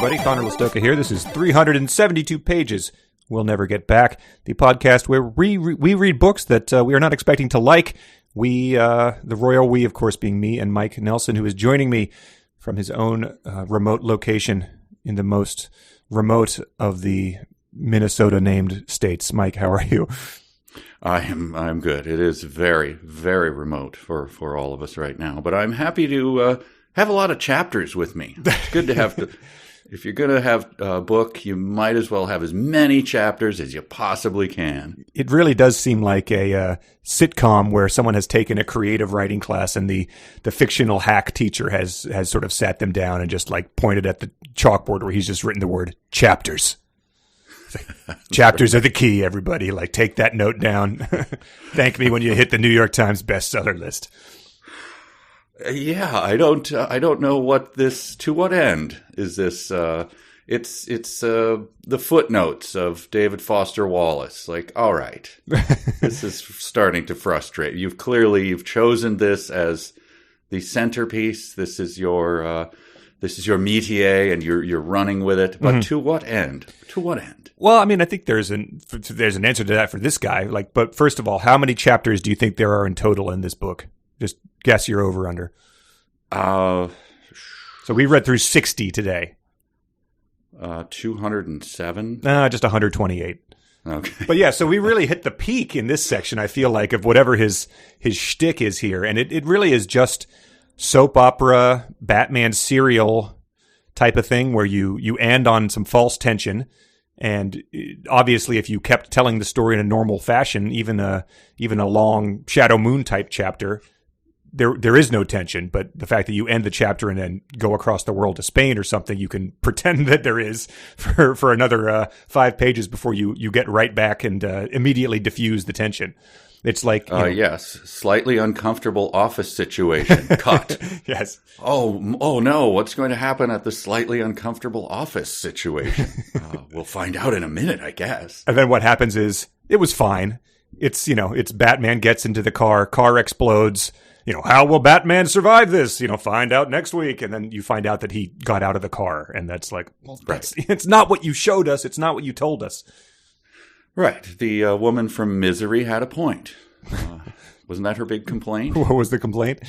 everybody. Conor Listoka here. This is 372 pages We'll Never Get Back, the podcast where we read books that we are not expecting to like. We, the royal we, of course, being me and Mike Nelson, who is joining me from his own remote location in the most remote of the Minnesota-named states. Mike, how are you? I'm good. It is very, very remote for all of us right now, but I'm happy to have a lot of chapters with me. It's good to have if you're going to have a book, you might as well have as many chapters as you possibly can. It really does seem like a sitcom where someone has taken a creative writing class and the fictional hack teacher has sort of sat them down and just like pointed at the chalkboard where he's just written the word chapters. Chapters are the key, everybody. Like, take that note down. Thank me when you hit the New York Times bestseller list. Yeah, I don't know what this. To what end is this? It's the footnotes of David Foster Wallace. Like, all right, this is starting to frustrate. You've chosen this as the centerpiece. This is your métier, and you're running with it. But to what end? To what end? Well, I mean, I think there's an answer to that for this guy. Like, but first of all, how many chapters do you think there are in total in this book? Just guess your over under. So we read through 60 today. 207? Just 128. Okay. But yeah, so we really hit the peak in this section, I feel like, of whatever his shtick is here. And it really is just soap opera, Batman serial type of thing where you end on some false tension. And obviously, if you kept telling the story in a normal fashion, even a long Shadow Moon type chapter, there is no tension. But the fact that you end the chapter and then go across the world to Spain or something, you can pretend that there is for another 5 pages before you get right back and immediately diffuse the tension. It's like yes, slightly uncomfortable office situation. Cut. Yes. Oh no! What's going to happen at the slightly uncomfortable office situation? We'll find out in a minute, I guess. And then what happens is it was fine. It's Batman gets into the car explodes. How will Batman survive this? Find out next week. And then you find out that he got out of the car, and that's like, well, it's not what you showed us. It's not what you told us. Right. The woman from Misery had a point. Wasn't that her big complaint? What was the complaint?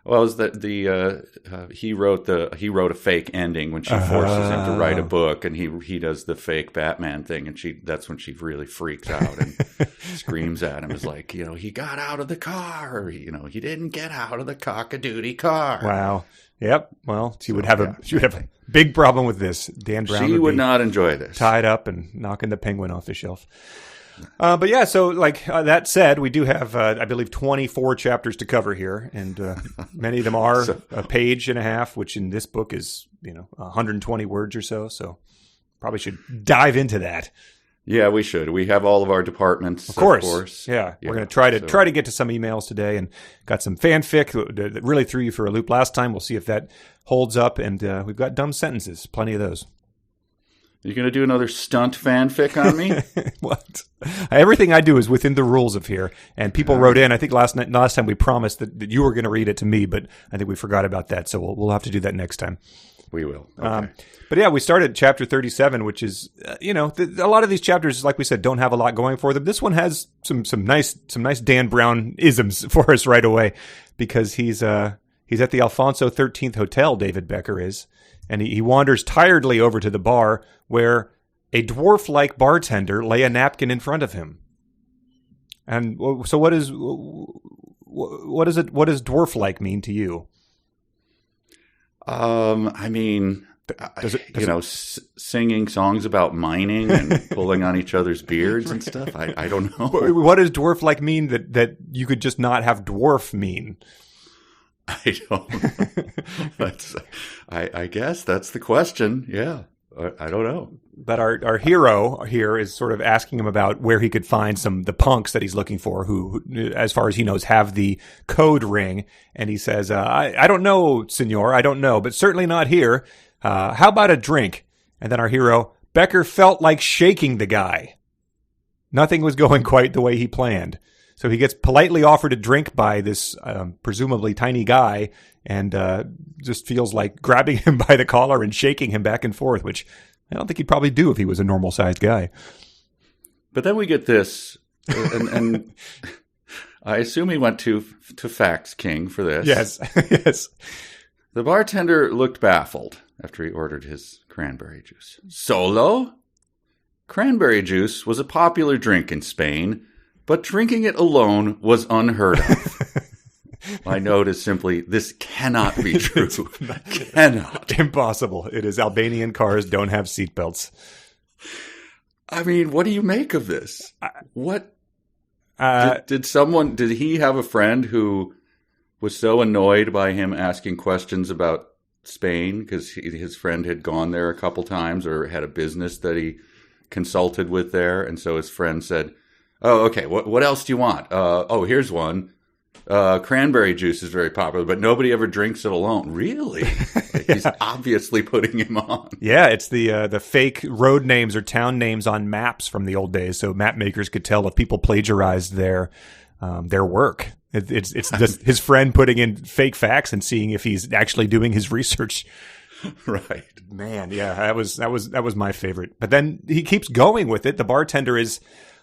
Well, it was that he wrote a fake ending when she forces him to write a book, and he does the fake Batman thing, and that's when she really freaks out and screams at him. Is like, he got out of the car. He didn't get out of the cock-a-doodie car. Wow. Yep. Well, she would have a big problem with this. Dan Brown would not enjoy this. Tied up and knocking the Penguin off the shelf. But yeah, so like that said, we do have, I believe, 24 chapters to cover here, and many of them are a page and a half, which in this book is 120 words or so. So probably should dive into that. Yeah, we should. We have all of our departments, of course. Yeah, we're going to try to get to some emails today, and got some fanfic that really threw you for a loop last time. We'll see if that holds up, and we've got dumb sentences, plenty of those. You going to do another stunt fanfic on me? What? Everything I do is within the rules of here. And people wrote in. I think last time we promised that you were going to read it to me, but I think we forgot about that. So we'll have to do that next time. We will. Okay. But yeah, we started chapter 37, which is, a lot of these chapters, like we said, don't have a lot going for them. This one has some nice Dan Brown isms for us right away, because he's at the Alfonso 13th Hotel, David Becker is. And he wanders tiredly over to the bar where a dwarf-like bartender lay a napkin in front of him. And so what does dwarf-like mean to you? I mean, singing songs about mining and pulling on each other's beards and stuff. I don't know. What does dwarf-like mean that you could just not have dwarf mean? I don't know. I guess that's the question. Yeah. I don't know. But our hero here is sort of asking him about where he could find the punks that he's looking for who, as far as he knows, have the code ring. And he says, I don't know, senor. I don't know, but certainly not here. How about a drink? And then our hero, Becker, felt like shaking the guy. nothing was going quite the way he planned. So he gets politely offered a drink by this presumably tiny guy, and just feels like grabbing him by the collar and shaking him back and forth, which I don't think he'd probably do if he was a normal-sized guy. But then we get this, and I assume he went to Fax King for this. Yes, yes. The bartender looked baffled after he ordered his cranberry juice. Solo? Cranberry juice was a popular drink in Spain, but drinking it alone was unheard of. My note is simply, this cannot be true. Cannot. Impossible. It is Albanian cars don't have seatbelts. I mean, what do you make of this? What? Did he have a friend who was so annoyed by him asking questions about Spain because his friend had gone there a couple times or had a business that he consulted with there? And so his friend said, oh, okay, what else do you want? Oh, here's one. Cranberry juice is very popular, but nobody ever drinks it alone. Really? Like, he's obviously putting him on. Yeah, it's the fake road names or town names on maps from the old days, so map makers could tell if people plagiarized their work. It's just his friend putting in fake facts and seeing if he's actually doing his research. Right. Man, yeah, that was my favorite. But then he keeps going with it. The bartender is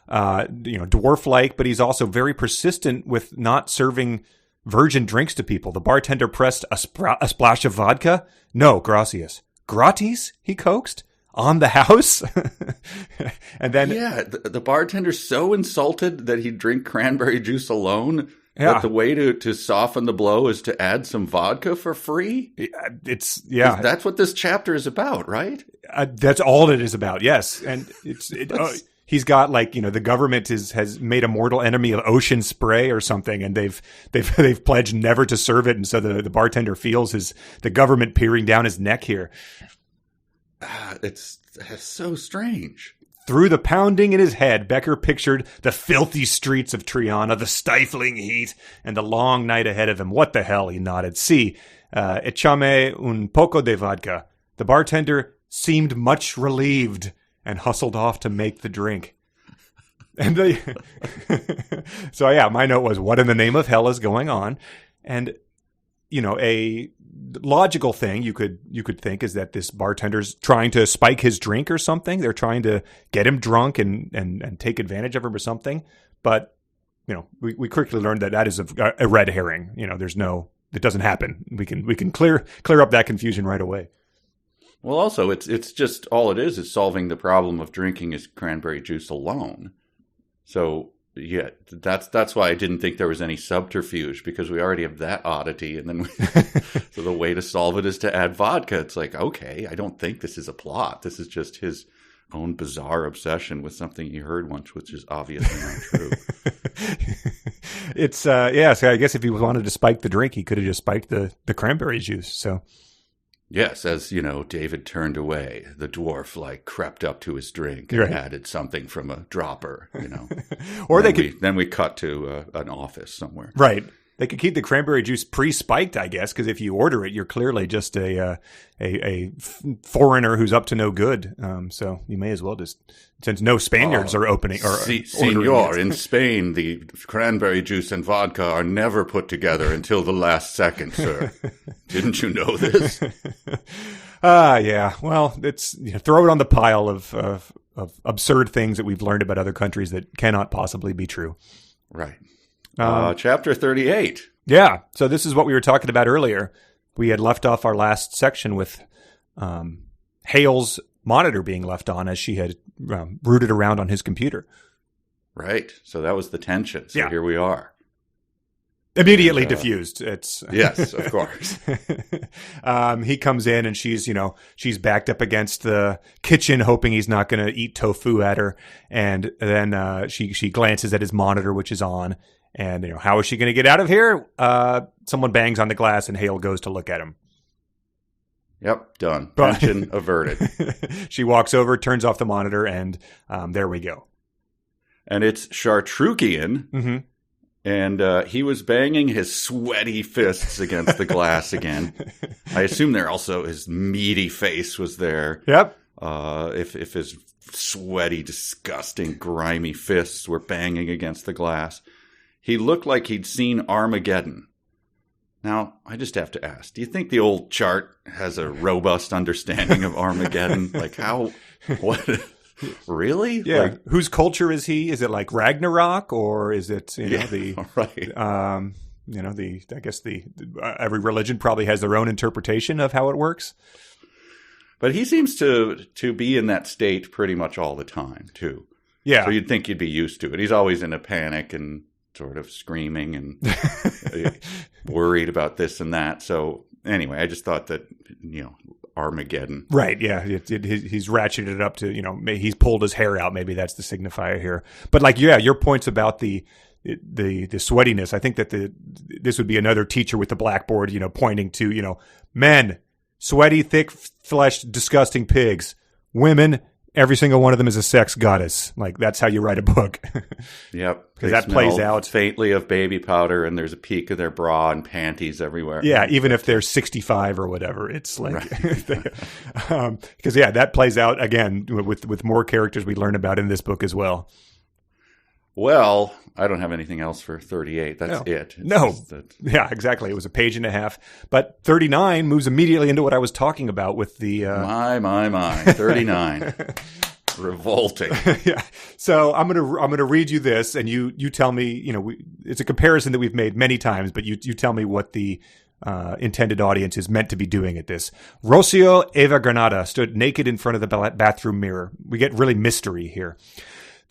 dwarf-like, but he's also very persistent with not serving virgin drinks to people. The bartender pressed a splash of vodka. No, gracias. Gratis? He coaxed. On the house? And then... Yeah, the bartender's so insulted that he'd drink cranberry juice alone. Yeah. But the way to soften the blow is to add some vodka for free? That's what this chapter is about, right? That's all it is about, yes. And he's got the government has made a mortal enemy of ocean spray or something, and they've pledged never to serve it, and so the bartender feels the government peering down his neck here. It's so strange. Through the pounding in his head, Becker pictured the filthy streets of Triana, the stifling heat, and the long night ahead of him. What the hell? He nodded. Si, echame un poco de vodka. The bartender seemed much relieved and hustled off to make the drink. And so yeah, my note was, what in the name of hell is going on? And a logical thing you could think is that this bartender's trying to spike his drink or something. They're trying to get him drunk and take advantage of him or something. But we quickly learned that is a red herring. It doesn't happen. We can clear up that confusion right away. Well, also, it's just all it is solving the problem of drinking his cranberry juice alone. So, yeah, that's why I didn't think there was any subterfuge, because we already have that oddity. And then so the way to solve it is to add vodka. It's like, okay, I don't think this is a plot. This is just his own bizarre obsession with something he heard once, which is obviously not true. It's, so I guess if he wanted to spike the drink, he could have just spiked the cranberry juice. So. Yes, as, David turned away, the dwarf, crept up to his drink and added something from a dropper, Or then we cut to an office somewhere. Right. They could keep the cranberry juice pre-spiked, I guess, because if you order it, you're clearly just a foreigner who's up to no good. So you may as well just, since no Spaniards are opening or Senor, in Spain, the cranberry juice and vodka are never put together until the last second, sir. Didn't you know this? Yeah. Well, it's throw it on the pile of absurd things that we've learned about other countries that cannot possibly be true. Right. Chapter 38. Yeah. So this is what we were talking about earlier. We had left off our last section with Hale's monitor being left on as she had rooted around on his computer. Right. So that was the tension. So here we are. Immediately diffused. It's yes, of course. He comes in and she's backed up against the kitchen, hoping he's not going to eat tofu at her. And then she glances at his monitor, which is on. And how is she going to get out of here? Someone bangs on the glass, and Hale goes to look at him. Yep, done. Tension averted. She walks over, turns off the monitor, and there we go. And it's Chartrukian. Mm-hmm. And he was banging his sweaty fists against the glass again. I assume there also his meaty face was there. Yep. if his sweaty, disgusting, grimy fists were banging against the glass. He looked like he'd seen Armageddon. Now, I just have to ask, do you think the old chart has a robust understanding of Armageddon? Like how, what, really? Yeah. Like, whose culture is he? Is it like Ragnarok, or is it, right. I guess every religion probably has their own interpretation of how it works. But he seems to be in that state pretty much all the time, too. Yeah. So you'd think you'd be used to it. He's always in a panic and sort of screaming and worried about this and that. So anyway, I just thought that, Armageddon. Right, yeah. He's ratcheted it up to, he's pulled his hair out. Maybe that's the signifier here. But your points about the sweatiness, I think that this would be another teacher with the blackboard, pointing to, men, sweaty, thick-fleshed, disgusting pigs. Women, every single one of them is a sex goddess. Like, that's how you write a book. Yep. Because that plays out faintly of baby powder, and there's a peek of their bra and panties everywhere. Yeah, even if they're 65 or whatever. It's like, because that plays out, again, with more characters we learn about in this book as well. Well, I don't have anything else for 38. That's it. Yeah, exactly. It was a page and a half. But 39 moves immediately into what I was talking about with the... My. 39. Revolting. Yeah. So I'm gonna read you this, and you tell me. It's a comparison that we've made many times, but you tell me what the intended audience is meant to be doing at this. Rocio Eva Granada stood naked in front of the bathroom mirror. We get really mystery here.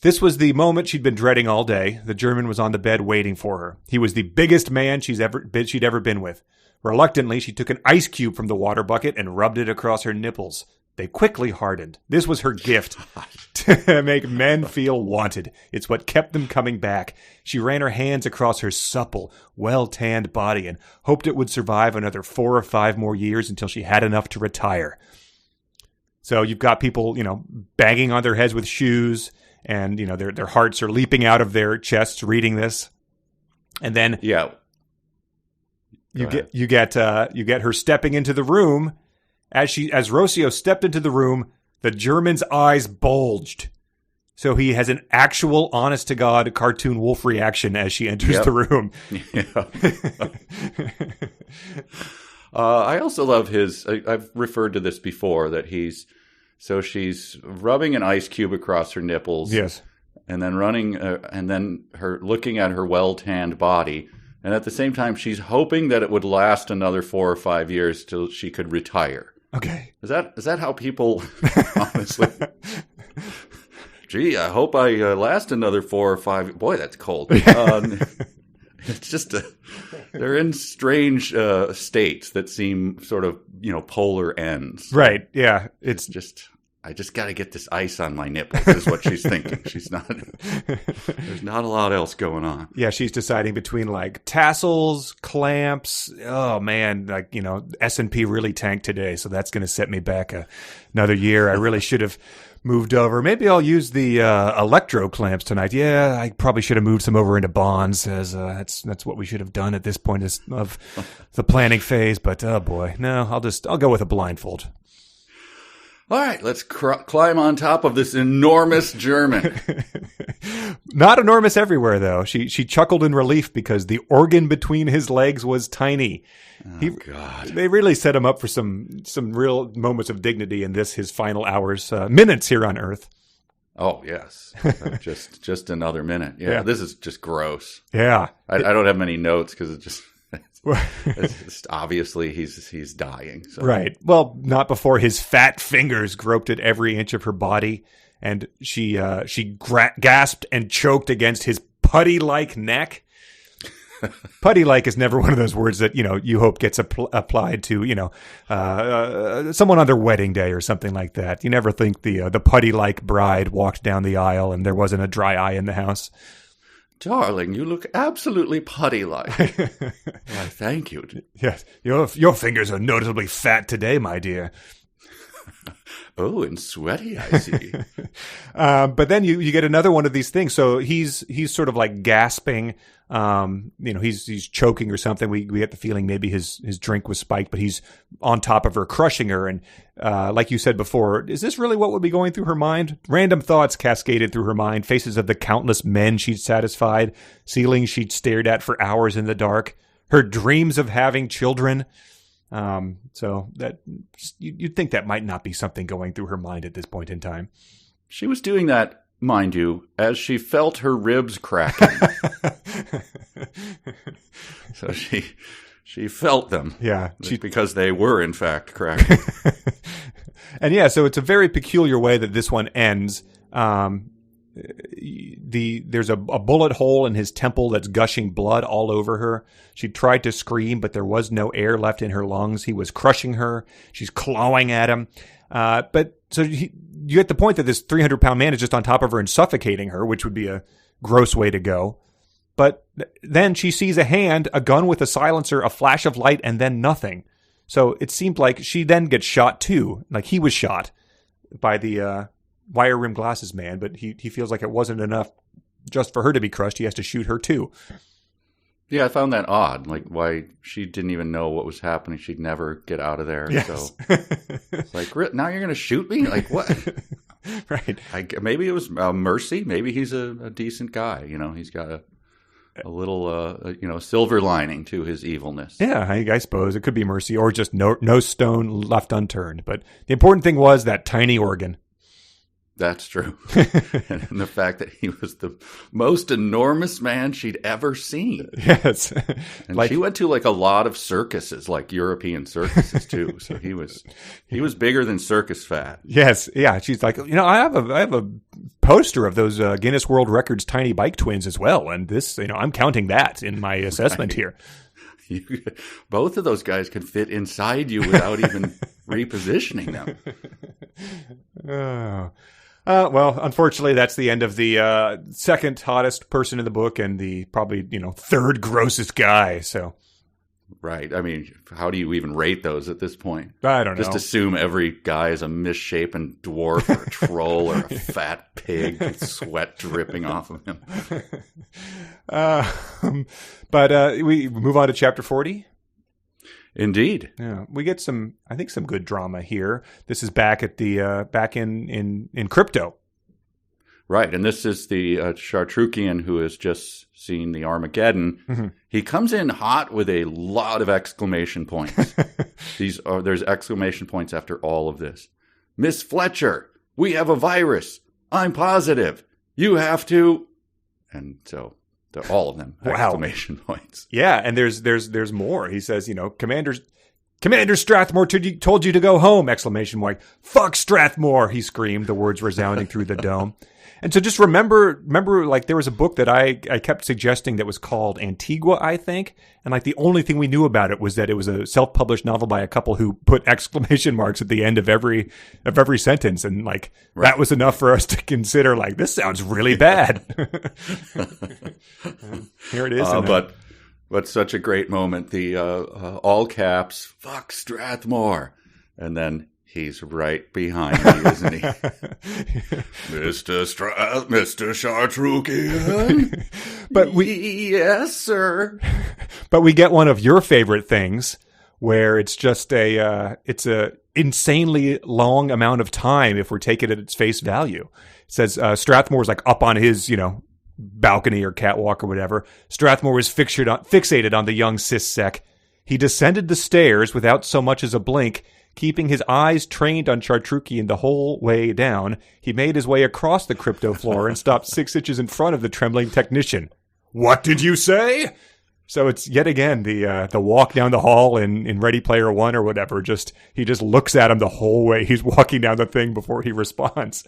This was the moment she'd been dreading all day. The German was on the bed waiting for her. He was the biggest man she'd ever been with. Reluctantly, she took an ice cube from the water bucket and rubbed it across her nipples. They quickly hardened. This was her gift to make men feel wanted. It's what kept them coming back. She ran her hands across her supple, well-tanned body and hoped it would survive another 4 or 5 more years until she had enough to retire. So you've got people, banging on their heads with shoes, and their hearts are leaping out of their chests reading this. And then you get her stepping into the room. As Rocio stepped into the room, the German's eyes bulged. So he has an actual honest to God cartoon wolf reaction as she enters the room. I also love I've referred to this before, that she's rubbing an ice cube across her nipples. Yes. And then her looking at her well-tanned body. And at the same time, she's hoping that it would last another 4 or 5 years till she could retire. Okay. Is that how people, honestly? Gee, I hope I last another 4 or 5. Boy, that's cold. It's just they're in strange states that seem sort of polar ends. Right. Yeah. It's just I just got to get this ice on my nipples is what she's thinking. She's not. There's not a lot else going on. Yeah, she's deciding between like tassels, clamps. Oh man, S&P really tanked today, so that's going to set me back another year. I really should have moved over. Maybe I'll use the electro clamps tonight. Yeah, I probably should have moved some over into bonds, as that's what we should have done at this point of the planning phase. But oh boy, no, I'll go with a blindfold. All right, let's climb on top of this enormous German. Not enormous everywhere, though. She chuckled in relief because the organ between his legs was tiny. Oh, God. They really set him up for some real moments of dignity in his final hours, minutes here on Earth. Oh, yes. just another minute. Yeah, this is just gross. Yeah. I don't have many notes because it just... it's just obviously he's dying. So. Right. Well, not before his fat fingers groped at every inch of her body, and she gasped and choked against his putty-like neck. Putty-like is never one of those words that you hope gets applied to someone on their wedding day or something like that. You never think the putty-like bride walked down the aisle and there wasn't a dry eye in the house. Darling, you look absolutely putty-like. Why, thank you. Yes, your fingers are noticeably fat today, my dear. Oh, and sweaty, I see. But then you get another one of these things. So he's sort of like gasping. He's choking or something. We get the feeling maybe his drink was spiked, but he's on top of her, crushing her. And like you said before, is this really what would be going through her mind? Random thoughts cascaded through her mind. Faces of the countless men she'd satisfied, ceilings she'd stared at for hours in the dark, her dreams of having children. So that you'd think that might not be something going through her mind at this point in time. She was doing that, mind you, as she felt her ribs cracking. So she felt them. Yeah. Because they were, in fact, cracking. And yeah, so it's a very peculiar way that this one ends. There's a bullet hole in his temple that's gushing blood all over her. She tried to scream, but there was no air left in her lungs. He was crushing her. She's clawing at him. You get the point that this 300-pound man is just on top of her and suffocating her, which would be a gross way to go. But then she sees a hand, a gun with a silencer, a flash of light, and then nothing. So it seemed like she then gets shot too. Like he was shot by the wire rim glasses man, but he feels like it wasn't enough just for her to be crushed. He has to shoot her too. Yeah, I found that odd. Like why she didn't even know what was happening. She'd never get out of there. Yes. So it's like, now you're going to shoot me? Like what? Right. Maybe it was mercy. Maybe he's a decent guy. He's got a little, silver lining to his evilness. Yeah, I suppose it could be mercy or just no stone left unturned. But the important thing was that tiny organ. That's true. And the fact that he was the most enormous man she'd ever seen. Yes. And she went to a lot of circuses, like European circuses too. So he was bigger than circus fat. Yes. Yeah. She's like, I have a poster of those Guinness World Records tiny bike twins as well. And this, I'm counting that in my assessment here. Both of those guys could fit inside you without even repositioning them. Oh. Well, unfortunately, that's the end of the second hottest person in the book and the probably, third grossest guy. So, right. I mean, how do you even rate those at this point? I don't know. Just assume every guy is a misshapen dwarf or a troll or a fat pig with sweat dripping off of him. But we move on to chapter 40. Indeed. Yeah, we get some good drama here. This is back at the back in Crypto. Right, and this is the Chartrukian who has just seen the Armageddon. Mm-hmm. He comes in hot with a lot of exclamation points. There's exclamation points after all of this. Miss Fletcher, we have a virus. I'm positive. You have to, and so. All of them. Wow. Exclamation points. Yeah, and there's more. He says, Commander Strathmore told you to go home! Exclamation point. Fuck Strathmore! He screamed, the words resounding through the dome. And so just remember, like there was a book that I kept suggesting that was called Antigua, I think. And like the only thing we knew about it was that it was a self-published novel by a couple who put exclamation marks at the end of every sentence. And like that was enough for us to consider like, this sounds really bad. Here it is. But such a great moment. The all caps, fuck Strathmore. And then he's right behind me, isn't he? Mr. Chartrukian. But yes, sir. But we get one of your favorite things where it's just it's a insanely long amount of time if we're taking it at its face value. It says Strathmore's like up on his, balcony or catwalk or whatever. Strathmore was fixated on the young cis-sec. He descended the stairs without so much as a blink, keeping his eyes trained on Chartrukian the whole way down. He made his way across the crypto floor and stopped 6 inches in front of the trembling technician. What did you say? So it's yet again the walk down the hall in Ready Player One or whatever. He just looks at him the whole way he's walking down the thing before he responds.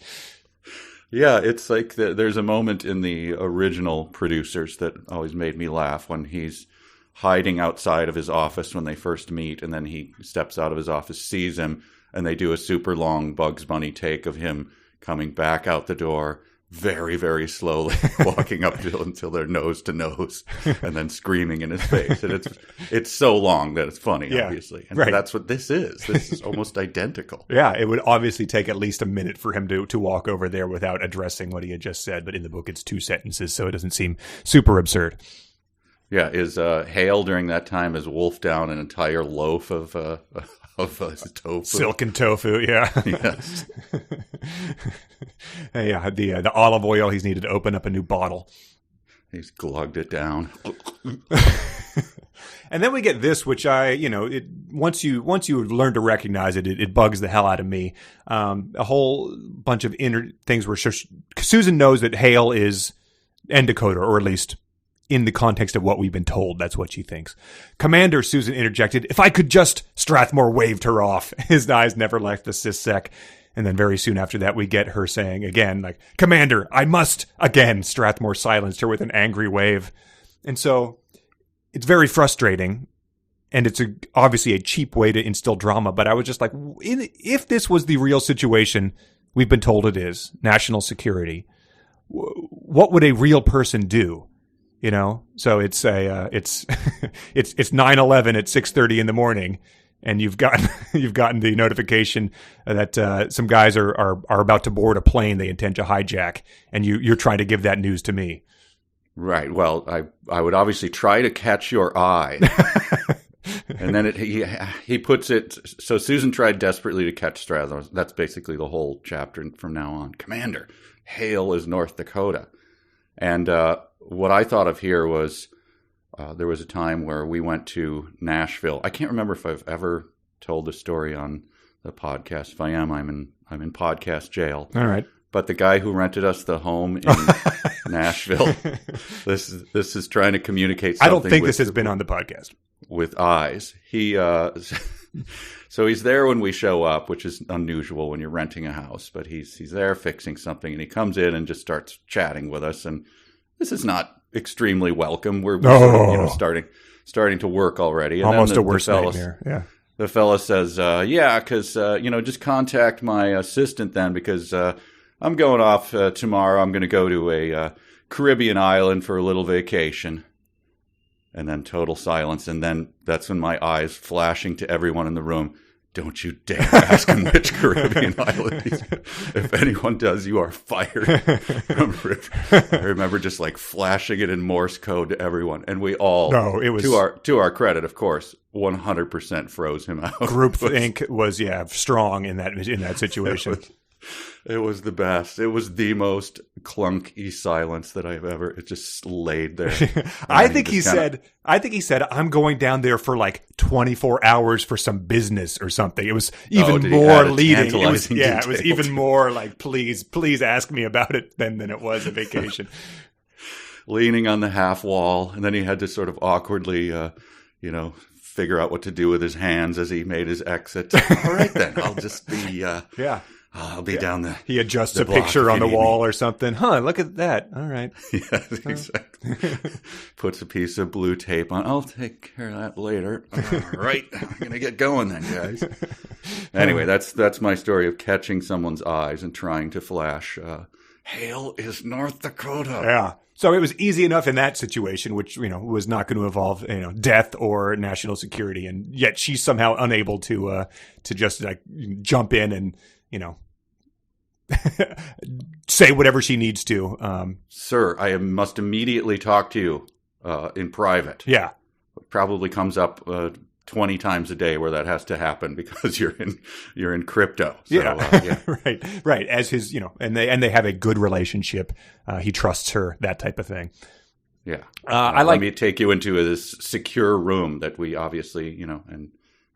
Yeah, it's like there's a moment in the original Producers that always made me laugh when he's hiding outside of his office when they first meet, and then he steps out of his office, sees him, and they do a super long Bugs Bunny take of him coming back out the door, very, very slowly, walking up to him until they're nose to nose, and then screaming in his face. And it's so long that it's funny, obviously. And that's what this is. This is almost identical. Yeah, it would obviously take at least a minute for him to walk over there without addressing what he had just said. But in the book, it's 2 sentences, so it doesn't seem super absurd. Yeah, is Hale during that time has wolfed down an entire loaf of tofu. Silken tofu, yeah. Yes. Yeah, the olive oil he's needed to open up a new bottle. He's glugged it down. And then we get this, which once you learn to recognize it, it bugs the hell out of me. A whole bunch of inner things where Susan knows that Hale is endecoder, or at least in the context of what we've been told, that's what she thinks. Commander, Susan interjected, if I could just, Strathmore waved her off. His eyes never left the sissec. And then very soon after that, we get her saying again, like, Commander, I must, again. Strathmore silenced her with an angry wave. And so it's very frustrating. And it's obviously a cheap way to instill drama. But I was just like, if this was the real situation we've been told it is, national security, what would a real person do? You know, so it's 9/11 at 6:30 in the morning, and you've gotten the notification that some guys are about to board a plane they intend to hijack, and you're trying to give that news to me. Right. Well, I would obviously try to catch your eye, and then he puts it. So Susan tried desperately to catch Strathmore. That's basically the whole chapter from now on. Commander, Hale is North Dakota, and what I thought of here was there was a time where we went to Nashville. I can't remember if I've ever told the story on the podcast. If I am, I'm in podcast jail. All right. But the guy who rented us the home in Nashville, this is trying to communicate something. I don't think this has been on the podcast. With eyes. He so he's there when we show up, which is unusual when you're renting a house. But he's there fixing something, and he comes in and just starts chatting with us. And this is not extremely welcome. We're starting to work already. And almost then a worse nightmare. Yeah. The fella says, because, just contact my assistant then, because I'm going off tomorrow. I'm going to go to a Caribbean island for a little vacation. And then total silence. And then that's when my eyes flashing to everyone in the room. Don't you dare ask him which Caribbean island he's. If anyone does, you are fired. I remember just like flashing it in Morse code to everyone, and we all, it was to our credit, of course, 100% froze him out. Groupthink was strong in that situation. It was the best. It was the most clunky silence that I've ever. It just laid there. I think he said, I'm going down there for like 24 hours for some business or something. It was even more leading. It was even more like, please ask me about it than it was a vacation. Leaning on the half wall, and then he had to sort of awkwardly, figure out what to do with his hands as he made his exit. All right, then I'll just be. I'll be down there. He adjusts a picture on the wall or something. Look at that. All right. Yes, exactly. Puts a piece of blue tape on. I'll take care of that later. All right. I'm going to get going then, guys. Anyway, that's my story of catching someone's eyes and trying to flash, Hale is North Dakota. Yeah. So it was easy enough in that situation, which, was not going to involve, death or national security. And yet she's somehow unable to just like jump in and, say whatever she needs to. Sir, I must immediately talk to you in private. Yeah. It probably comes up 20 times a day where that has to happen because you're in crypto. So, yeah. Right. As his, and they have a good relationship. He trusts her, that type of thing. Yeah. Let me take you into this secure room that we obviously,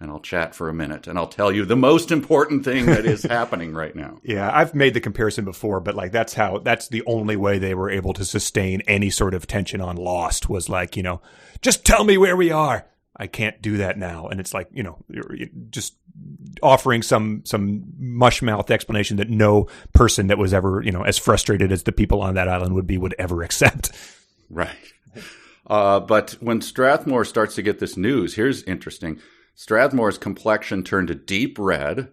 and I'll chat for a minute, and I'll tell you the most important thing that is happening right now. Yeah, I've made the comparison before, but like that's the only way they were able to sustain any sort of tension on Lost was like, just tell me where we are. I can't do that now. And it's like, just offering some mushmouth explanation that no person that was ever, as frustrated as the people on that island would ever accept. Right. But when Strathmore starts to get this news, here's interesting. Strathmore's complexion turned a deep red,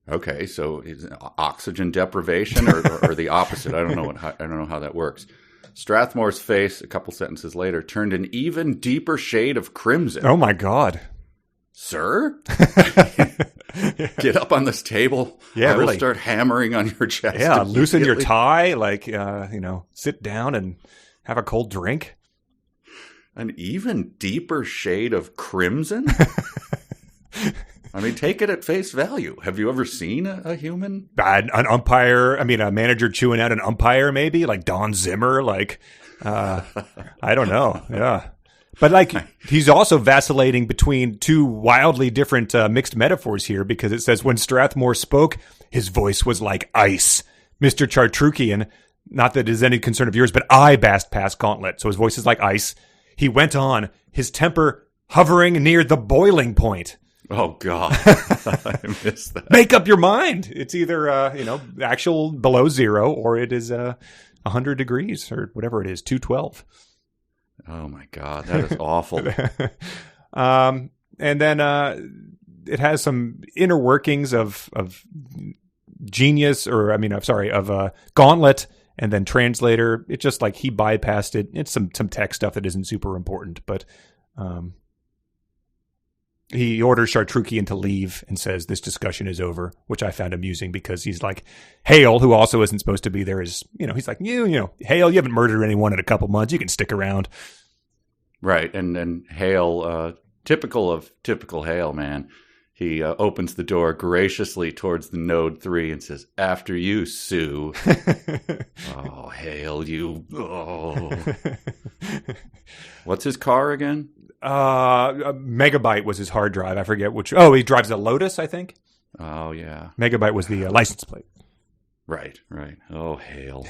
Okay, so is it oxygen deprivation or the opposite? I don't know how that works. Strathmore's face, a couple sentences later, turned an even deeper shade of crimson. Oh my God, sir! Get up on this table. Yeah, I will really. start hammering on your chest. Yeah, loosen your immediately. tie. Like, sit down and have a cold drink. An even deeper shade of crimson? I mean, take it at face value. Have you ever seen a human? An umpire. I mean, a manager chewing out an umpire, maybe like Don Zimmer. Like, I don't know. Yeah. But like, he's also vacillating between two wildly different mixed metaphors here, because it says when Strathmore spoke, his voice was like ice. Mr. Chartrukian, not that it is any concern of yours, but I passed past Gauntlet. So his voice is like ice. He went on, his temper hovering near the boiling point. Oh, God. I missed that. Make up your mind. It's either, actual below zero, or it is 100 degrees or whatever it is, 212. Oh, my God. That is awful. And then it has some inner workings of genius, of Gauntlet, and then Translator. It's just like he bypassed it. It's some tech stuff that isn't super important, but he orders Chartrukian to leave and says this discussion is over, which I found amusing because he's like, Hale, who also isn't supposed to be there, is, he's like, Hale, you haven't murdered anyone in a couple months. You can stick around. Right. And Hale, typical Hale, man. He opens the door graciously towards the Node 3 and says, after you, Sue. Oh, Hale, you. Oh. What's his car again? A Megabyte was his hard drive. I forget which. Oh, he drives a Lotus, I think. Oh, yeah. Megabyte was the license plate. Right. Oh, Hale.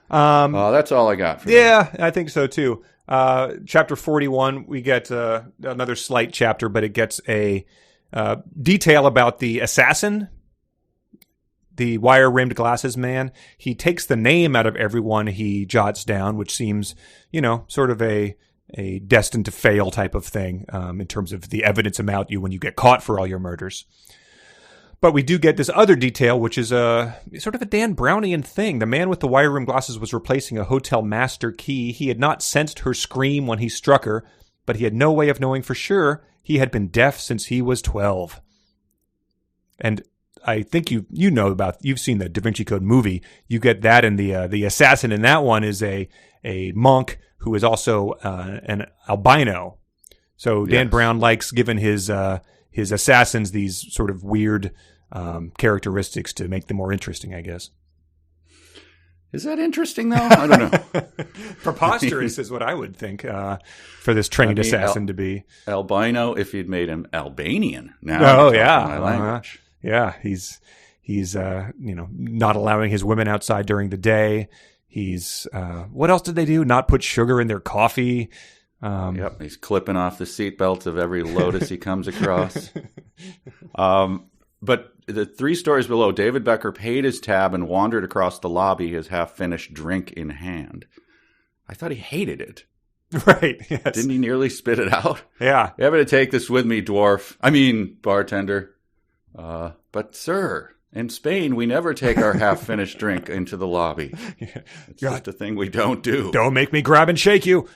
That's all I got for Yeah, I think so, too. Chapter 41, we get another slight chapter, but it gets a detail about the assassin, the wire-rimmed glasses man. He takes the name out of everyone he jots down, which seems, sort of a destined to fail type of thing in terms of the evidence about you when you get caught for all your murders. But we do get this other detail, which is sort of a Dan Brownian thing. The man with the wire-rimmed glasses was replacing a hotel master key. He had not sensed her scream when he struck her, but he had no way of knowing for sure he had been deaf since he was 12. And I think you've seen the Da Vinci Code movie. You get that, and the assassin in that one is a monk who is also an albino. So Dan Brown likes giving his assassins these sort of weird characteristics to make them more interesting, I guess. Is that interesting, though? I don't know. Preposterous is what I would think for this trained assassin to be. Albino, if you'd made him Albanian. Now oh, yeah. My language. Yeah, he's not allowing his women outside during the day. He's what else did they do? Not put sugar in their coffee. Yep, he's clipping off the seatbelts of every Lotus he comes across. But the 3 stories below, David Becker paid his tab and wandered across the lobby, his half-finished drink in hand. I thought he hated it. Right, yes. Didn't he nearly spit it out? Yeah. You having to take this with me, bartender. But, sir, in Spain, we never take our half-finished drink into the lobby. Yeah. It's just a thing we don't do. Don't make me grab and shake you.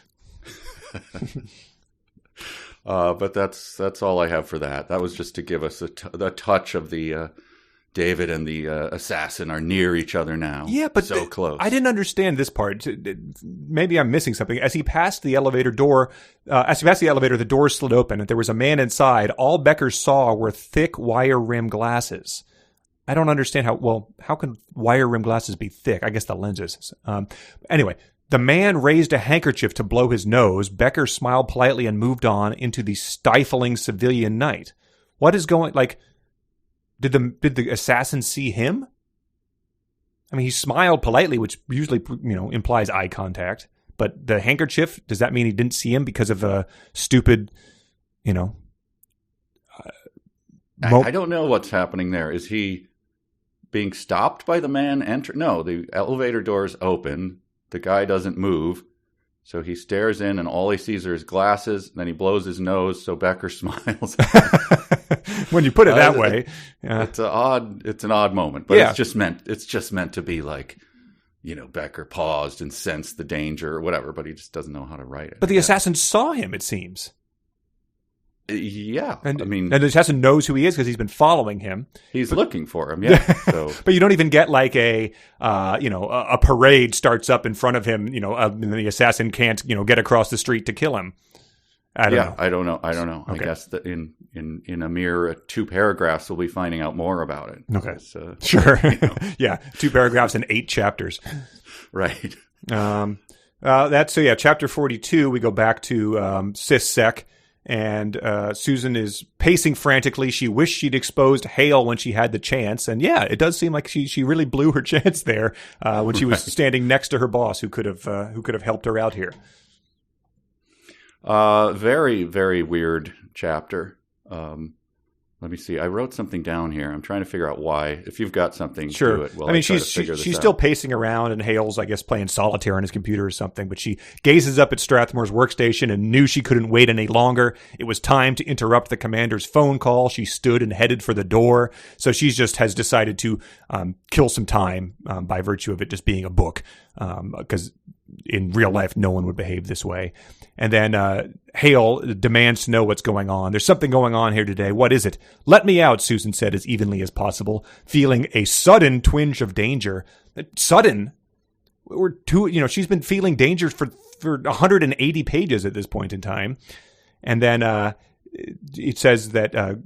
But that's all I have for that. That was just to give us a touch of the David and the assassin are near each other now. Yeah, but so close. I didn't understand this part. Maybe I'm missing something. As he passed the elevator door, the door slid open and there was a man inside. All Becker saw were thick wire-rimmed glasses. I don't understand how can wire-rimmed glasses be thick? I guess the lenses. Anyway. The man raised a handkerchief to blow his nose. Becker smiled politely and moved on into the stifling civilian night. What is going, did the assassin see him? I mean, he smiled politely, which usually, implies eye contact. But the handkerchief, does that mean he didn't see him because of a stupid, I don't know what's happening there. Is he being stopped by the man entering? No, the elevator doors open. The guy doesn't move, so he stares in, and all he sees are his glasses. Then he blows his nose, so Becker smiles. When you put it that way. It's an odd moment, but it's just meant to be like, Becker paused and sensed the danger or whatever, but he just doesn't know how to write it. But the assassin saw him, it seems. Yeah. And the assassin knows who he is because he's been following him. He's looking for him, yeah. So. But you don't even get like a parade starts up in front of him, and the assassin can't, get across the street to kill him. I don't know. Okay. I guess that in a mere 2 paragraphs, we'll be finding out more about it. Okay. Sure. Yeah. 2 paragraphs and 8 chapters. Right. Chapter 42, we go back to Sissek. And Susan is pacing frantically. She wished she'd exposed Hale when she had the chance. And yeah, it does seem like she really blew her chance there when she was standing next to her boss, who could have helped her out here. Very, very weird chapter. Let me see. I wrote something down here. I'm trying to figure out why. If you've got something to it, she's still pacing around, and Hale's, I guess, playing solitaire on his computer or something. But she gazes up at Strathmore's workstation and knew she couldn't wait any longer. It was time to interrupt the commander's phone call. She stood and headed for the door. So she just has decided to kill some time by virtue of it just being a book, because in real life, no one would behave this way. And then Hale demands to know what's going on. There's something going on here today. What is it? Let me out, Susan said as evenly as possible, feeling a sudden twinge of danger. Sudden? She's been feeling danger for 180 pages at this point in time. And then it says that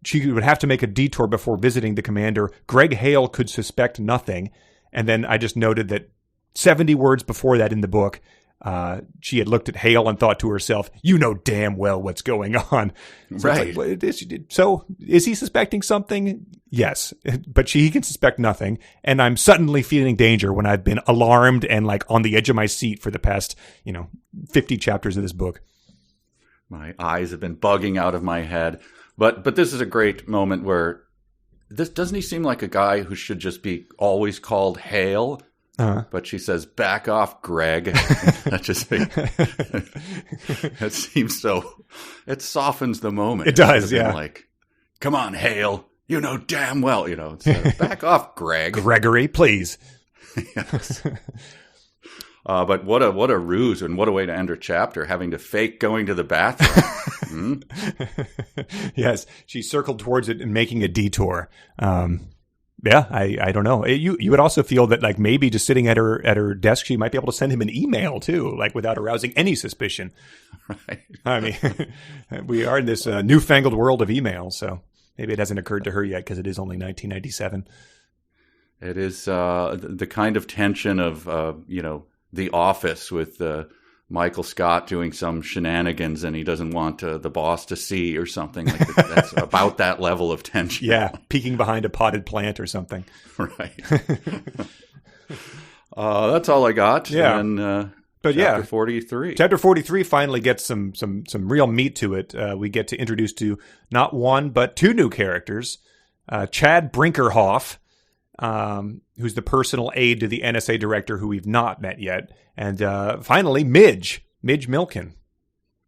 she would have to make a detour before visiting the commander. Greg Hale could suspect nothing. And then I just noted that 70 words before that in the book, she had looked at Hale and thought to herself, "You know damn well what's going on." So right. So is he suspecting something? Yes, but he can suspect nothing. And I'm suddenly feeling danger when I've been alarmed and like on the edge of my seat for the past, 50 chapters of this book. My eyes have been bugging out of my head. But this is a great moment where doesn't he seem like a guy who should just be always called Hale? Uh-huh. But she says, "Back off, Greg." That just that seems so. It softens the moment. It does, yeah. Like, come on, Hale. You know damn well. Back off, Greg. Gregory, please. Yes. But what a ruse, and what a way to end her chapter, having to fake going to the bathroom. Yes, she circled towards it and making a detour. Yeah, I don't know. You would also feel that like maybe just sitting at her desk, she might be able to send him an email too, like without arousing any suspicion. Right. I mean, we are in this newfangled world of email, so maybe it hasn't occurred to her yet because it is only 1997. It is the kind of tension of The Office with Michael Scott doing some shenanigans and he doesn't want the boss to see or something. Like that's about that level of tension. Yeah, peeking behind a potted plant or something. Right. That's all I got. Yeah. And, Chapter 43. Chapter 43 finally gets some real meat to it. We get to introduce to not one, but 2 new characters. Chad Brinkerhoff, who's the personal aide to the NSA director who we've not met yet. And finally, Midge Milken.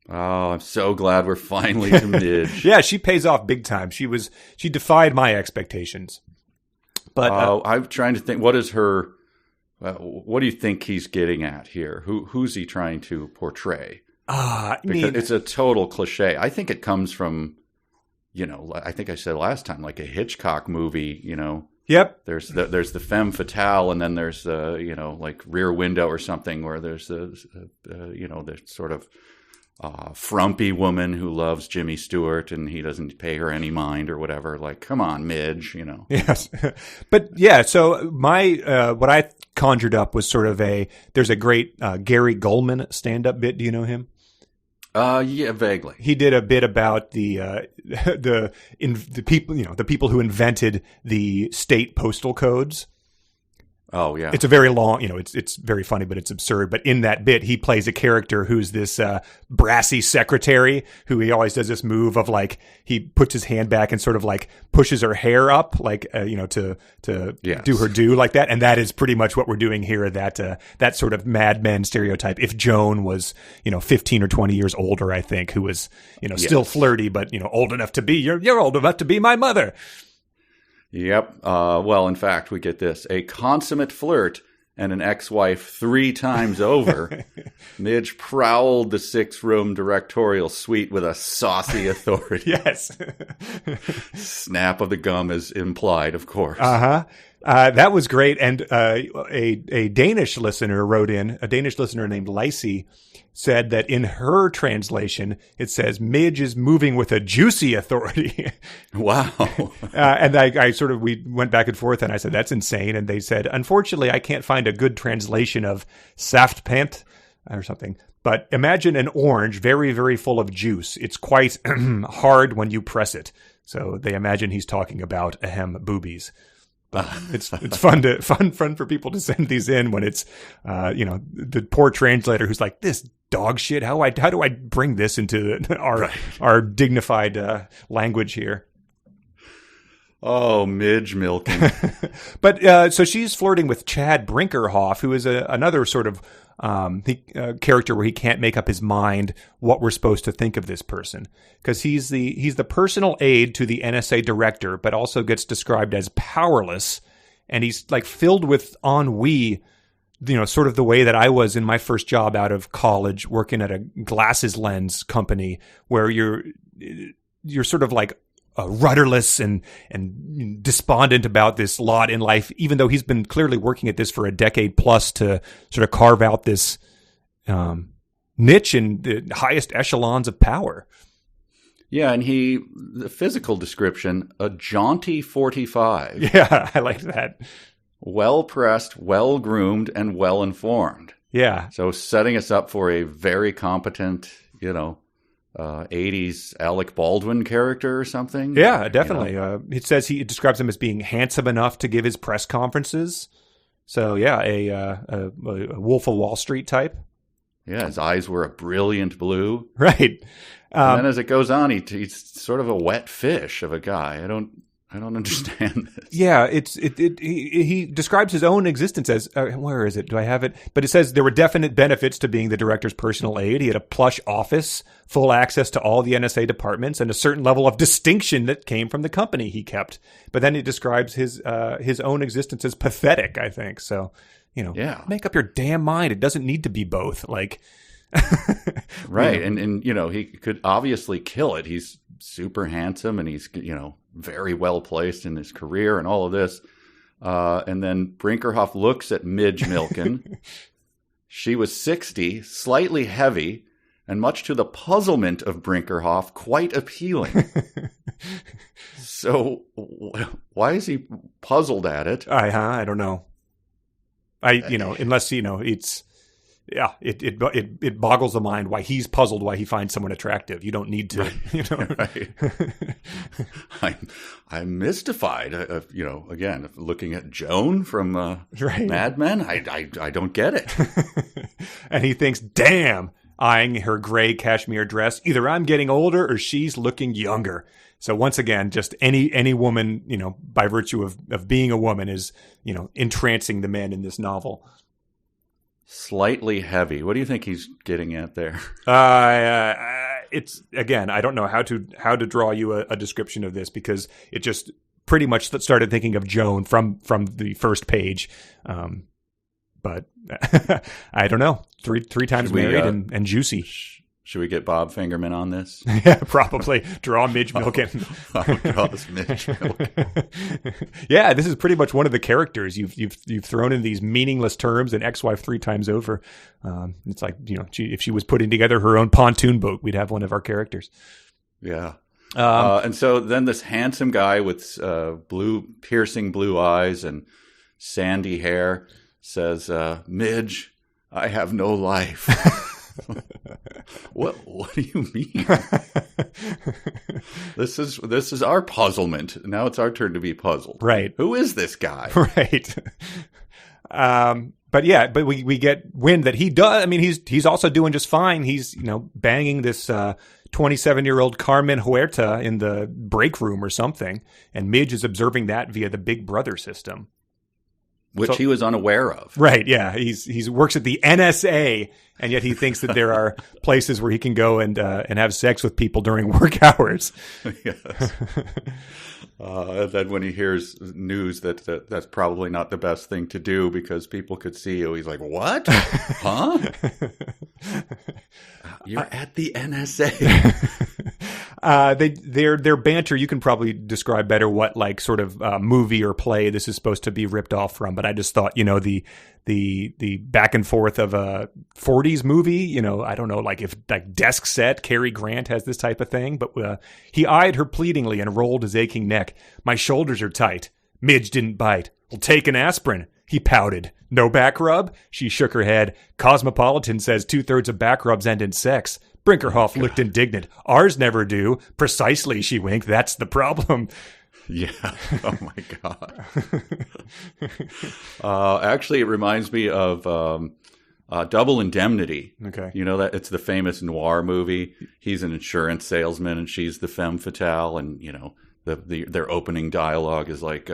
Oh, I'm so glad we're finally to Midge. Yeah, she pays off big time. She defied my expectations. But I'm trying to think, what is her... what do you think he's getting at here? Who's he trying to portray? It's a total cliche. I think it comes from, I think I said last time, like a Hitchcock movie, Yep. There's the femme fatale, and then there's the like Rear Window or something where there's the sort of frumpy woman who loves Jimmy Stewart and he doesn't pay her any mind or whatever. Like, come on, Midge, Yes, but yeah. So my what I conjured up was sort of there's a great Gary Goldman stand-up bit. Do you know him? Yeah, vaguely. He did a bit about the people, the people who invented the state postal codes. Oh, yeah. It's a very long, it's very funny, but it's absurd. But in that bit, he plays a character who's this brassy secretary who he always does this move of like, he puts his hand back and sort of like pushes her hair up, like, to Yes. do her due like that. And that is pretty much what we're doing here. That sort of Mad Men stereotype. If Joan was, 15 or 20 years older, I think, who was, still flirty, but, old enough to be, you're old enough to be my mother. Yep. Well, in fact, we get this. A consummate flirt and an ex-wife 3 times over, Midge prowled the 6-room directorial suite with a saucy authority. Yes. Snap of the gum is implied, of course. Uh-huh. That was great. And a Danish listener wrote in, a Danish listener named Lacey said that in her translation, it says, Midge is moving with a juicy authority. Wow. And we went back and forth and I said, that's insane. And they said, unfortunately, I can't find a good translation of saftpant or something. But imagine an orange, very, very full of juice. It's quite hard when you press it. So they imagine he's talking about ahem boobies. But it's fun for people to send these in when it's the poor translator who's like, this dog shit. How do I bring this into our dignified language here? Oh, Midge milking. But so she's flirting with Chad Brinkerhoff, who is another sort of character where he can't make up his mind what we're supposed to think of this person, because he's the personal aide to the NSA director, but also gets described as powerless, and he's like filled with ennui, sort of the way that I was in my first job out of college, working at a glasses lens company, where you're sort of like rudderless and despondent about this lot in life, even though he's been clearly working at this for a decade plus to sort of carve out this niche in the highest echelons of power. Yeah, and the physical description, a jaunty 45. Yeah, I like that. Well-pressed, well-groomed, and well-informed. Yeah. So setting us up for a very competent, 80s Alec Baldwin character or something. Yeah, definitely. It says he describes him as being handsome enough to give his press conferences. So yeah, a Wolf of Wall Street type. Yeah, his eyes were a brilliant blue. Right. And then as it goes on, he's sort of a wet fish of a guy. I don't understand this. Yeah, he describes his own existence as, where is it? Do I have it? But it says there were definite benefits to being the director's personal aide. He had a plush office, full access to all the NSA departments, and a certain level of distinction that came from the company he kept. But then he describes his own existence as pathetic, I think. So, make up your damn mind. It doesn't need to be both. Like, right. And he could obviously kill it. He's super handsome and he's, very well placed in his career and all of this. And then Brinkerhoff looks at Midge Milken. She was 60, slightly heavy, and much to the puzzlement of Brinkerhoff, quite appealing. So why is he puzzled at it? I don't know. Unless, it's... Yeah, it boggles the mind why he's puzzled why he finds someone attractive. You don't need to, Right. I'm mystified. Again, looking at Joan from Mad Men, I don't get it. And he thinks, damn, eyeing her gray cashmere dress, either I'm getting older or she's looking younger. So once again, just any woman, by virtue of being a woman is, entrancing the men in this novel. Slightly heavy. What do you think he's getting at there? It's, again, I don't know how to draw you a description of this, because it just pretty much started thinking of Joan from the first page. But I don't know. Three times married and juicy. Should we get Bob Fingerman on this? Yeah, probably. Draw Midge Milken. Draw this Midge Milken. Yeah, this is pretty much one of the characters. You've thrown in these meaningless terms and ex-wife 3 times over. It's like, if she was putting together her own pontoon boat, we'd have one of our characters. Yeah. And so then this handsome guy with piercing blue eyes and sandy hair says, Midge, I have no life. What do you mean? This is our puzzlement. Now it's our turn to be puzzled. Right. Who is this guy? Right. But we get wind that he does. I mean, he's also doing just fine. He's, banging this 27-year-old Carmen Huerta in the break room or something. And Midge is observing that via the Big Brother system. Which he was unaware of. Right, yeah. He's works at the NSA, and yet he thinks that there are places where he can go and have sex with people during work hours. Yes. And then when he hears news that's probably not the best thing to do because people could see you, he's like, what? Huh? You're at the NSA. Their banter, you can probably describe better what like sort of movie or play this is supposed to be ripped off from. But I just thought, the back and forth of a 40s movie, I don't know, like if like Desk Set, Cary Grant has this type of thing. But he eyed her pleadingly and rolled his aching neck. My shoulders are tight. Midge didn't bite. Well, take an aspirin. He pouted. No back rub? She shook her head. Cosmopolitan says 2/3 of back rubs end in sex. Brinkerhoff looked indignant. Ours never do. Precisely, she winked. That's the problem. Yeah. Oh, my God. Actually, it reminds me of Double Indemnity. Okay. That it's the famous noir movie. He's an insurance salesman and she's the femme fatale. And, their opening dialogue is like,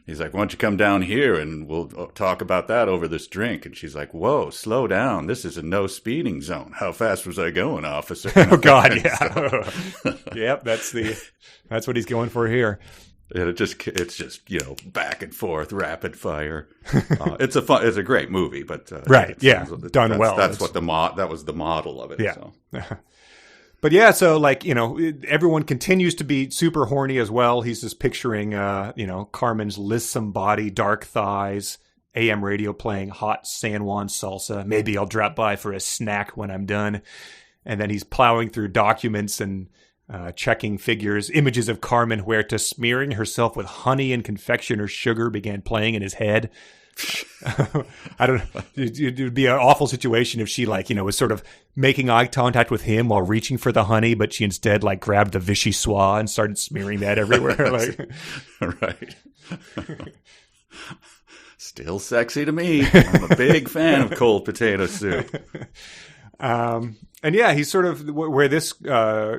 he's like, why don't you come down here and we'll talk about that over this drink? And she's like, whoa, slow down. This is a no speeding zone. How fast was I going, officer? Oh, God, yeah. Yep, that's what he's going for here. And it's just back and forth, rapid fire. It's a great movie, but right, yeah, done well. That was the model of it. Yeah. So. But yeah, so like, everyone continues to be super horny as well. He's just picturing, Carmen's lissom body, dark thighs, AM radio playing hot San Juan salsa. Maybe I'll drop by for a snack when I'm done. And then he's plowing through documents and checking figures. Images of Carmen Huerta smearing herself with honey and confectioner's sugar began playing in his head. I don't know. It would be an awful situation if she was sort of making eye contact with him while reaching for the honey, but she instead grabbed the vichyssoise and started smearing that everywhere. Right. Still sexy to me. I'm a big fan of cold potato soup. And yeah, he's sort of where this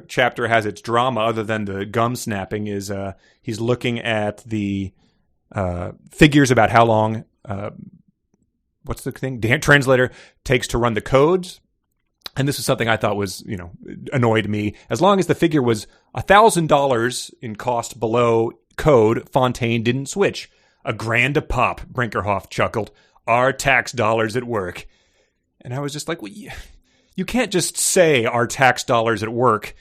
chapter has its drama, other than the gum snapping, is he's looking at the figures about how long what's the thing? Translator takes to run the codes. And this is something I thought was, annoyed me. As long as the figure was $1,000 in cost below code, Fontaine didn't switch. $1,000 a pop, Brinkerhoff chuckled. Our tax dollars at work. And I was just like, well, you can't just say our tax dollars at work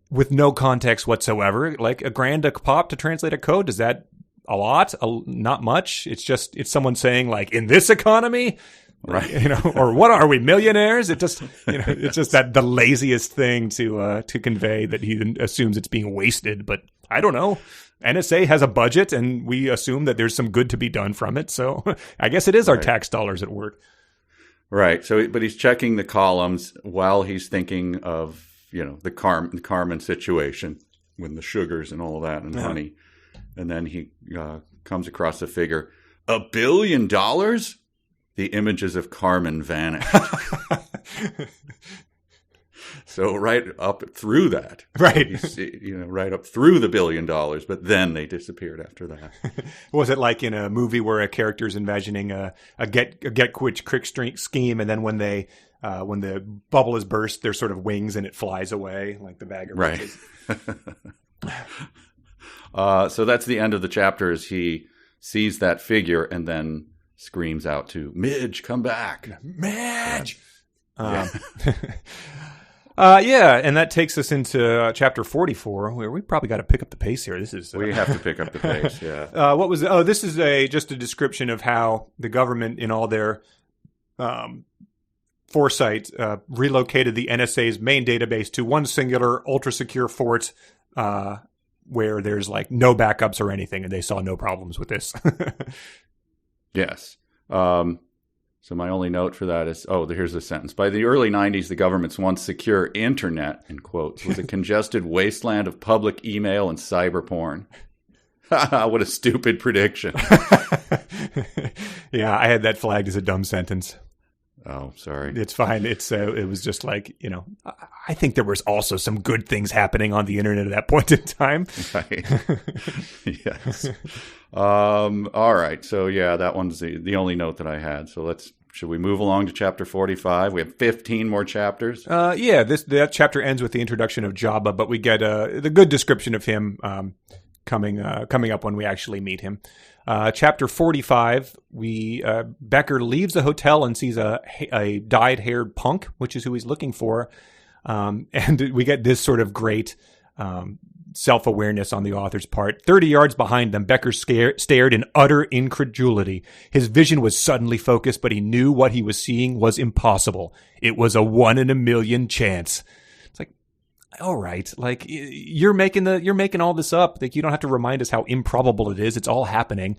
with no context whatsoever. Like $1,000 a pop to translate a code, is that a lot? Not much. It's someone saying in this economy, right? Or what are we, millionaires? It just, it's just that the laziest thing to convey that he assumes it's being wasted. But I don't know. NSA has a budget and we assume that there's some good to be done from it. So I guess it is our tax dollars at work. Right. So, but he's checking the columns while he's thinking of, the Carmen situation with the sugars and all that and honey. And then he comes across a figure, $1 billion? The images of Carmen vanished. So right up through that. Right. Right up through the $1 billion, but then they disappeared after that. Was it like in a movie where a character's imagining a get-quick scheme, and then when the bubble is burst, there's sort of wings and it flies away like the bag of riches. Right. So that's the end of the chapter as he sees that figure and then screams out to Midge, come back. Midge! Yeah, and that takes us into chapter 44, where we probably got to pick up the pace here. We have to pick up the pace, yeah. This is just a description of how the government, in all their foresight, relocated the NSA's main database to one singular ultra-secure fort where there's no backups or anything, and they saw no problems with this. Yes. So my only note for that is, here's the sentence. By the early 90s, the government's once secure internet, in quotes, was a congested wasteland of public email and cyber porn. What a stupid prediction. Yeah, I had that flagged as a dumb sentence. Oh, sorry. It's fine. It was just like, I think there was also some good things happening on the internet at that point in time. Right. Yes. All right. So yeah, that one's the only note that I had. So should we move along to chapter 45? We have 15 more chapters. Yeah, that chapter ends with the introduction of Jabba, but we get the good description of him coming up when we actually meet him. Chapter 45, Becker leaves the hotel and sees a dyed-haired punk, which is who he's looking for. And we get this sort of great self-awareness on the author's part. 30 yards behind them, Becker stared in utter incredulity. His vision was suddenly focused, but he knew what he was seeing was impossible. It was a 1 in a million chance. It's like, all right, like you're making all this up. Like you don't have to remind us how improbable it is. It's all happening.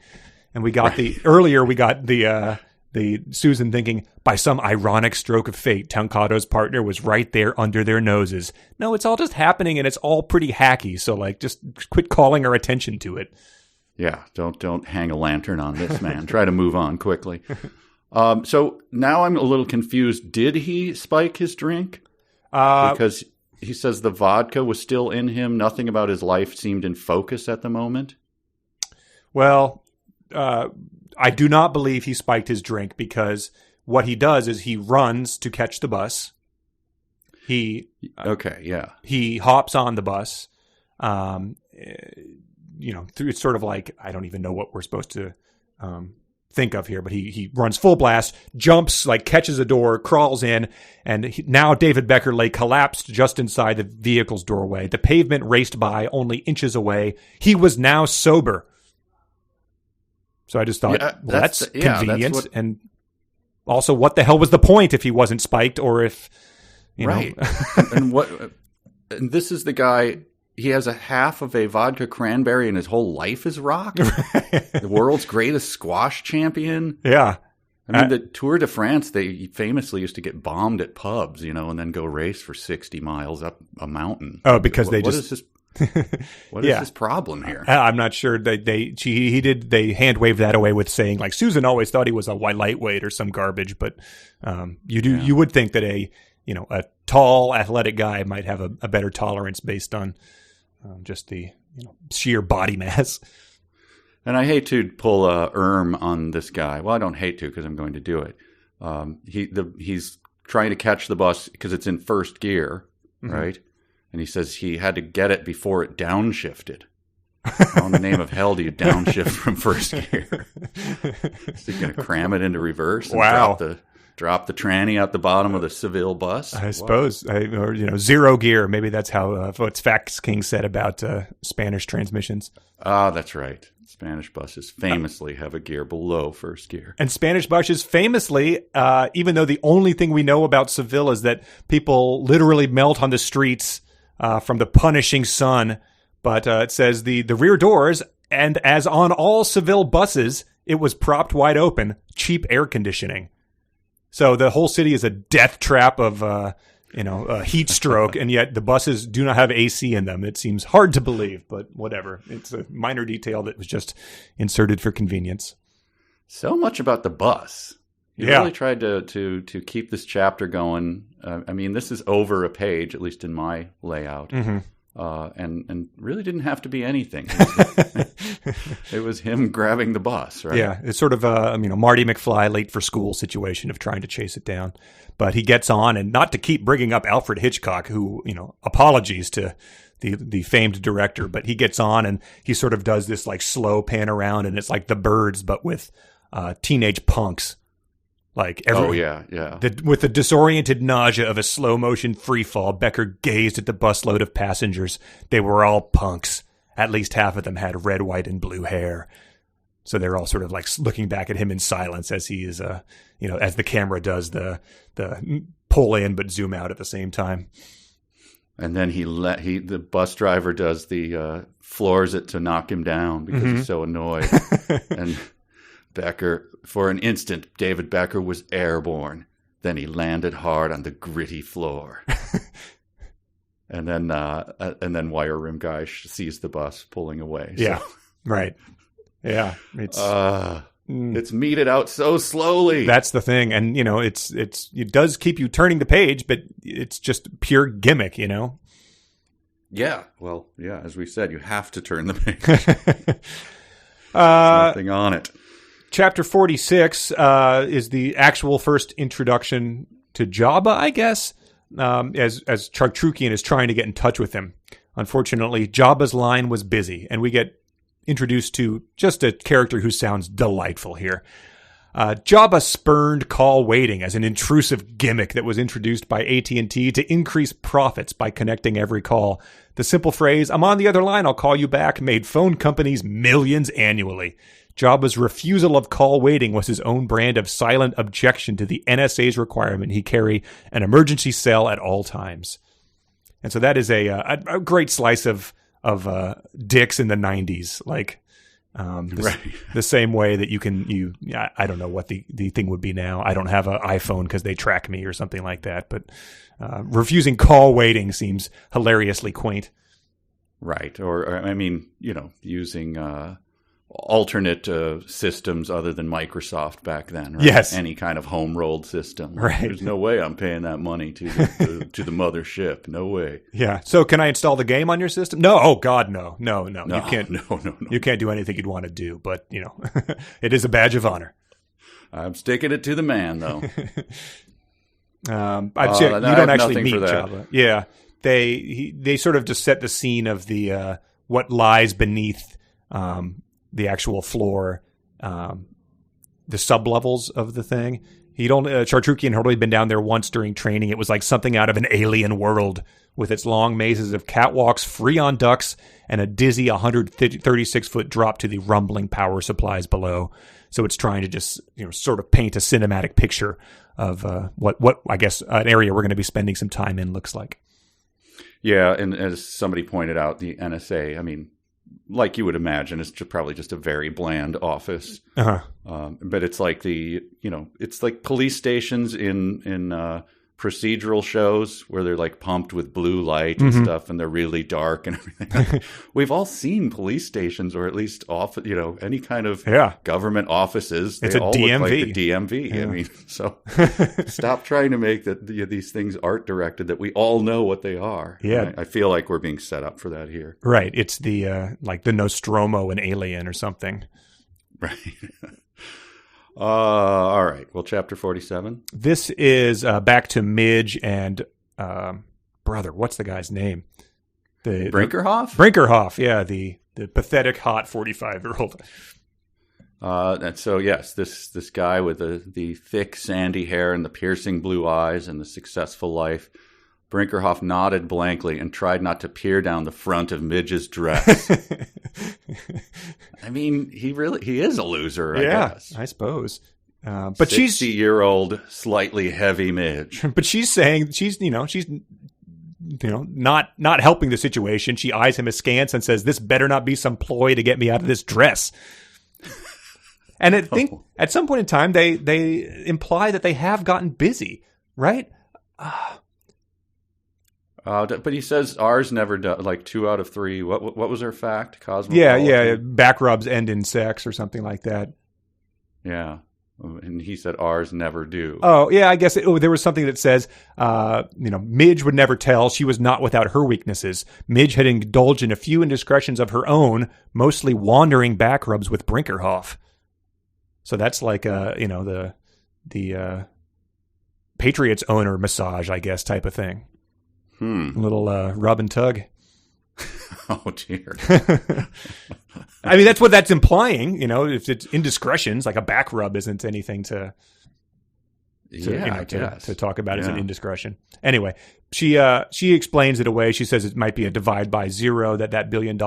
And we got the Susan thinking, by some ironic stroke of fate, Tancato's partner was right there under their noses. No, it's all just happening and it's all pretty hacky. So like, just quit calling our attention to it. Yeah. Don't hang a lantern on this, man. Try to move on quickly. So now I'm a little confused. Did he spike his drink? Because he says the vodka was still in him. Nothing about his life seemed in focus at the moment. Well, I do not believe he spiked his drink, because what he does is he runs to catch the bus. He hops on the bus. It's sort of like, I don't even know what we're supposed to think of here, but he runs full blast, jumps, like catches a door, crawls in, and now David Becker lay collapsed just inside the vehicle's doorway. The pavement raced by only inches away. He was now sober. So I just thought, that's convenient. And also, what the hell was the point if he wasn't spiked, or if, right. And this is the guy, he has a half of a vodka cranberry and his whole life is rocked. The world's greatest squash champion. Yeah. I mean, the Tour de France, they famously used to get bombed at pubs, and then go race for 60 miles up a mountain. Oh, because what is his problem here? I'm not sure. They hand waved that away with saying, like, Susan always thought he was a lightweight or some garbage, but you would think that a tall athletic guy might have a better tolerance based on just the sheer body mass. And I hate to pull a on this guy. Well, I don't hate to, because I'm going to do it. He's trying to catch the bus because it's in first gear, right? And he says he had to get it before it downshifted. How in the name of hell do you downshift from first gear? Is he going to cram it into reverse and drop the tranny out the bottom of the Seville bus? I suppose. Or zero gear. Maybe that's how what Fax King said about Spanish transmissions. Ah, that's right. Spanish buses famously have a gear below first gear. And Spanish buses famously, even though the only thing we know about Seville is that people literally melt on the streets from the punishing sun. But it says the rear doors, and as on all Seville buses, it was propped wide open, cheap air conditioning. So the whole city is a death trap of a heat stroke, and yet the buses do not have AC in them. It seems hard to believe, but whatever. It's a minor detail that was just inserted for convenience. So much about the bus. You really tried to keep this chapter going. I mean, this is over a page, at least in my layout, and really didn't have to be anything. It was him grabbing the bus, right? Yeah, it's sort of a Marty McFly late for school situation of trying to chase it down. But he gets on, and not to keep bringing up Alfred Hitchcock, who, apologies to the famed director, but he gets on and he sort of does this like slow pan around, and it's like The Birds, but with teenage punks. Like with the disoriented nausea of a slow motion freefall, Becker gazed at the busload of passengers. They were all punks. At least half of them had red, white, and blue hair. So they're all sort of like looking back at him in silence as he is, as the camera does the pull in but zoom out at the same time. And then the bus driver does the floors it to knock him down because he's so annoyed. And Becker, for an instant, David Becker was airborne. Then he landed hard on the gritty floor. And then Wire Rim Guy sees the bus pulling away. Yeah. Right. Yeah. It's it's meted out so slowly. That's the thing. And, it does keep you turning the page, but it's just pure gimmick, Yeah. Well, yeah, as we said, you have to turn the page. There's nothing on it. Chapter 46 is the actual first introduction to Jabba, I guess, as Chartrukian is trying to get in touch with him. Unfortunately, Jabba's line was busy, and we get introduced to just a character who sounds delightful here. Jabba spurned call waiting as an intrusive gimmick that was introduced by AT&T to increase profits by connecting every call. The simple phrase, "I'm on the other line, I'll call you back," made phone companies millions annually. Jabba's refusal of call waiting was his own brand of silent objection to the NSA's requirement he carry an emergency cell at all times. And so that is a great slice of dicks in the 90s, like the same way that I don't know what the thing would be now. I don't have an iPhone because they track me or something like that, but refusing call waiting seems hilariously quaint. Right. Or using alternate systems other than Microsoft back then. Right? Yes. Any kind of home-rolled system. Right. There's no way I'm paying that money to the mothership. No way. Yeah. So can I install the game on your system? No. Oh, God, no. No. You can't. No. You can't do anything you'd want to do, but, it is a badge of honor. I'm sticking it to the man, though. You don't actually meet Jabba. Yeah. They sort of just set the scene of the what lies beneath the actual floor, the sublevels of the thing. Chartrukian had only been down there once during training. It was like something out of an alien world with its long mazes of catwalks, freon ducts, and a dizzy 136-foot drop to the rumbling power supplies below. So it's trying to just, sort of paint a cinematic picture of what I guess an area we're going to be spending some time in looks like. Yeah, and as somebody pointed out, the NSA, like you would imagine, it's probably just a very bland office. Uh-huh. But it's like it's like police stations in procedural shows where they're like pumped with blue light and stuff, and they're really dark and everything. We've all seen police stations, or at least any kind of government offices. It's they a all DMV. look like the DMV. Yeah. So stop trying to make these things art directed that we all know what they are. Yeah, I feel like we're being set up for that here. Right. It's the like the Nostromo in Alien or something. Right. All right. Well, chapter 47. This is back to Midge and brother. What's the guy's name? Brinkerhoff? Brinkerhoff. Yeah, the pathetic hot 45-year-old. And so yes, this guy with the thick sandy hair and the piercing blue eyes and the successful life. Brinkerhoff nodded blankly and tried not to peer down the front of Midge's dress. He is a loser, I guess. I suppose. But 60-year-old, slightly heavy Midge. But she's saying she's not helping the situation. She eyes him askance and says, "This better not be some ploy to get me out of this dress." And I think at some point in time they imply that they have gotten busy, right? But he says ours never does, like 2 out of 3. What was her fact? Yeah. Back rubs end in sex or something like that. Yeah. And he said ours never do. Oh, yeah, I guess there was something that says, Midge would never tell. She was not without her weaknesses. Midge had indulged in a few indiscretions of her own, mostly wandering back rubs with Brinkerhoff. So that's like, the Patriots owner massage, I guess, type of thing. A little rub and tug. Oh, dear. That's what that's implying. If it's indiscretions, like a back rub isn't anything to talk about as an indiscretion. Anyway, she explains it away. She says it might be a divide by zero that $1 billion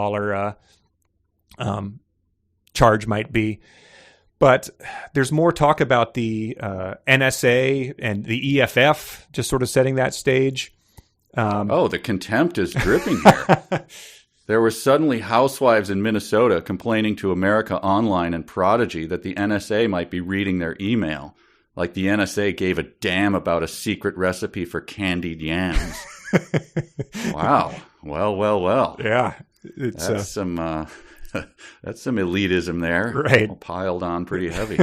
charge might be. But there's more talk about the NSA and the EFF just sort of setting that stage. The contempt is dripping here. There were suddenly housewives in Minnesota complaining to America Online and Prodigy that the NSA might be reading their email, like the NSA gave a damn about a secret recipe for candied yams. Wow. Well. Yeah. That's some That's some elitism there. Right. All piled on pretty heavy.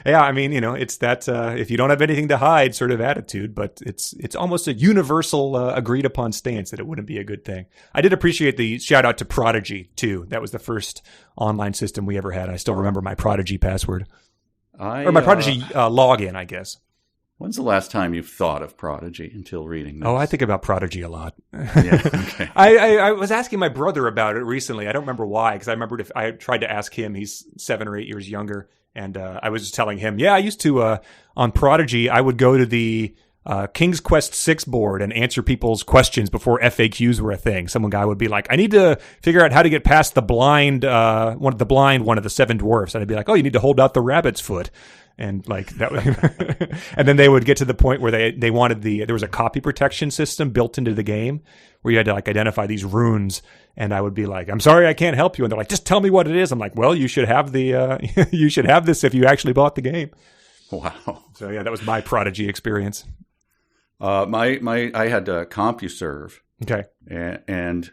Yeah, I mean, it's that if you don't have anything to hide sort of attitude, but it's almost a universal agreed upon stance that it wouldn't be a good thing. I did appreciate the shout out to Prodigy too. That was the first online system we ever had. I still remember my Prodigy password. Or my Prodigy login, I guess. When's the last time you've thought of Prodigy until reading this? Oh, I think about Prodigy a lot. Yeah, okay. I was asking my brother about it recently. I don't remember why, because I remembered if I tried to ask him. He's 7 or 8 years younger. And I was just telling him, I used to, on Prodigy, I would go to the King's Quest 6 board and answer people's questions before FAQs were a thing. Some guy would be like, I need to figure out how to get past the blind, one of the 7 dwarfs. And I'd be like, oh, you need to hold out the rabbit's foot. And like that, and then they would get to the point where they wanted there was a copy protection system built into the game where you had to like identify these runes. And I would be like, I'm sorry, I can't help you. And they're like, just tell me what it is. I'm like, well, you should have you should have this if you actually bought the game. Wow. So yeah, that was my Prodigy experience. I had CompuServe. Okay. And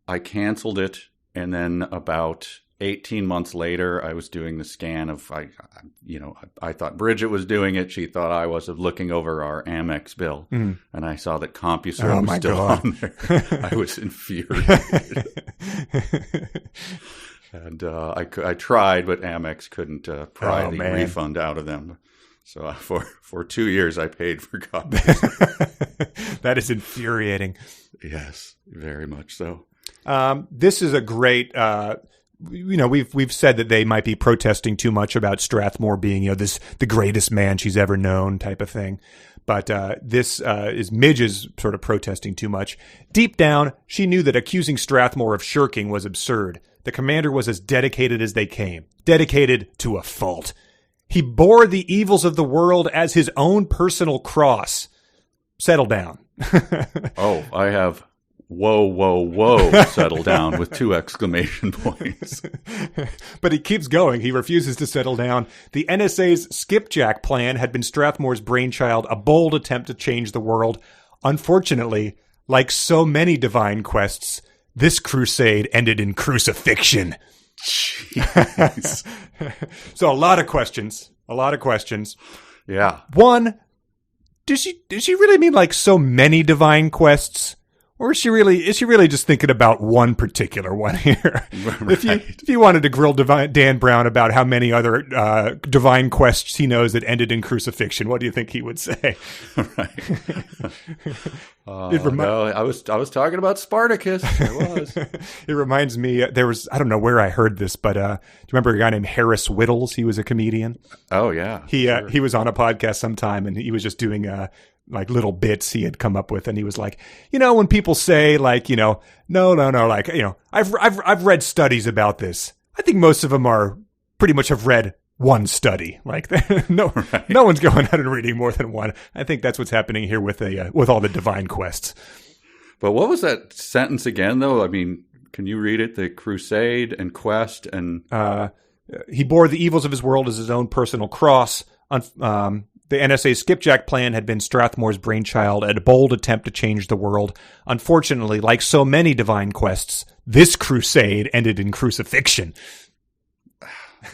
I canceled it. And then about 18 months later, I was doing the scan of, I thought Bridget was doing it. She thought I was looking over our Amex bill. And I saw that CompuServe was still on there. I was infuriated. And I tried, but Amex couldn't pry the refund out of them. So for 2 years, I paid for CompuServe. That is infuriating. Yes, very much so. This is a great... we've said that they might be protesting too much about Strathmore being, the greatest man she's ever known type of thing. But this is Midge's sort of protesting too much. Deep down, she knew that accusing Strathmore of shirking was absurd. The commander was as dedicated as they came. Dedicated to a fault. He bore the evils of the world as his own personal cross. Settle down. Oh, I have... Whoa, settle down with 2 exclamation points. But he keeps going. He refuses to settle down. The NSA's skipjack plan had been Strathmore's brainchild, a bold attempt to change the world. Unfortunately, like so many divine quests, this crusade ended in crucifixion. Jeez. So a lot of questions. Yeah. One, does she really mean like so many divine quests? Or is she really just thinking about one particular one here? Right. If you wanted to grill Dan Brown about how many other divine quests he knows that ended in crucifixion, what do you think he would say? Right. No, I was talking about Spartacus. I was. It reminds me, there was, I don't know where I heard this, but do you remember a guy named Harris Whittles? He was a comedian. Oh yeah. He was on a podcast sometime and he was just doing like little bits he had come up with, and he was like, when people say like, no, like, I've read studies about this. I think most of them are pretty much have read one study. Like, no one's going out and reading more than one. I think that's what's happening here with all the divine quests. But what was that sentence again, though? I mean, can you read it? The crusade and quest and he bore the evils of his world as his own personal cross. The NSA skipjack plan had been Strathmore's brainchild, a bold attempt to change the world. Unfortunately, like so many divine quests, this crusade ended in crucifixion.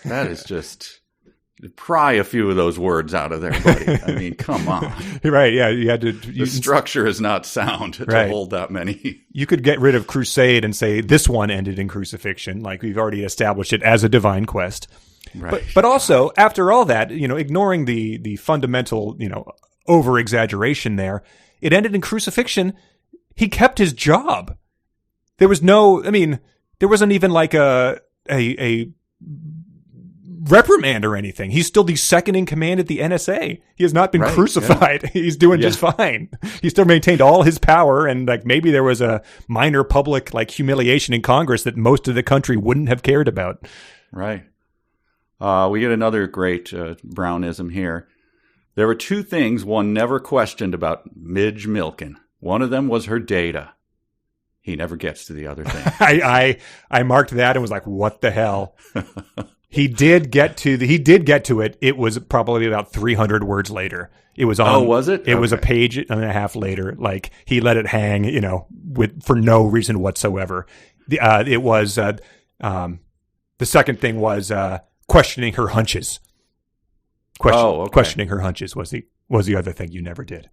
That is just... Pry a few of those words out of there, buddy. I mean, come on. Right, yeah. You had to... The structure is not sound to hold that many. You could get rid of crusade and say this one ended in crucifixion, like we've already established it as a divine quest. Right. But also, after all that, ignoring the fundamental, over-exaggeration there, it ended in crucifixion. He kept his job. There wasn't even like a reprimand or anything. He's still the second in command at the NSA. He has not been crucified. Yeah. He's doing just fine. He still maintained all his power, and like maybe there was a minor public like humiliation in Congress that most of the country wouldn't have cared about. Right. We get another great Brownism here. There were 2 things one never questioned about Midge Milken. One of them was her data. He never gets to the other thing. I marked that and was like, what the hell? He did get to it. It was probably about 300 words later. It was on. Oh, was it? It was a page and a half later. Like he let it hang, for no reason whatsoever. It was the second thing was questioning her hunches. Questioning her hunches was the other thing you never did.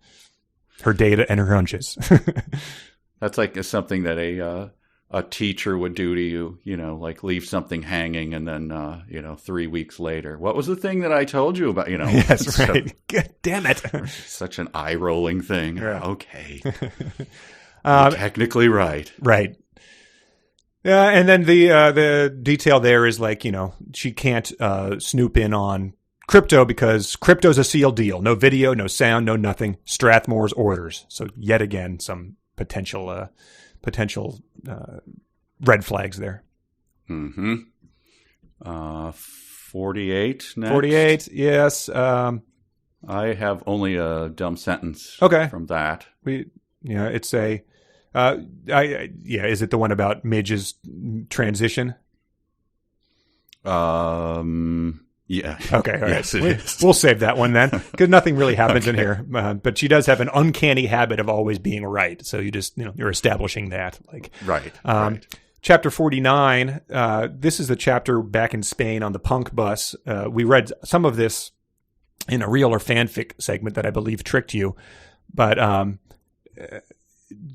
Her data and her hunches. That's like something that a teacher would do to you, like leave something hanging and then, 3 weeks later, what was the thing that I told you about, Yes, right. God damn it. Such an eye-rolling thing. Yeah. Okay. You're technically right. Right. And then the detail there is like, she can't snoop in on Crypto because Crypto's a sealed deal. No video, no sound, no nothing. Strathmore's orders. So yet again, some potential red flags there. 48 next. 48, yes. I have only a dumb sentence from that. It's a... is it the one about Midge's transition? Yeah. Okay. All right. Yes, it is. We'll save that one then, because nothing really happens in here. But she does have an uncanny habit of always being right. So you just, you're establishing that. Right. Chapter 49. This is the chapter back in Spain on the punk bus. We read some of this in a real or fanfic segment that I believe tricked you, but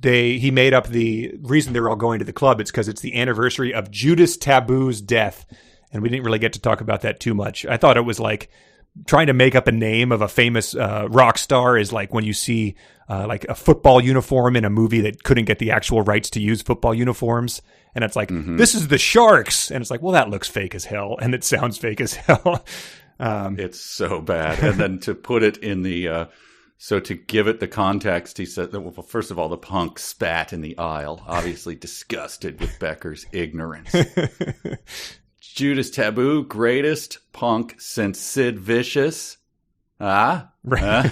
he made up the reason they're all going to the club. It's because it's the anniversary of Judas Taboo's death. And we didn't really get to talk about that too much. I thought it was like trying to make up a name of a famous rock star is like when you see like a football uniform in a movie that couldn't get the actual rights to use football uniforms. And it's like, This is the Sharks. And it's like, well, that looks fake as hell. And it sounds fake as hell. It's so bad. And then to put it in the... So to give it the context, he said, well, first of all, the punk spat in the aisle, obviously disgusted with Becker's ignorance. Judas Taboo, greatest punk since Sid Vicious. Right.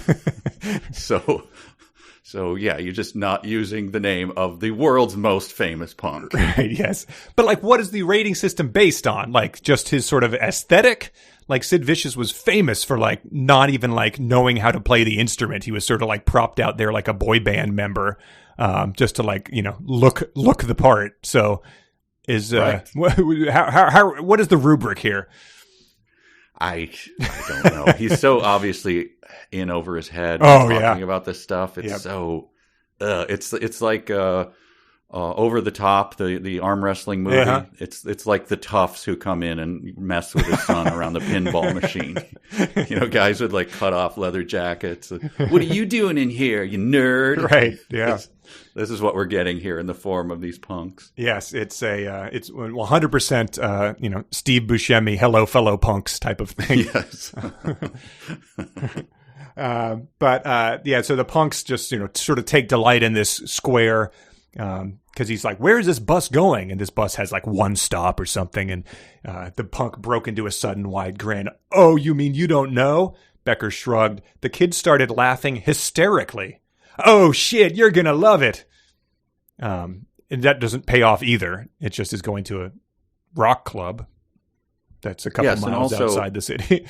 So yeah, you're just not using the name of the world's most famous punk. Right, yes. But like, what is the rating system based on? Like just his sort of aesthetic? Like Sid Vicious was famous for like not even like knowing how to play the instrument. He was sort of like propped out there like a boy band member, just to like, look the part. So is, right. what is the rubric here? I don't know. He's so obviously in over his head talking about this stuff. It's so it's like over the top, the arm wrestling movie. Uh-huh. It's like the toughs who come in and mess with his son around the pinball machine. Guys with like cut off leather jackets. What are you doing in here, you nerd? Right. Yeah. This is what we're getting here in the form of these punks. Yes, it's 100%, Steve Buscemi, hello fellow punks type of thing. Yes. So the punks just, sort of take delight in this square, because he's like, where is this bus going? And this bus has like one stop or something. And the punk broke into a sudden wide grin. Oh, you mean you don't know? Becker shrugged. The kids started laughing hysterically. Oh shit, you're gonna love it. And that doesn't pay off either. It just is going to a rock club that's a couple miles outside the city.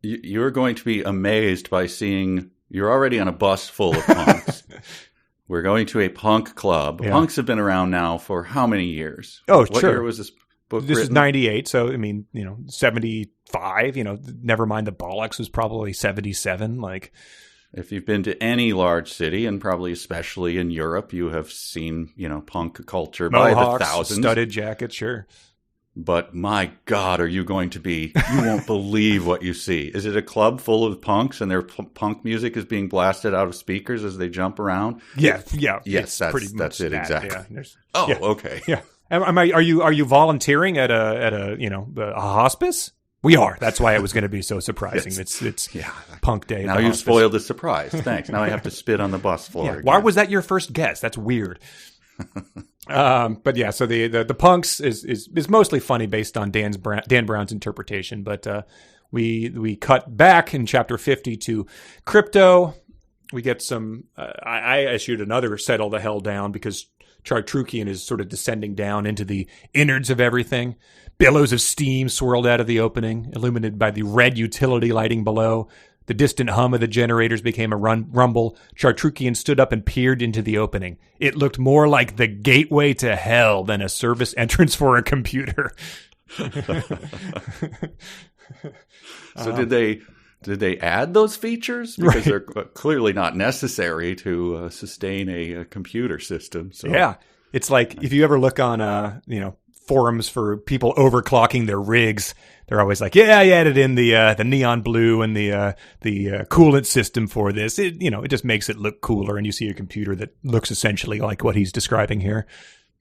You're going to be amazed by seeing you're already on a bus full of punks. We're going to a punk club. Yeah. Punks have been around now for how many years? Oh, what sure. year was this book This written? is 98, so 75, never mind the Bollocks was probably 77, like... If you've been to any large city, and probably especially in Europe, you have seen, punk culture by the thousands. Studded jackets, sure. But my God, are you going to be, you won't believe what you see. Is it a club full of punks and their punk music is being blasted out of speakers as they jump around? Yeah. Yes, that's it, exactly. Yeah. Okay. Yeah. Are you volunteering at a hospice? We are. That's why it was going to be so surprising. It's punk day. Now you've spoiled the surprise. Thanks. Now I have to spit on the bus floor. Yeah. Why was that your first guess? That's weird. But yeah, so the punks is mostly funny based on Dan Brown's interpretation. But we cut back in chapter 50 to Crypto. We get some. I issued another settle the hell down because Chartrukian is sort of descending down into the innards of everything. Billows of steam swirled out of the opening, illuminated by the red utility lighting below. The distant hum of the generators became a rumble. Chartrukian stood up and peered into the opening. It looked more like the gateway to hell than a service entrance for a computer. So did they add those features? Because they're clearly not necessary to sustain a computer system. So. Yeah. It's like if you ever look on, forums for people overclocking their rigs, they're always like, yeah, I added in the neon blue and the coolant system for this. It just makes it look cooler, and you see a computer that looks essentially like what he's describing here.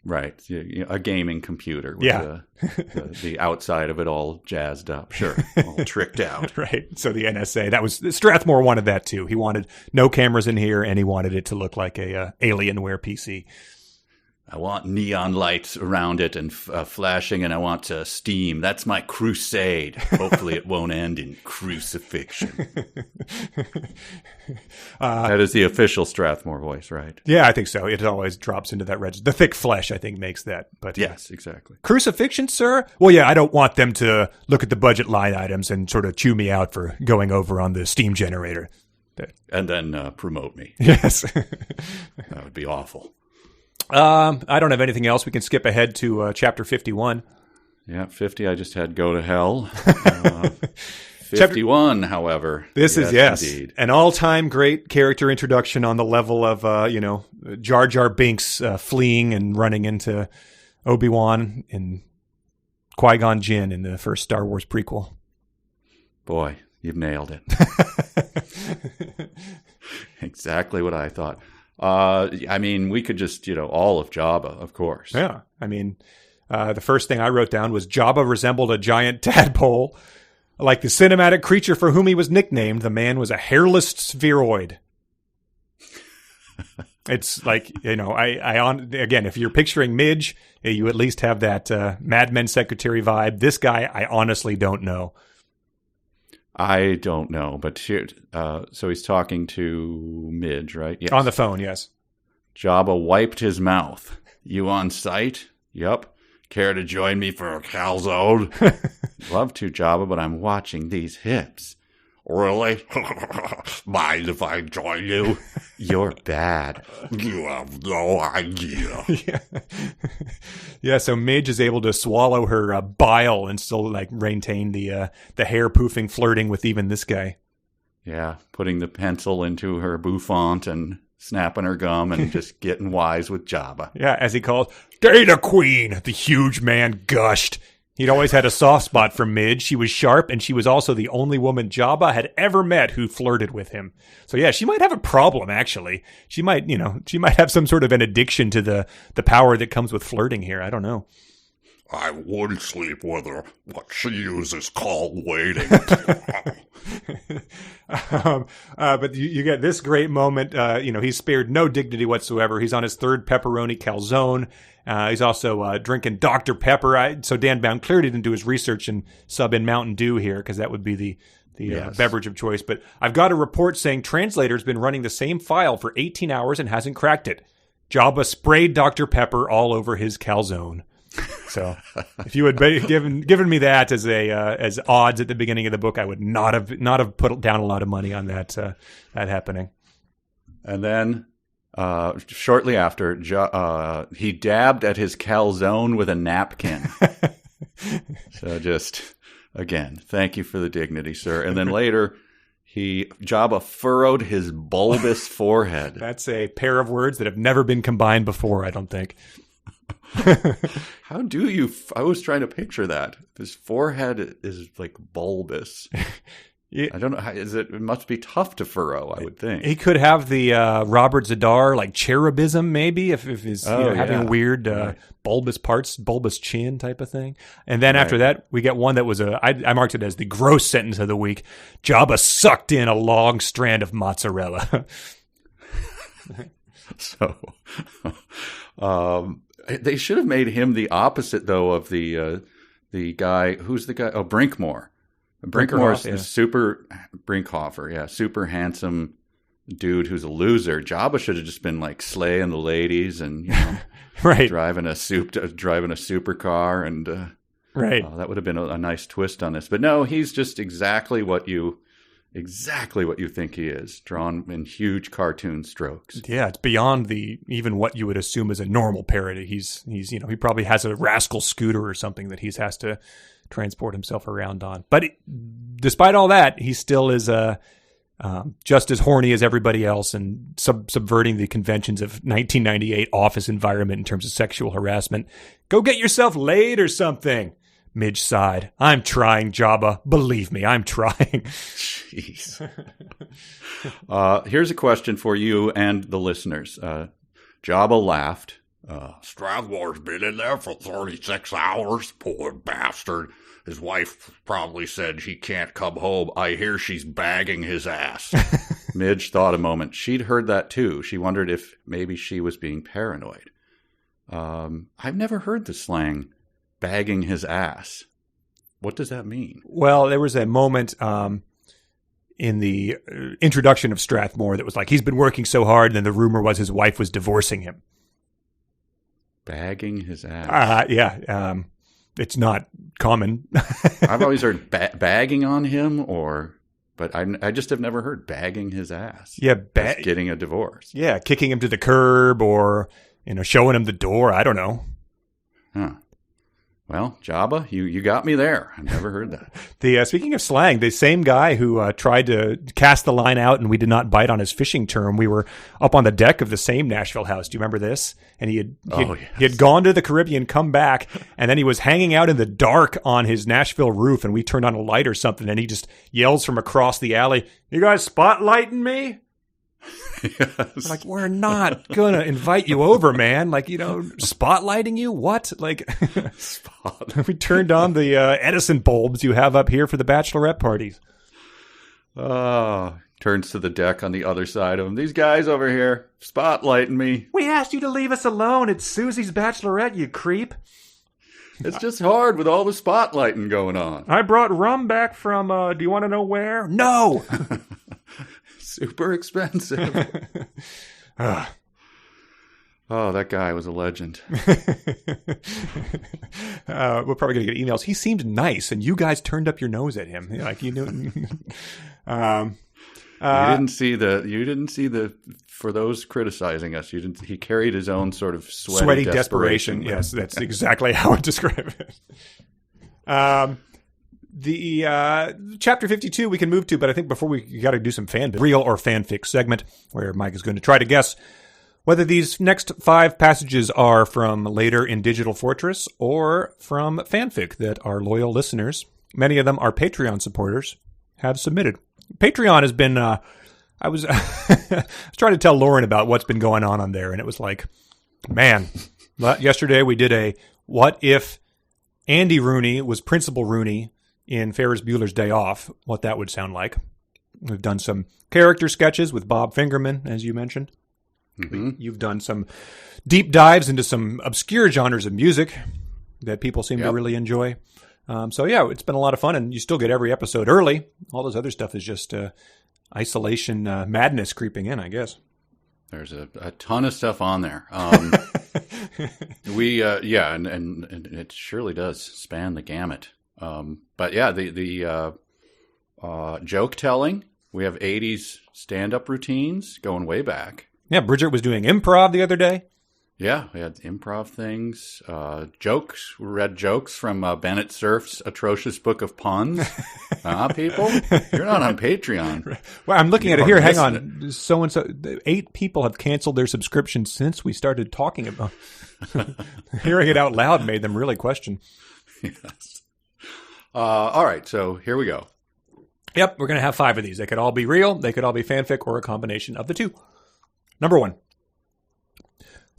Right. A gaming computer with the outside of it all jazzed up. Sure. All tricked out. Right. So the NSA, Strathmore wanted that too. He wanted no cameras in here, and he wanted it to look like a Alienware PC. I want neon lights around it and flashing, and I want steam. That's my crusade. Hopefully it won't end in crucifixion. That is the official Strathmore voice, right? Yeah, I think so. It always drops into that register. The thick flesh, I think, makes that. But yes, exactly. Crucifixion, sir? Well, yeah, I don't want them to look at the budget line items and sort of chew me out for going over on the steam generator. And then promote me. Yes. That would be awful. I don't have anything else. We can skip ahead to chapter 51. Yeah, 50, I just had go to hell. 51, however. This is, indeed. An all-time great character introduction on the level of, Jar Jar Binks fleeing and running into Obi-Wan and Qui-Gon Jinn in the first Star Wars prequel. Boy, you've nailed it. Exactly what I thought. We could just, all of Jabba, of course. Yeah. The first thing I wrote down was Jabba resembled a giant tadpole. Like the cinematic creature for whom he was nicknamed, the man was a hairless spheroid. It's like, again, if you're picturing Midge, you at least have that Mad Men secretary vibe. This guy, I honestly don't know. I don't know, but here, so he's talking to Midge, right? Yes. On the phone, yes. Jabba wiped his mouth. You on site? Yup. Care to join me for a calzone? Love to, Jabba, but I'm watching these hips. Really? Mind if I join you? You're bad. You have no idea. Yeah, so Midge is able to swallow her bile and still maintain the hair poofing flirting with even this guy. Yeah, putting the pencil into her bouffant and snapping her gum and just getting wise with Jabba. Yeah, as he calls, Data Queen, the huge man gushed. He'd always had a soft spot for Midge. She was sharp, and she was also the only woman Jabba had ever met who flirted with him. So yeah, she might have a problem, actually. She might have some sort of an addiction to the power that comes with flirting here. I don't know. I would sleep with her. What she uses called waiting. But you get this great moment. He's spared no dignity whatsoever. He's on his third pepperoni calzone. He's also drinking Dr. Pepper. So Dan Bound clearly didn't do his research and sub in Mountain Dew here because that would be the beverage of choice. But I've got a report saying translator's been running the same file for 18 hours and hasn't cracked it. Jabba sprayed Dr. Pepper all over his calzone. So if you had given me that as odds at the beginning of the book, I would not have put down a lot of money on that happening. And then shortly after, he dabbed at his calzone with a napkin. So just, again, thank you for the dignity, sir. And then later, Jabba furrowed his bulbous forehead. That's a pair of words that have never been combined before, I don't think. How do you? I was trying to picture that. His forehead is like bulbous. I don't know. It must be tough to furrow, I would think. He could have the Robert Zadar cherubism, maybe, if he's having weird bulbous parts, bulbous chin type of thing. And then after that, we get one that was I marked it as the gross sentence of the week. Jabba sucked in a long strand of mozzarella. So, they should have made him the opposite, though, of the guy. Who's the guy? Oh, Brinkmore. Brinkmore's the super Brinkhofer, super handsome dude who's a loser. Jabba should have just been like slaying the ladies and right, driving a supercar, and right. That would have been a nice twist on this. But no, he's just exactly what you exactly what you think he is, drawn in huge cartoon strokes. Yeah, it's beyond even what you would assume is a normal parody. He's he probably has a rascal scooter or something that he has to transport himself around on. But despite all that, he still is just as horny as everybody else and subverting the conventions of 1998 office environment in terms of sexual harassment. Go get yourself laid or something. Midge sighed. I'm trying, Jabba. Believe me, I'm trying. Jeez. Here's a question for you and the listeners. Jabba laughed. Strathmore's been in there for 36 hours. Poor bastard. His wife probably said he can't come home. I hear she's bagging his ass. Midge thought a moment. She'd heard that too. She wondered if maybe she was being paranoid. I've never heard the slang, bagging his ass. What does that mean? Well, there was a moment in the introduction of Strathmore that was like, he's been working so hard, and then the rumor was his wife was divorcing him. Bagging his ass. Yeah. It's not common. I've always heard bagging on him, but I just have never heard bagging his ass. Yeah, getting a divorce. Yeah, kicking him to the curb or showing him the door. I don't know. Huh. Well, Jabba, you got me there. I've never heard that. Speaking of slang, the same guy who tried to cast the line out and we did not bite on his fishing term, we were up on the deck of the same Nashville house. Do you remember this? And he had gone to the Caribbean, come back, and then he was hanging out in the dark on his Nashville roof, and we turned on a light or something, and he just yells from across the alley, "You guys spotlighting me?" Yes. Like, we're not gonna invite you over, man. Like, spotlighting you? What? Like, we turned on the Edison bulbs you have up here for the bachelorette parties. Turns to the deck on the other side of him. These guys over here spotlighting me. We asked you to leave us alone. It's Susie's bachelorette, you creep. It's just hard with all the spotlighting going on. I brought rum back from, do you want to know where? No! Super expensive. Oh, that guy was a legend. We're probably going to get emails. He seemed nice, and you guys turned up your nose at him. Like, you knew. You didn't see the. For those criticizing us, he carried his own sort of sweaty desperation. Yes, that's exactly how I describe it. The chapter 52 we can move to, but I think before we got to do some real or fanfic segment where Mike is going to try to guess whether these next 5 passages are from later in Digital Fortress or from fanfic that our loyal listeners, many of them are Patreon supporters, have submitted. Patreon has been, I was trying to tell Lauren about what's been going on there, and it was like, man, yesterday we did a what if Andy Rooney was Principal Rooney in Ferris Bueller's Day Off, what that would sound like. We've done some character sketches with Bob Fingerman, as you mentioned. Mm-hmm. You've done some deep dives into some obscure genres of music that people seem to really enjoy. So yeah, it's been a lot of fun, and you still get every episode early. All this other stuff is just isolation madness creeping in, I guess. There's a ton of stuff on there. And it surely does span the gamut. But yeah, the joke telling, we have 80s stand-up routines going way back. Yeah, Bridget was doing improv the other day. Yeah, we had improv things, jokes. We read jokes from Bennett Cerf's atrocious book of puns. People, you're not on Patreon. Well, I'm looking at it here. Hang on. So-and-so, 8 people have canceled their subscription since we started talking about hearing it out loud made them really question. Yes. All right, so here we go. Yep, we're going to have 5 of these. They could all be real. They could all be fanfic or a combination of the two. Number 1.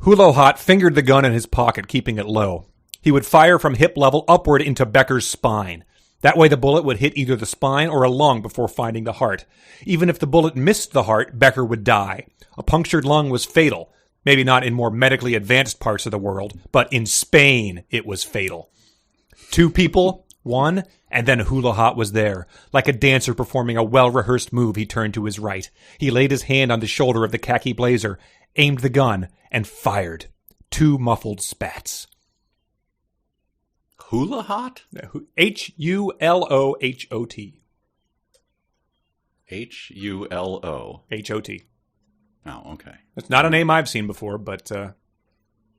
Hulo Hot fingered the gun in his pocket, keeping it low. He would fire from hip level upward into Becker's spine. That way the bullet would hit either the spine or a lung before finding the heart. Even if the bullet missed the heart, Becker would die. A punctured lung was fatal. Maybe not in more medically advanced parts of the world, but in Spain it was fatal. 2 people, 1, and then Hula Hot was there. Like a dancer performing a well-rehearsed move, he turned to his right. He laid his hand on the shoulder of the khaki blazer, aimed the gun, and fired. 2 muffled spats. Hula Hot? Hulohot. Hulo. H-O-T. Oh, okay. It's not a name I've seen before, but...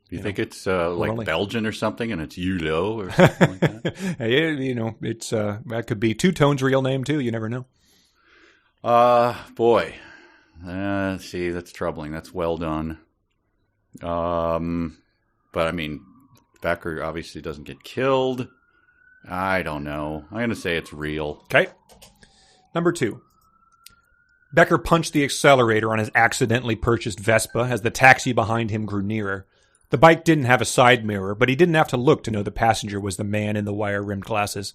you think it's like Belgian or something, and it's Hulo or something like that? Hey, it's that could be Two Tone's real name, too. You never know. Boy. See, that's troubling. That's well done. But, I mean, Becker obviously doesn't get killed. I don't know. I'm going to say it's real. Okay. Number 2. Becker punched the accelerator on his accidentally purchased Vespa as the taxi behind him grew nearer. The bike didn't have a side mirror, but he didn't have to look to know the passenger was the man in the wire-rimmed glasses.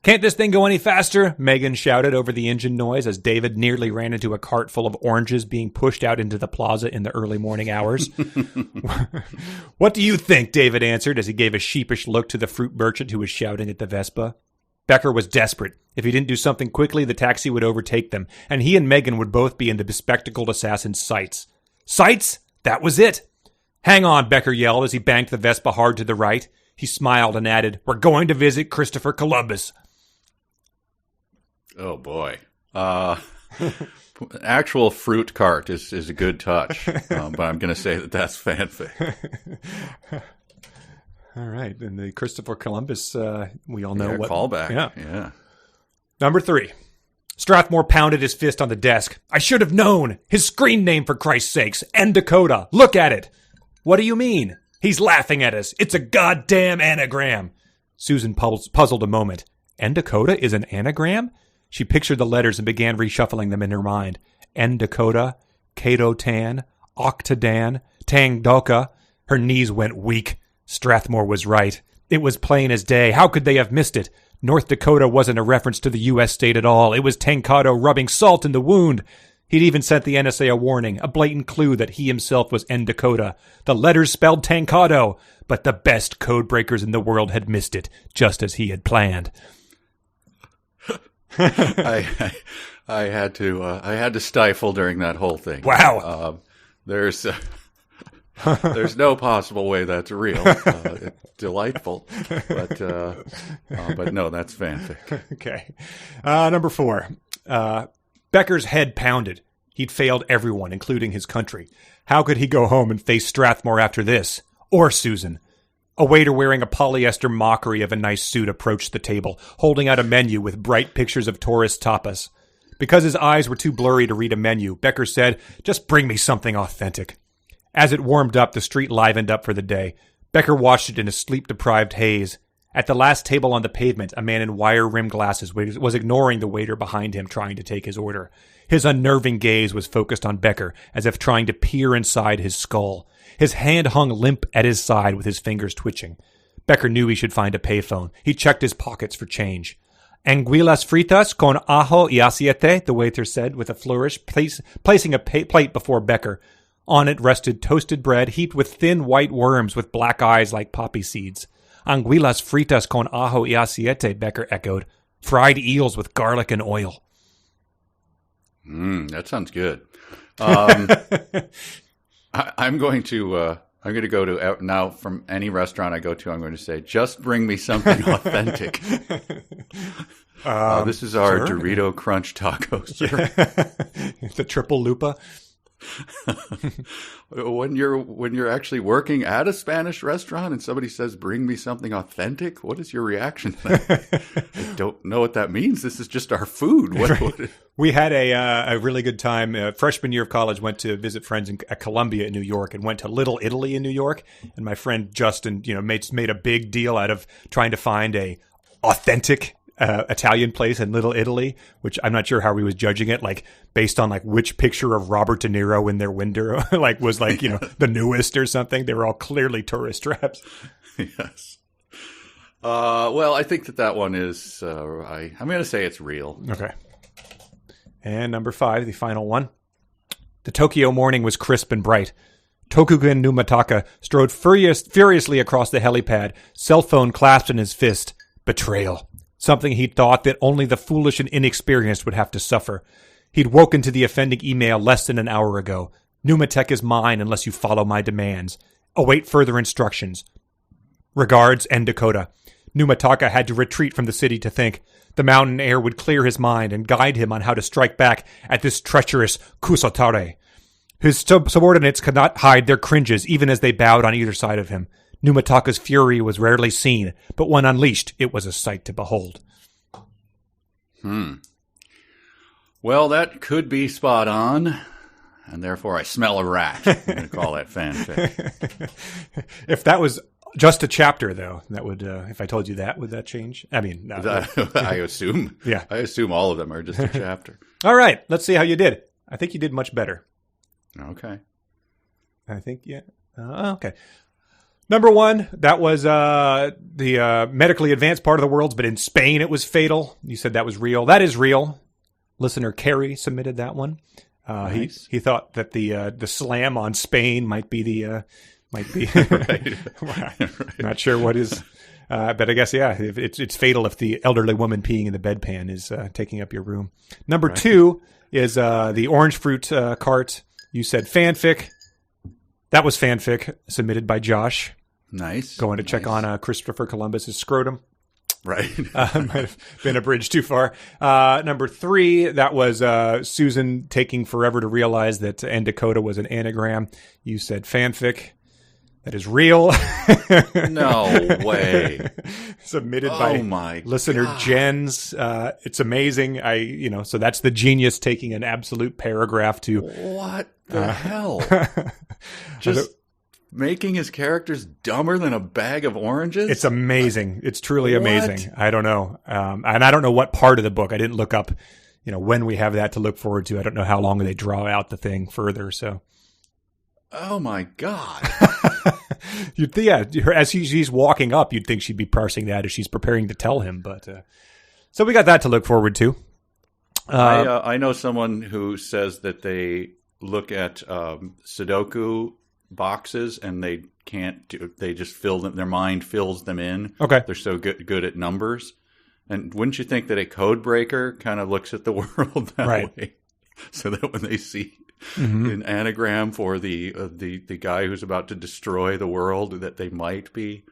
"Can't this thing go any faster?" Megan shouted over the engine noise as David nearly ran into a cart full of oranges being pushed out into the plaza in the early morning hours. "What do you think?" David answered as he gave a sheepish look to the fruit merchant who was shouting at the Vespa. Becker was desperate. If he didn't do something quickly, the taxi would overtake them, and he and Megan would both be in the bespectacled assassin's sights. Sights? That was it! "Hang on," Becker yelled as he banked the Vespa hard to the right. He smiled and added, "We're going to visit Christopher Columbus." Oh, boy. Actual fruit cart is a good touch, but I'm going to say that that's fanfic. All right. And the Christopher Columbus, we all know what. Callback. Yeah. Number 3. Strathmore pounded his fist on the desk. "I should have known. His screen name, for Christ's sakes. N Dakota. Look at it." "What do you mean?" "He's laughing at us. It's a goddamn anagram." Susan puzzled a moment. N Dakota is an anagram? She pictured the letters and began reshuffling them in her mind. N Dakota, Kato Tan, Octadan, Tangdoka. Her knees went weak. Strathmore was right. It was plain as day. How could they have missed it? North Dakota wasn't a reference to the U.S. state at all. It was Tankado rubbing salt in the wound. He'd even sent the NSA a warning, a blatant clue that he himself was N Dakota. The letters spelled Tankado, but the best code breakers in the world had missed it, just as he had planned. I had to stifle during that whole thing. Wow. There's no possible way that's real. It's delightful, but no, that's fanfic. Okay. Number 4. Becker's head pounded. He'd failed everyone, including his country. How could he go home and face Strathmore after this? Or Susan? A waiter wearing a polyester mockery of a nice suit approached the table, holding out a menu with bright pictures of tourist tapas. Because his eyes were too blurry to read a menu, Becker said, "Just bring me something authentic." As it warmed up, the street livened up for the day. Becker watched it in a sleep-deprived haze. At the last table on the pavement, a man in wire-rimmed glasses was ignoring the waiter behind him trying to take his order. His unnerving gaze was focused on Becker, as if trying to peer inside his skull. His hand hung limp at his side with his fingers twitching. Becker knew he should find a payphone. He checked his pockets for change. "Anguilas fritas con ajo y aceite," the waiter said with a flourish, placing a plate before Becker. On it rested toasted bread heaped with thin white worms with black eyes like poppy seeds. "Anguilas fritas con ajo y aceite," Becker echoed. "Fried eels with garlic and oil." That sounds good. I'm going to go to now from any restaurant I go to. I'm going to say, "Just bring me something authentic." This is our sure. Dorito Crunch tacos, sir. The triple lupa. When you're actually working at a Spanish restaurant and somebody says, "Bring me something authentic," what is your reaction to that? I don't know what that means. This is just our food. What? We had a really good time. Freshman year of college, went to visit friends at Columbia in New York, and went to Little Italy in New York. And my friend Justin, made a big deal out of trying to find a authentic Italian place in Little Italy, which I'm not sure how he was judging it, like based on like which picture of Robert De Niro in their window was the newest or something. They were all clearly tourist traps. Yes. Well, I think that one is. I'm going to say it's real. Okay. And number 5, the final one. The Tokyo morning was crisp and bright. Tokugen Numataka strode furiously across the helipad, cell phone clasped in his fist. Betrayal. Something he'd thought that only the foolish and inexperienced would have to suffer. He'd woken to the offending email less than an hour ago. Numatech is mine unless you follow my demands. Await further instructions. Regards, N Dakota. Numataka had to retreat from the city to think. the mountain air would clear his mind and guide him on how to strike back at this treacherous Kusotare. His subordinates could not hide their cringes even as they bowed on either side of him. Numataka's fury was rarely seen, but when unleashed, it was a sight to behold. Well, that could be spot on, and therefore I smell a rat. I'm going to call that fanfic. If that was just a chapter, though, that would, if I told you that, would that change? I mean, no. I assume. Yeah. I assume all of them are just a chapter. All right. Let's see how you did. I think you did much better. Okay. I think, yeah. Okay. Number 1, that was the medically advanced part of the world, but in Spain it was fatal. You said that was real. That is real. Listener Carrie submitted that one. Nice. He thought that the slam on Spain might be Right. Not sure what is, but I guess it's fatal if the elderly woman peeing in the bedpan is taking up your room. Number 2 is the orange fruit cart. You said fanfic. That was fanfic submitted by Josh. Nice. Going to check on Christopher Columbus's scrotum. Right. Might have been a bridge too far. Number 3, that was Susan taking forever to realize that N Dakota was an anagram. You said fanfic. That is real. No way. Submitted by my listener God. Jens. It's amazing. So that's the genius taking an absolute paragraph to What the hell? Just making his characters dumber than a bag of oranges? It's amazing. It's truly amazing. I don't know. And I don't know what part of the book. I didn't look up, when we have that to look forward to. I don't know how long they draw out the thing further. So. Oh my God. As she's walking up, you'd think she'd be parsing that as she's preparing to tell him. But so we got that to look forward to. I know someone who says that they look at Sudoku boxes and they they just fill them. Their mind fills them in. Okay, they're so good at numbers. And wouldn't you think that a code breaker kind of looks at the world that way, so that when they see an anagram for the guy who's about to destroy the world, that they might be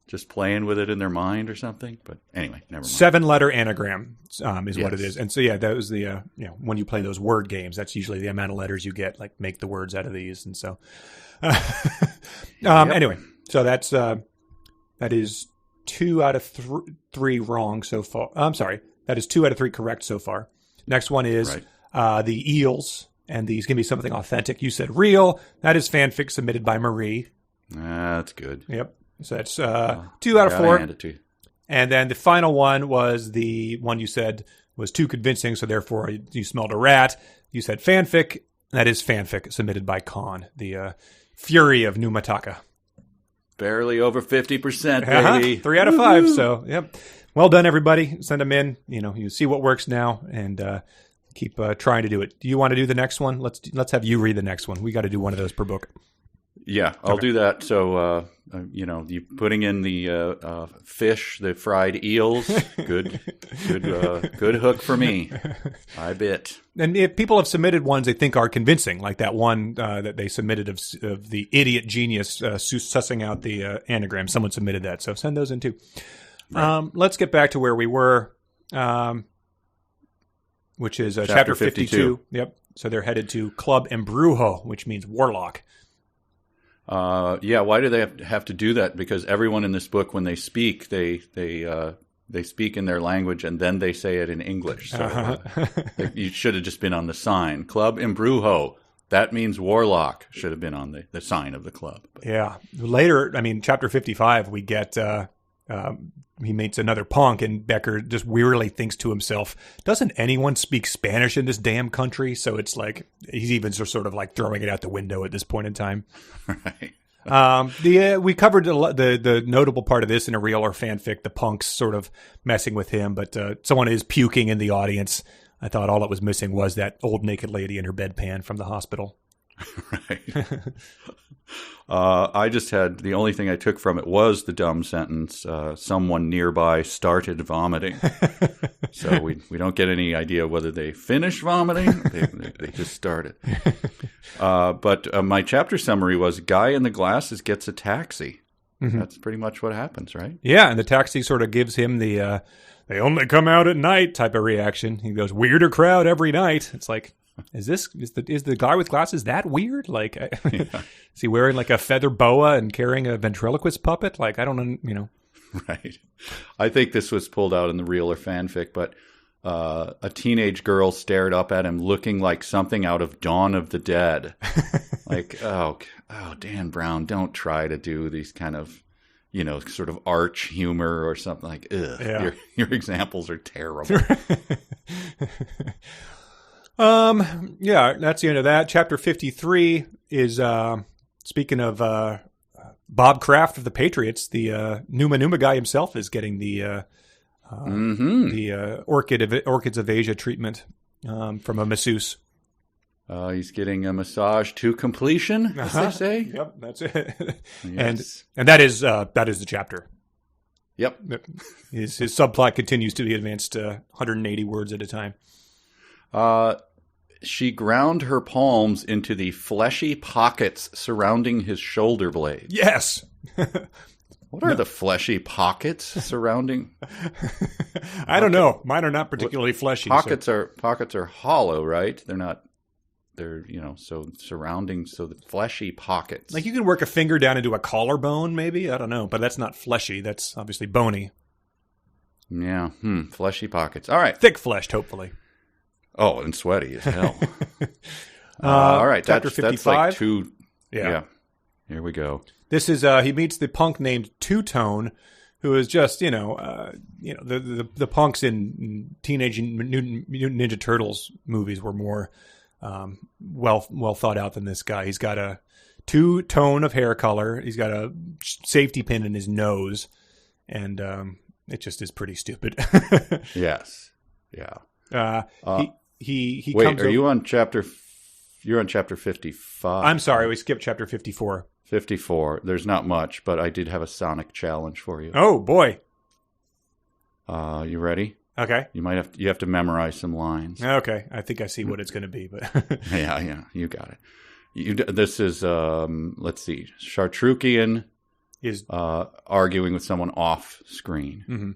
just playing with it in their mind or something. But anyway, never mind. 7-letter anagram is what it is. And so, that was the, when you play those word games, that's usually the amount of letters you get, like make the words out of these. And so, anyway, so that's, that is 2 out of 3 wrong so far. I'm sorry. That is 2 out of 3 correct so far. Next one is the eels. And these can be something authentic. You said real. That is fanfic submitted by Marie. That's good. Yep. So that's 2 out of 4. Hand it to you. And then the final one was the one you said was too convincing, so therefore you smelled a rat. You said fanfic. That is fanfic submitted by Con, the Fury of Numataka. Barely over 50%, baby. 3 out of 5. So, yep. Well done, everybody. Send them in. You see what works now, and keep trying to do it. Do you want to do the next one? Let's have you read the next one. We got to do one of those per book. Yeah, I'll do that. So, you putting in the fish, the fried eels, good hook for me. I bet. And if people have submitted ones they think are convincing, like that one that they submitted of the idiot genius sussing out the anagram. Someone submitted that, so send those in too. Right. Let's get back to where we were. Which is chapter 52. Yep. So they're headed to Club Embrujo, which means warlock. Why do they have to do that? Because everyone in this book, when they speak, they speak in their language and then they say it in English. So you should have just been on the sign. Club Embrujo. That means warlock. Should have been on the sign of the club. But. Yeah. Later, chapter 55, we get... he meets another punk, and Becker just wearily thinks to himself, doesn't anyone speak Spanish in this damn country? So it's like he's even sort of like throwing it out the window at this point in time. Right. We covered the notable part of this in a real or fanfic, the punks sort of messing with him, but someone is puking in the audience. I thought all that was missing was that old naked lady in her bedpan from the hospital. Right. I just had, the only thing I took from it was the dumb sentence, someone nearby started vomiting. So we don't get any idea whether they finished vomiting. They just started. But my chapter summary was, guy in the glasses gets a taxi. That's pretty much what happens, right? Yeah, and the taxi sort of gives him the they only come out at night type of reaction. He goes, weirder crowd every night. It's like, is the guy with glasses that weird? Like, is he wearing like a feather boa and carrying a ventriloquist puppet? Like, I don't know, Right. I think this was pulled out in the real or fanfic, but a teenage girl stared up at him looking like something out of Dawn of the Dead. Like, oh, Dan Brown, don't try to do these kind of, sort of arch humor or something like, ugh, Yeah. your examples are terrible. Yeah, that's the end of that. Chapter 53 is, speaking of Bob Kraft of the Patriots, the Numa guy himself is getting the Orchids of Asia treatment from a masseuse. He's getting a massage to completion, as they say. Yep, that's it. Yes. And that is the chapter. Yep. His subplot continues to be advanced 180 words at a time. She ground her palms into the fleshy pockets surrounding his shoulder blades. Yes. What are the fleshy pockets surrounding? I don't know. Mine are not particularly fleshy. Pockets are hollow, right? They're not. They're so surrounding. So the fleshy pockets. Like you can work a finger down into a collarbone, maybe. I don't know, but that's not fleshy. That's obviously bony. Yeah. Fleshy pockets. All right. Thick fleshed, hopefully. Oh, and sweaty as hell. All right. Chapter 55. That's like two. Yeah. Here we go. This is he meets the punk named Two Tone, who is just the punks in Teenage Mutant Ninja Turtles movies were more well thought out than this guy. He's got a two-tone of hair color. He's got a safety pin in his nose, and it just is pretty stupid. Yes. Yeah. He wait, comes are you on chapter? You're on chapter 55. I'm sorry, we skipped chapter 54. 54. There's not much, but I did have a sonic challenge for you. Oh boy. You ready? Okay. You have to memorize some lines. Okay. I think I see what it's going to be, but yeah, you got it. This is let's see. Chartrukian is arguing with someone off screen. Mm-hmm.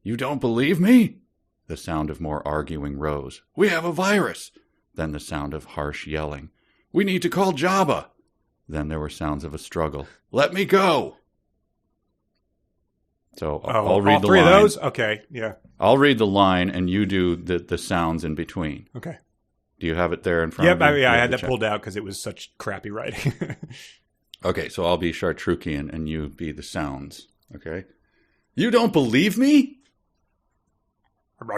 You don't believe me? The sound of more arguing rose. We have a virus. Then the sound of harsh yelling. We need to call Jabba. Then there were sounds of a struggle. Let me go. So I'll read the line. All three of those? Okay, yeah. I'll read the line, and you do the sounds in between. Okay. Do you have it there in front of you? Yep, I had that pulled out because it was such crappy writing. Okay, so I'll be Chartrukian, and you be the sounds. Okay? You don't believe me? That's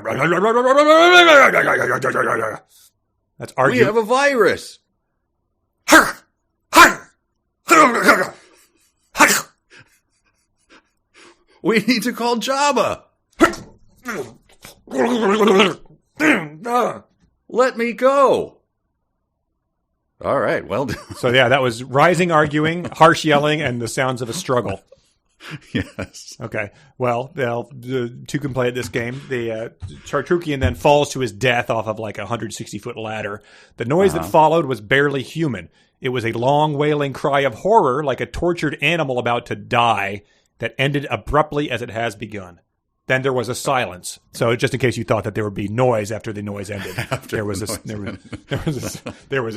We arguing. have a virus. We need to call Jabba. Let me go. All right, well done. So yeah, that was rising arguing, harsh yelling, and the sounds of a struggle. Yes. Okay. Well, the two can play at this game. The Chartrukian then falls to his death off of like a 160-foot ladder. The noise that followed was barely human. It was a long, wailing cry of horror, like a tortured animal about to die, that ended abruptly as it has begun. Then there was a silence. So just in case you thought that there would be noise after the noise ended, there was a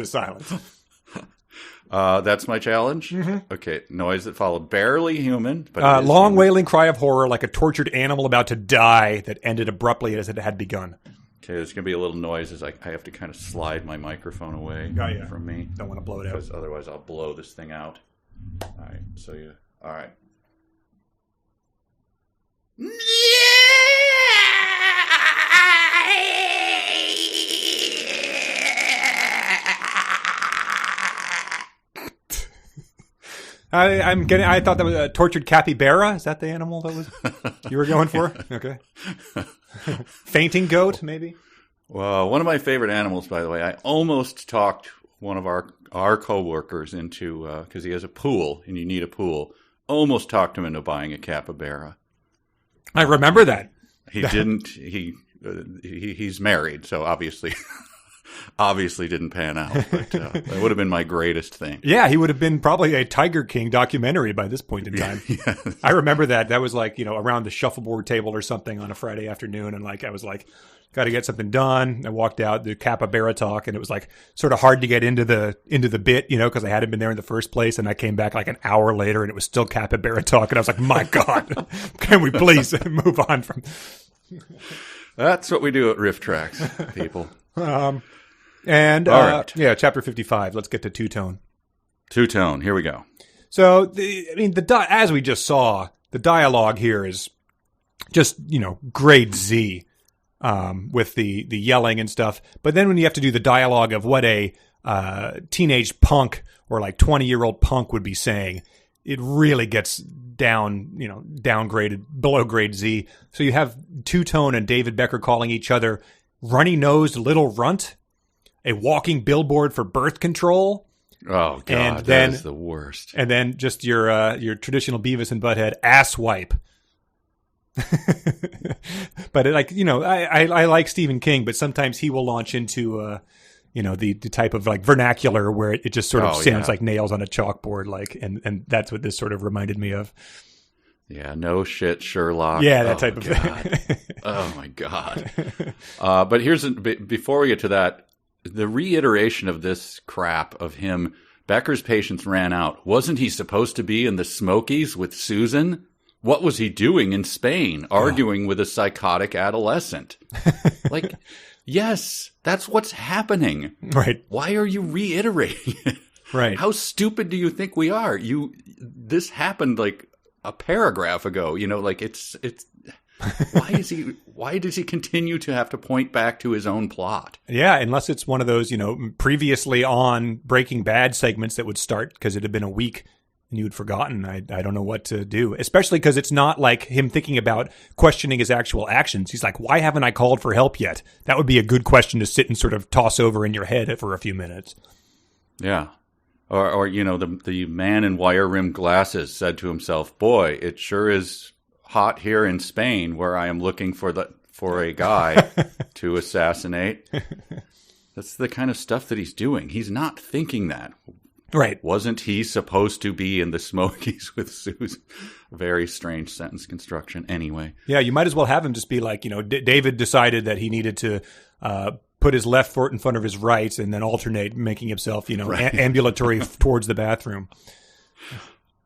silence. That's my challenge. Mm-hmm. Okay, noise that followed, barely human, but long wailing cry of horror, like a tortured animal about to die, that ended abruptly as it had begun. Okay, there's going to be a little noise as I have to kind of slide my microphone away from me. Don't want to blow it out. Because otherwise I'll blow this thing out. All right, all right. I thought that was a tortured capybara. Is that the animal that was you were going for? Okay. Fainting goat, maybe? Well, one of my favorite animals, by the way. I almost talked one of our coworkers into because he has a pool and you need a pool. Almost talked him into buying a capybara. I remember that. He didn't. He's married, so obviously Obviously didn't pan out, but that would have been my greatest thing. Yeah, he would have been probably a Tiger King documentary by this point in time. Yeah. I remember that. That was like, around the shuffleboard table or something on a Friday afternoon. And like, I was like, got to get something done. I walked out the capybara talk, and it was like sort of hard to get into the bit, because I hadn't been there in the first place. And I came back like an hour later, and it was still capybara talk. And I was like, my God, can we please move on from... That's what we do at Riff Tracks, people. All right. Chapter 55. Let's get to two-tone. Two-tone. Here we go. So, as we just saw, the dialogue here is just, grade Z with the yelling and stuff. But then when you have to do the dialogue of what a teenage punk or like 20-year-old punk would be saying, it really gets downgraded below grade Z. So you have Two-Tone and David Becker calling each other runny-nosed little runt, a walking billboard for birth control. Oh, God, and that is the worst. And then just your traditional Beavis and Butthead ass wipe. But I like Stephen King, but sometimes he will launch into the type of like vernacular where it just sort of sounds like nails on a chalkboard, like, and that's what this sort of reminded me of. Yeah, no shit, Sherlock. Yeah, that type of thing. Oh my God. But before we get to that, the reiteration of this crap of him, Becker's patience ran out. Wasn't he supposed to be in the Smokies with Susan? What was he doing in Spain, arguing with a psychotic adolescent? Like, yes, that's what's happening. Right. Why are you reiterating it? Right. How stupid do you think we are? This happened like a paragraph ago. It's why does he continue to have to point back to his own plot? Yeah, unless it's one of those, previously on Breaking Bad segments that would start because it had been a week and you had forgotten. I don't know what to do, especially because it's not like him thinking about questioning his actual actions. He's like, why haven't I called for help yet? That would be a good question to sit and sort of toss over in your head for a few minutes. Yeah. Or the man in wire-rimmed glasses said to himself, boy, it sure is hot here in Spain where I am looking for a guy to assassinate. That's the kind of stuff that he's doing. He's not thinking that. Right. Wasn't he supposed to be in the Smokies with Susan? Very strange sentence construction. Anyway. Yeah, you might as well have him just be like, David decided that he needed to put his left foot in front of his right and then alternate, making himself, ambulatory towards the bathroom.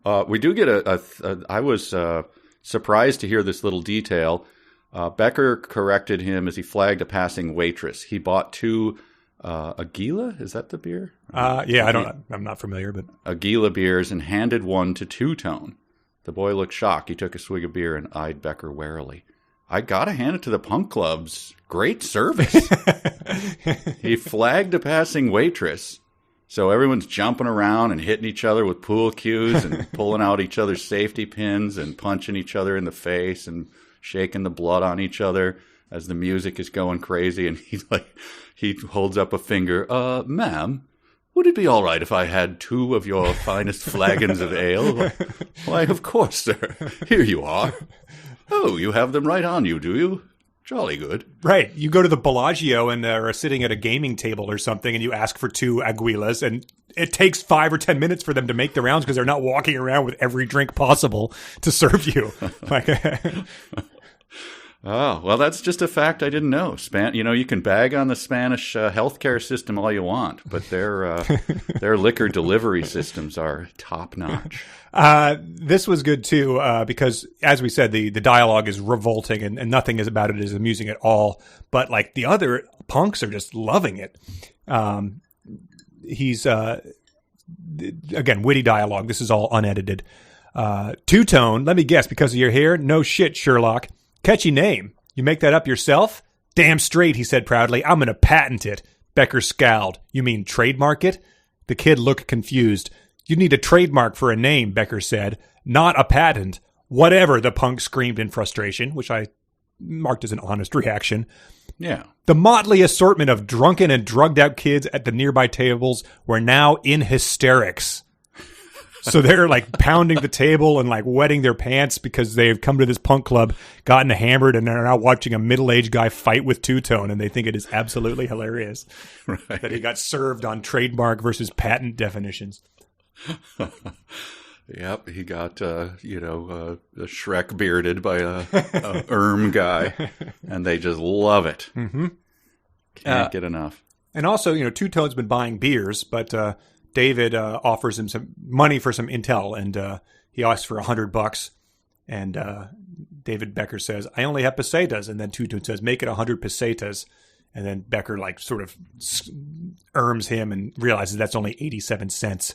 We do get I was surprised to hear this little detail. Becker corrected him as he flagged a passing waitress. He bought two Aguila, is that the beer? I'm not familiar, but Aguila beers and handed one to Two-Tone. The boy looked shocked. He took a swig of beer and eyed Becker warily. I gotta hand it to the punk clubs. Great service. He flagged a passing waitress. So everyone's jumping around and hitting each other with pool cues and pulling out each other's safety pins and punching each other in the face and shaking the blood on each other as the music is going crazy. And he holds up a finger. Ma'am, would it be all right if I had two of your finest flagons of ale? Why, of course, sir. Here you are. Oh, you have them right on you, do you? Jolly good. Right. You go to the Bellagio and are sitting at a gaming table or something and you ask for two Aguilas and it takes 5 or 10 minutes for them to make the rounds because they're not walking around with every drink possible to serve you. Oh, well, that's just a fact I didn't know. You can bag on the Spanish healthcare system all you want, but their liquor delivery systems are top notch. This was good too, because as we said, the dialogue is revolting and nothing is about it is amusing at all. But like the other punks are just loving it. He's again witty dialogue. This is all unedited. Two-Tone. Let me guess, because of your hair? No shit, Sherlock. Catchy name. You make that up yourself? Damn straight, he said proudly. I'm going to patent it. Becker scowled. You mean trademark it? The kid looked confused. You need a trademark for a name, Becker said. Not a patent. Whatever, the punk screamed in frustration, which I marked as an honest reaction. Yeah. The motley assortment of drunken and drugged out kids at the nearby tables were now in hysterics. So they're like pounding the table and like wetting their pants because they've come to this punk club, gotten hammered, and they're now watching a middle-aged guy fight with Two-Tone, and they think it is absolutely hilarious that he got served on trademark versus patent definitions. Yep, he got a Shrek bearded by a guy, and they just love it. Mm-hmm. Can't get enough. And also, Two-Tone's been buying beers, but David offers him some money for some intel, and he asks for $100. And David Becker says, "I only have pesetas," and then Two-Tone says, "Make it 100 pesetas." And then Becker like sort of erms him and realizes that's only 87 cents.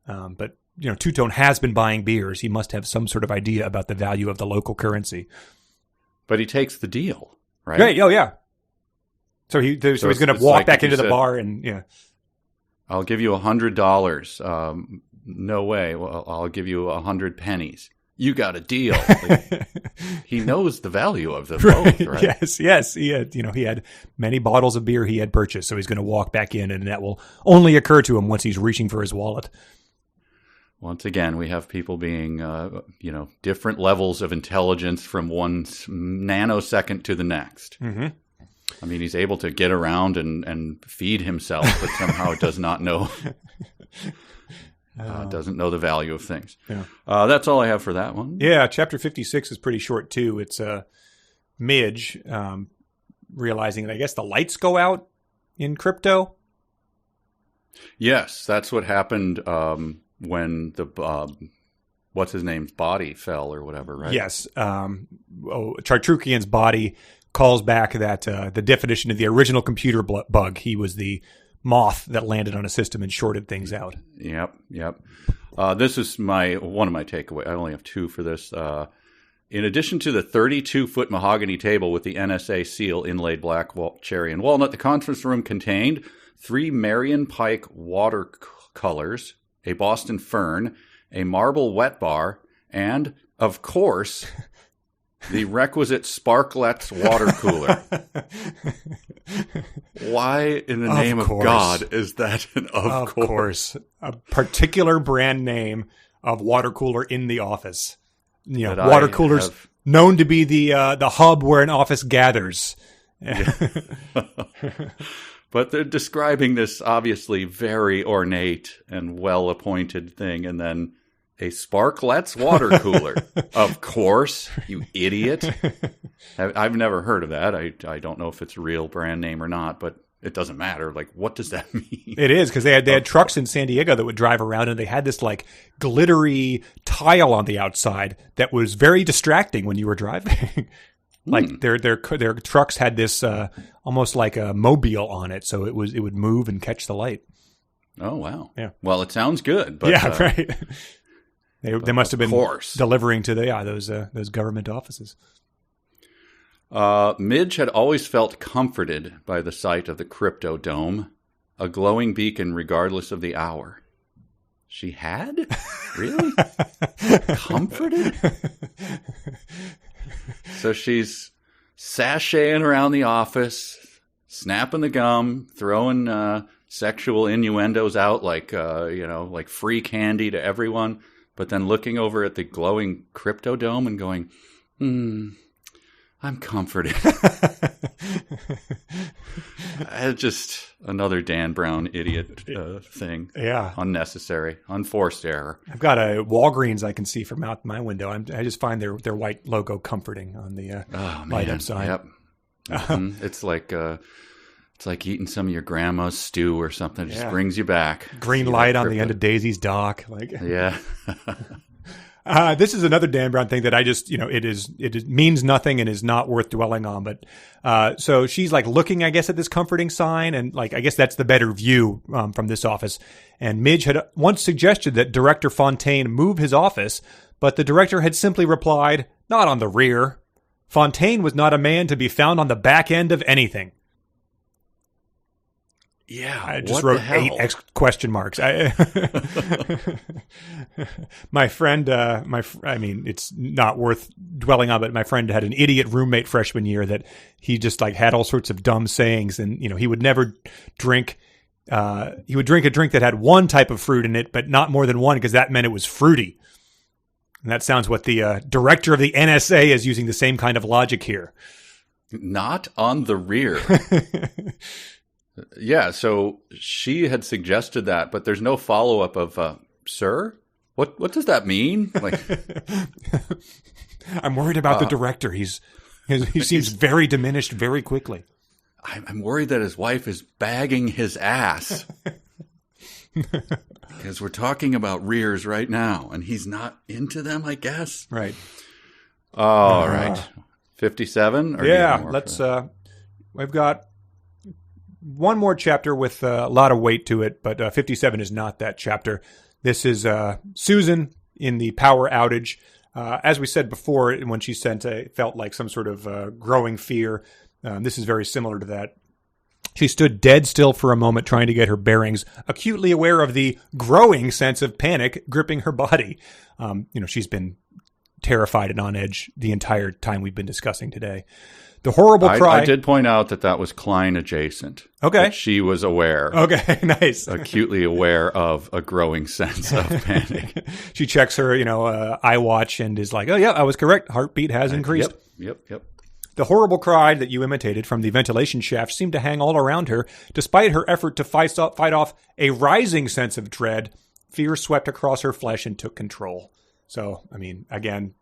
But Two-Tone has been buying beers. He must have some sort of idea about the value of the local currency. But he takes the deal, right? Right. Oh, yeah. So he's going to walk back into the bar and, yeah. I'll give you $100. No way. Well, I'll give you 100 pennies. You got a deal. Like, he knows the value of them both, right? Yes. He had many bottles of beer he had purchased, so he's going to walk back in, and that will only occur to him once he's reaching for his wallet. Once again, we have people being, different levels of intelligence from one nanosecond to the next. Mm-hmm. I mean, he's able to get around and feed himself, but somehow does not know, doesn't know the value of things. Yeah. That's all I have for that one. Yeah, chapter 56 is pretty short too. It's Midge realizing that I guess the lights go out in crypto. Yes, that's what happened when the what's his name's body fell or whatever, right? Yes, Chartrukian's body calls back that the definition of the original computer bug. He was the moth that landed on a system and shorted things out. Yep. This is one of my takeaways. I only have two for this. In addition to the 32-foot mahogany table with the NSA seal inlaid black cherry and walnut, the conference room contained 3 Marion Pike watercolors, a Boston fern, a marble wet bar, and, of course, the requisite Sparkletts water cooler. Why in the name of God is that an of course? A particular brand name of water cooler in the office. Water coolers known to be the hub where an office gathers. But they're describing this obviously very ornate and well-appointed thing, and then a Sparkletts water cooler. Of course, you idiot. I've never heard of that. I don't know if it's a real brand name or not, but it doesn't matter. Like, what does that mean? It is, because they had trucks in San Diego that would drive around, and they had this like glittery tile on the outside that was very distracting when you were driving. Like their trucks had this almost like a mobile on it, so it would move and catch the light. Oh wow! Yeah. Well, it sounds good, but yeah, right. They must have been delivering to those government offices. Midge had always felt comforted by the sight of the crypto dome, a glowing beacon regardless of the hour. She had? Really? Comforted? So she's sashaying around the office, snapping the gum, throwing sexual innuendos out like free candy to everyone, but then looking over at the glowing crypto dome and going, I'm comforted. Just another Dan Brown idiot thing. Yeah. Unnecessary. Unforced error. I've got a Walgreens I can see from out my window. I just find their white logo comforting on the light outside. Yep. Mm-hmm. It's like eating some of your grandma's stew or something. It just brings you back. Green light on the end of Daisy's dock. Yeah. This is another Dan Brown thing that I just, it means nothing and is not worth dwelling on. But so she's like looking, I guess, at this comforting sign, and like I guess that's the better view from this office. And Midge had once suggested that Director Fontaine move his office, but the director had simply replied, "Not on the rear. Fontaine was not a man to be found on the back end of anything." Yeah, I just wrote 8 question marks. My friend, it's not worth dwelling on, but my friend had an idiot roommate freshman year that he just like had all sorts of dumb sayings, and he would never drink he would drink a drink that had one type of fruit in it, but not more than one, because that meant it was fruity. And that sounds what the director of the NSA is using the same kind of logic here. Not on the rear. Yeah, so she had suggested that, but there's no follow-up of, sir? What does that mean? Like, I'm worried about the director. He seems very diminished very quickly. I'm worried that his wife is bagging his ass. Because we're talking about rears right now, and he's not into them, I guess. Right. All right. 57? Or yeah, let's... we've got one more chapter with a lot of weight to it, but 57 is not that chapter. This is Susan in the power outage. As we said before, when she felt like some sort of growing fear, this is very similar to that. She stood dead still for a moment, trying to get her bearings, acutely aware of the growing sense of panic gripping her body. She's been terrified and on edge the entire time we've been discussing today. The horrible cry. I did point out that was Klein adjacent. Okay. That she was aware. Okay, nice. Acutely aware of a growing sense of panic. She checks her, iWatch and is like, oh, yeah, I was correct. Heartbeat has increased. Yep. The horrible cry that you imitated from the ventilation shaft seemed to hang all around her. Despite her effort to fight off a rising sense of dread, fear swept across her flesh and took control. So, again,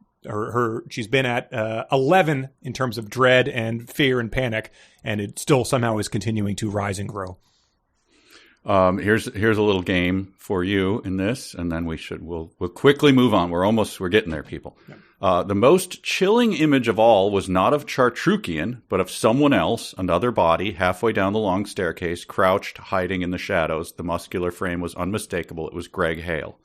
she's been at 11 in terms of dread and fear and panic, and it still somehow is continuing to rise and grow. Here's a little game for you in this, and then we'll quickly move on. We're getting there, people. Yeah. The most chilling image of all was not of Chartrukian, but of someone else, another body, halfway down the long staircase, crouched, hiding in the shadows. The muscular frame was unmistakable. It was Greg Hale.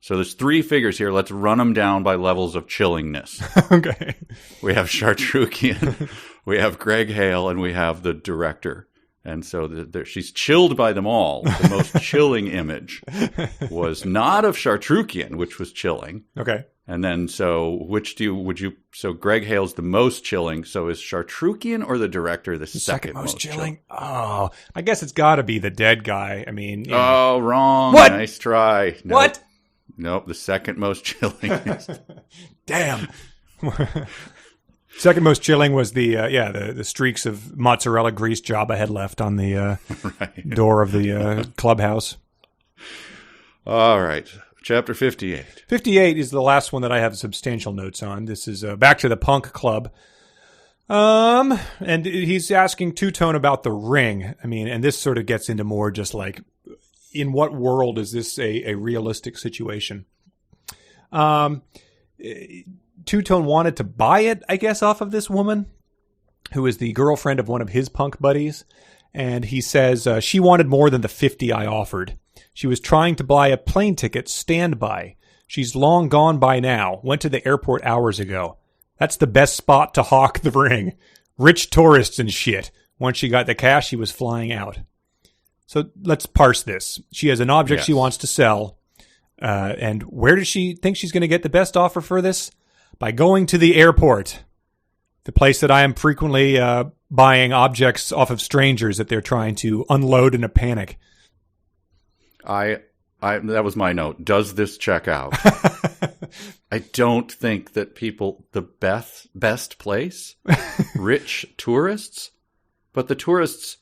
So there's 3 figures here. Let's run them down by levels of chillingness. Okay. We have Chartrukian, we have Greg Hale, and we have the director. And so she's chilled by them all. The most chilling image was not of Chartrukian, which was chilling. Okay. And then, so Greg Hale's the most chilling. So is Chartrukian or the director the second most chilling? Oh, I guess it's got to be the dead guy. Oh, wrong. What? Nice try. Nope. What? Nope, the second most chilling. Damn. Second most chilling was the streaks of mozzarella grease Jabba had left on the door of the clubhouse. All right. Chapter 58. 58 is the last one that I have substantial notes on. This is back to the punk club. And he's asking Two-Tone about the ring. And this sort of gets into more just like, in what world is this a realistic situation? Two-Tone wanted to buy it, I guess, off of this woman, who is the girlfriend of one of his punk buddies. And he says she wanted more than the 50 I offered. She was trying to buy a plane ticket standby. She's long gone by now. Went to the airport hours ago. That's the best spot to hawk the ring. Rich tourists and shit. Once she got the cash, she was flying out. So let's parse this. She has an object she wants to sell. And where does she think she's going to get the best offer for this? By going to the airport. The place that I am frequently buying objects off of strangers that they're trying to unload in a panic. That was my note. Does this check out? I don't think that the best place, rich tourists, but the tourists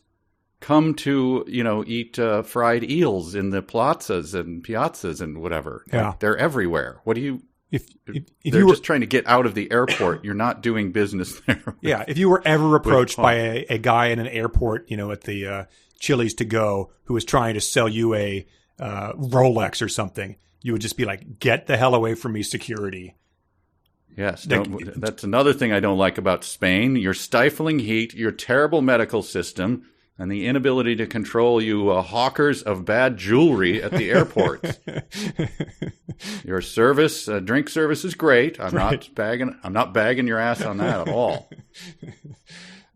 come to, eat fried eels in the piazzas and whatever. Yeah. Like, they're everywhere. What do you... If they're just trying to get out of the airport. You're not doing business there. Yeah, if you were ever approached by a guy in an airport, at the Chili's to go, who was trying to sell you a Rolex or something, you would just be like, "Get the hell away from me, security." Yes, that's another thing I don't like about Spain. Your stifling heat, your terrible medical system, and the inability to control you hawkers of bad jewelry at the airport. Your service, drink service is great. I'm not bagging your ass on that at all.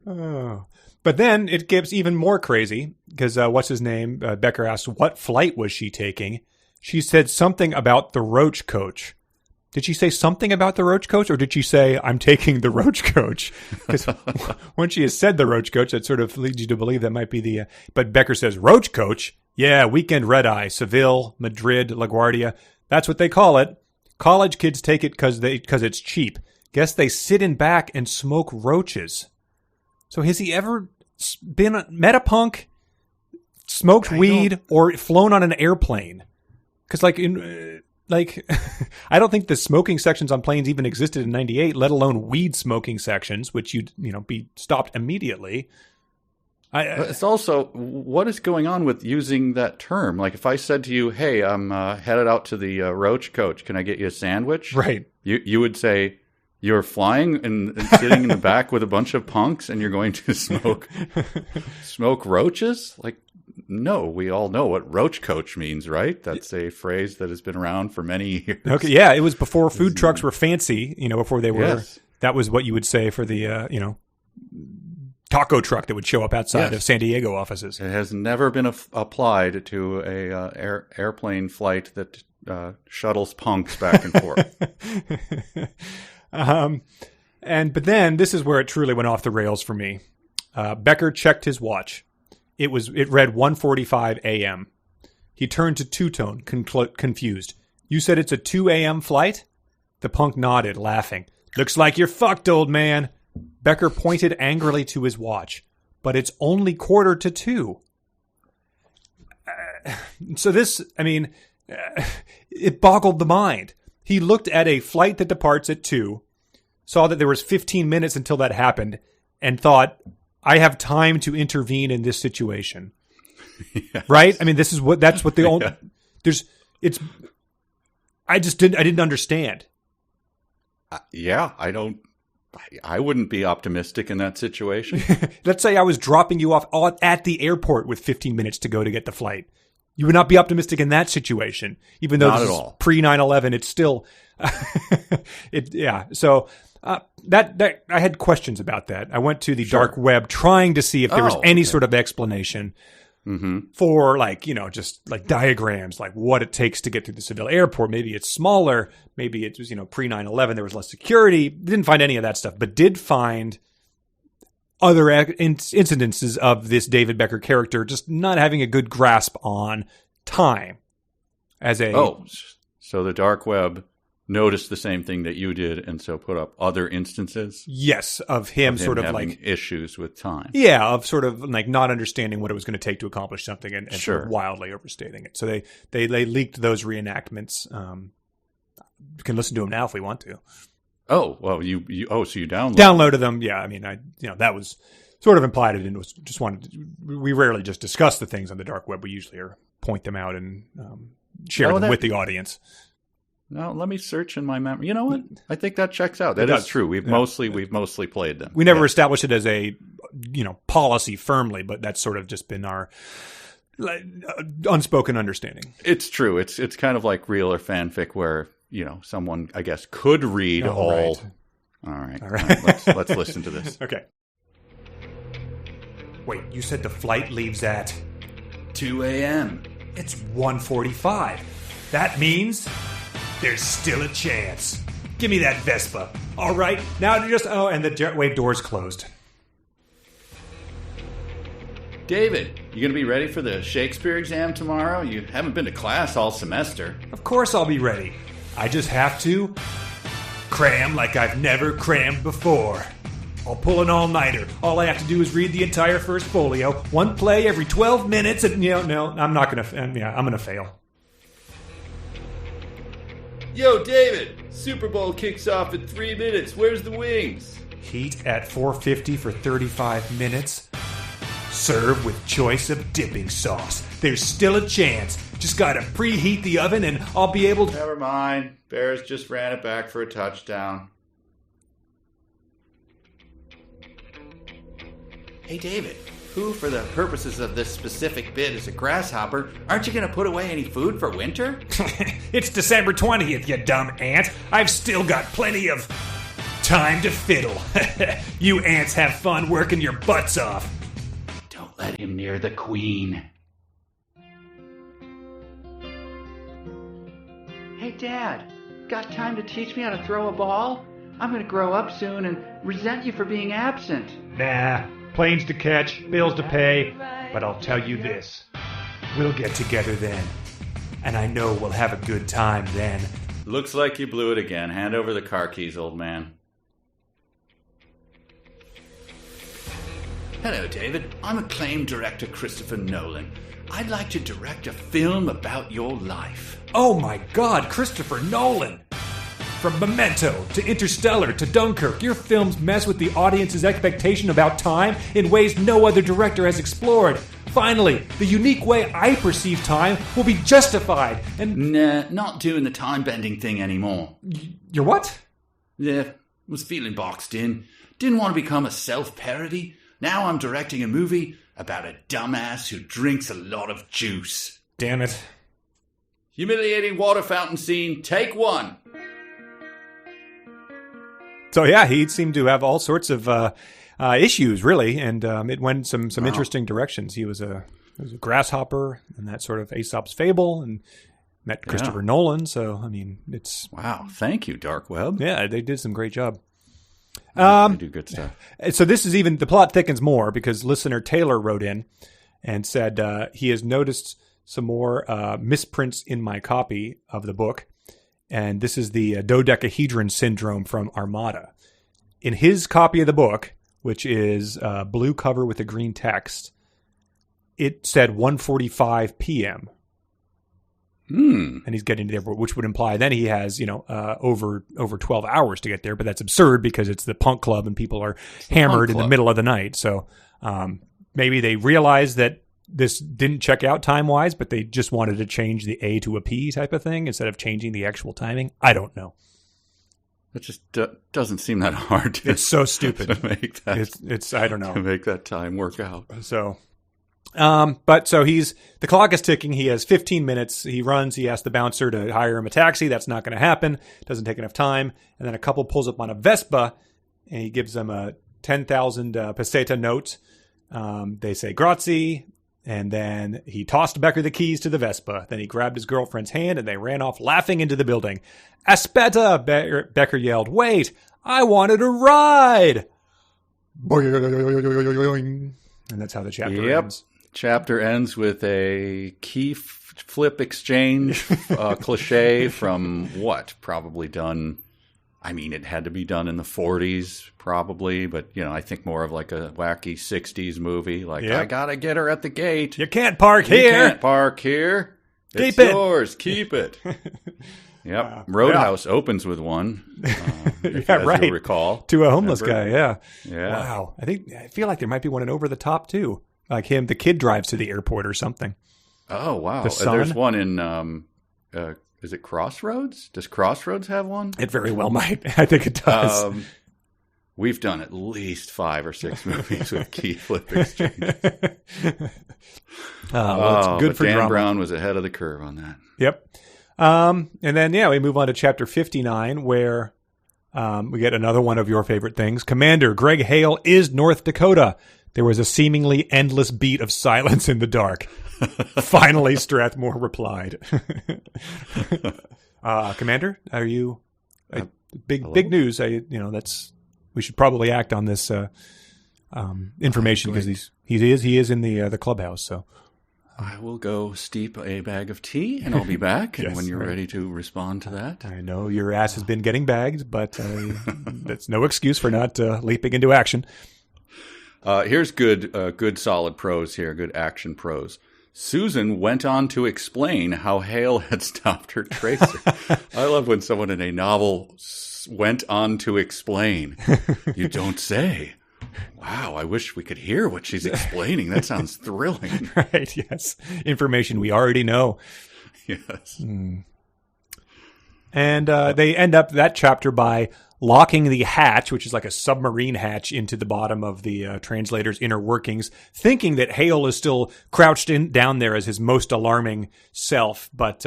Oh. But then it gets even more crazy because what's his name? Becker asks, what flight was she taking? She said something about the Roach coach. did she say something about the Roach Coach, or did she say, I'm taking the Roach Coach? Because when she has said the Roach Coach, that sort of leads you to believe that might be the... but Becker says, Roach Coach? Yeah, weekend red-eye, Seville, Madrid, LaGuardia. That's what they call it. College kids take it because it's cheap. Guess they sit in back and smoke roaches. So has he ever met a punk, smoked weed, or flown on an airplane? Because I don't think the smoking sections on planes even existed in '98, let alone weed smoking sections, which you'd be stopped immediately. It's also, what is going on with using that term? Like if I said to you, "Hey, I'm headed out to the Roach Coach. Can I get you a sandwich?" Right. You would say, you're flying and sitting in the back with a bunch of punks, and you're going to smoke roaches? Like, no, we all know what Roach Coach means, right? That's a phrase that has been around for many years. Okay, yeah, it was before food trucks were fancy. Before they were. Yes. That was what you would say for the taco truck that would show up outside of San Diego offices. It has never been applied to a airplane flight that shuttles punks back and forth. But then this is where it truly went off the rails for me. Becker checked his watch. It read 1:45 a.m. He turned to two-tone, confused. You said it's a 2 a.m. flight? The punk nodded, laughing. Looks like you're fucked, old man. Becker pointed angrily to his watch. But it's only 1:45. So this, it boggled the mind. He looked at a flight that departs at 2, saw that there was 15 minutes until that happened, and thought, I have time to intervene in this situation. Yes. Right? That's what the only, I didn't understand. I wouldn't be optimistic in that situation. Let's say I was dropping you off at the airport with 15 minutes to go to get the flight. You would not be optimistic in that situation, even though not this at is all. Pre-9/11. It's still, So that I had questions about that. I went to the dark web trying to see if there was any sort of explanation for just like diagrams, like what it takes to get through the Seville airport. Maybe it's smaller. Maybe it was pre-9/11. There was less security. Didn't find any of that stuff, but did find other incidences of this David Becker character just not having a good grasp on time. So the dark web noticed the same thing that you did, and so put up other instances? Yes, of him sort of having issues with time. Yeah, of sort of like not understanding what it was going to take to accomplish something and sort of wildly overstating it. So they leaked those reenactments. You can listen to them now if we want to. Oh, well, so you downloaded them. Yeah, that was sort of implied and was just we rarely just discuss the things on the dark web. We usually point them out and share them with the audience. No, let me search in my memory. You know what? I think that checks out. That is true. We've mostly played them. We never established it as a policy firmly, but that's sort of just been our unspoken understanding. It's true. It's kind of like real or fanfic where someone, I guess, could read all. Right. All right. Let's listen to this. Okay. Wait, you said the flight leaves at 2 a.m. It's 1:45. That means there's still a chance. Give me that Vespa. All right. Now and the jetway door's closed. David, you going to be ready for the Shakespeare exam tomorrow? You haven't been to class all semester. Of course I'll be ready. I just have to cram like I've never crammed before. I'll pull an all-nighter. All I have to do is read the entire first folio, one play every 12 minutes, and no, I'm not going to, I'm going to fail. Yo, David, Super Bowl kicks off in 3 minutes. Where's the wings? Heat at 450 for 35 minutes. Serve with choice of dipping sauce. There's still a chance. Just gotta preheat the oven and I'll be able to... Never mind. Bears just ran it back for a touchdown. Hey, David, who, for the purposes of this specific bit, is a grasshopper? Aren't you gonna put away any food for winter? It's December 20th, you dumb ant. I've still got plenty of time to fiddle. You ants have fun working your butts off. Don't let him near the queen. Hey, Dad, got time to teach me how to throw a ball? I'm gonna grow up soon and resent you for being absent. Nah, planes to catch, bills to pay, but I'll tell you this. We'll get together then, and I know we'll have a good time then. Looks like you blew it again. Hand over the car keys, old man. Hello, David. I'm acclaimed director Christopher Nolan. I'd like to direct a film about your life. Oh my God, Christopher Nolan! From Memento to Interstellar to Dunkirk, your films mess with the audience's expectation about time in ways no other director has explored. Finally, the unique way I perceive time will be justified, and... Nah, not doing the time-bending thing anymore. You're what? Yeah, was feeling boxed in. Didn't want to become a self-parody. Now I'm directing a movie about a dumbass who drinks a lot of juice. Damn it. Humiliating water fountain scene, take 1. So yeah, he seemed to have all sorts of issues, really, and it went some interesting directions. He was a grasshopper, and that sort of Aesop's fable, and met Christopher Nolan. So I mean, it's wow. Thank you, Dark Web. Yeah, they did some great job. They do good stuff. So this is even, the plot thickens more because listener Taylor wrote in and said he has noticed some more misprints in my copy of the book. And this is the dodecahedron syndrome from Armada. In his copy of the book, which is blue cover with a green text, it said 1:45 p.m. And he's getting to the airport, which would imply then he has, over 12 hours to get there. But that's absurd because it's the punk club and people are hammered in the middle of the night. So maybe they realized that this didn't check out time-wise, but they just wanted to change the A to a P type of thing instead of changing the actual timing. I don't know. It just doesn't seem that hard. It's so stupid. To make that, it's I don't know. To make that time work out. So... but so the clock is ticking. He has 15 minutes. He runs. He asks the bouncer to hire him a taxi. That's not going to happen. Doesn't take enough time. And then a couple pulls up on a Vespa and he gives them a 10,000 peseta note. They say grazie. And then he tossed Becker the keys to the Vespa. Then he grabbed his girlfriend's hand and they ran off laughing into the building. Aspetta, Becker yelled. Wait, I wanted a ride. And that's how the chapter ends. Chapter ends with a key flip exchange cliche from what? Probably done. I mean, it had to be done in the 40s, probably, but I think more of like a wacky 60s movie. Like, I gotta get her at the gate. You can't park here. You can't park here. It's yours. Keep it. Yep. Roadhouse opens with one. As you recall. To a homeless guy. Yeah. Yeah. Wow. I feel like there might be one in Over the Top too. Like the kid drives to the airport or something. Oh wow. The Sun? There's one in. Is it Crossroads? Does Crossroads have one? It very well might. I think it does. We've done at least 5 or 6 movies with key flip exchange. It's good for Dan drama. Brown was ahead of the curve on that. Yep. And then, we move on to chapter 59, where we get another one of your favorite things. Commander, Greg Hale is North Dakota. There was a seemingly endless beat of silence in the dark. Finally, Strathmore replied. Commander, are you... big news. We should probably act on this information because he is in the clubhouse, so... I will go steep a bag of tea, and I'll be back Yes, when you're right. ready to respond to that. I know your ass has been getting bagged, but that's no excuse for not leaping into action. Here's good solid prose here, good action prose. Susan went on to explain how Hale had stopped her tracer. I love when someone in a novel went on to explain. You don't say. Wow, I wish we could hear what she's explaining. That sounds thrilling. Right, yes. Information we already know. Yes. And they end up that chapter by locking the hatch, which is like a submarine hatch, into the bottom of the translator's inner workings, thinking that Hale is still crouched down there as his most alarming self. But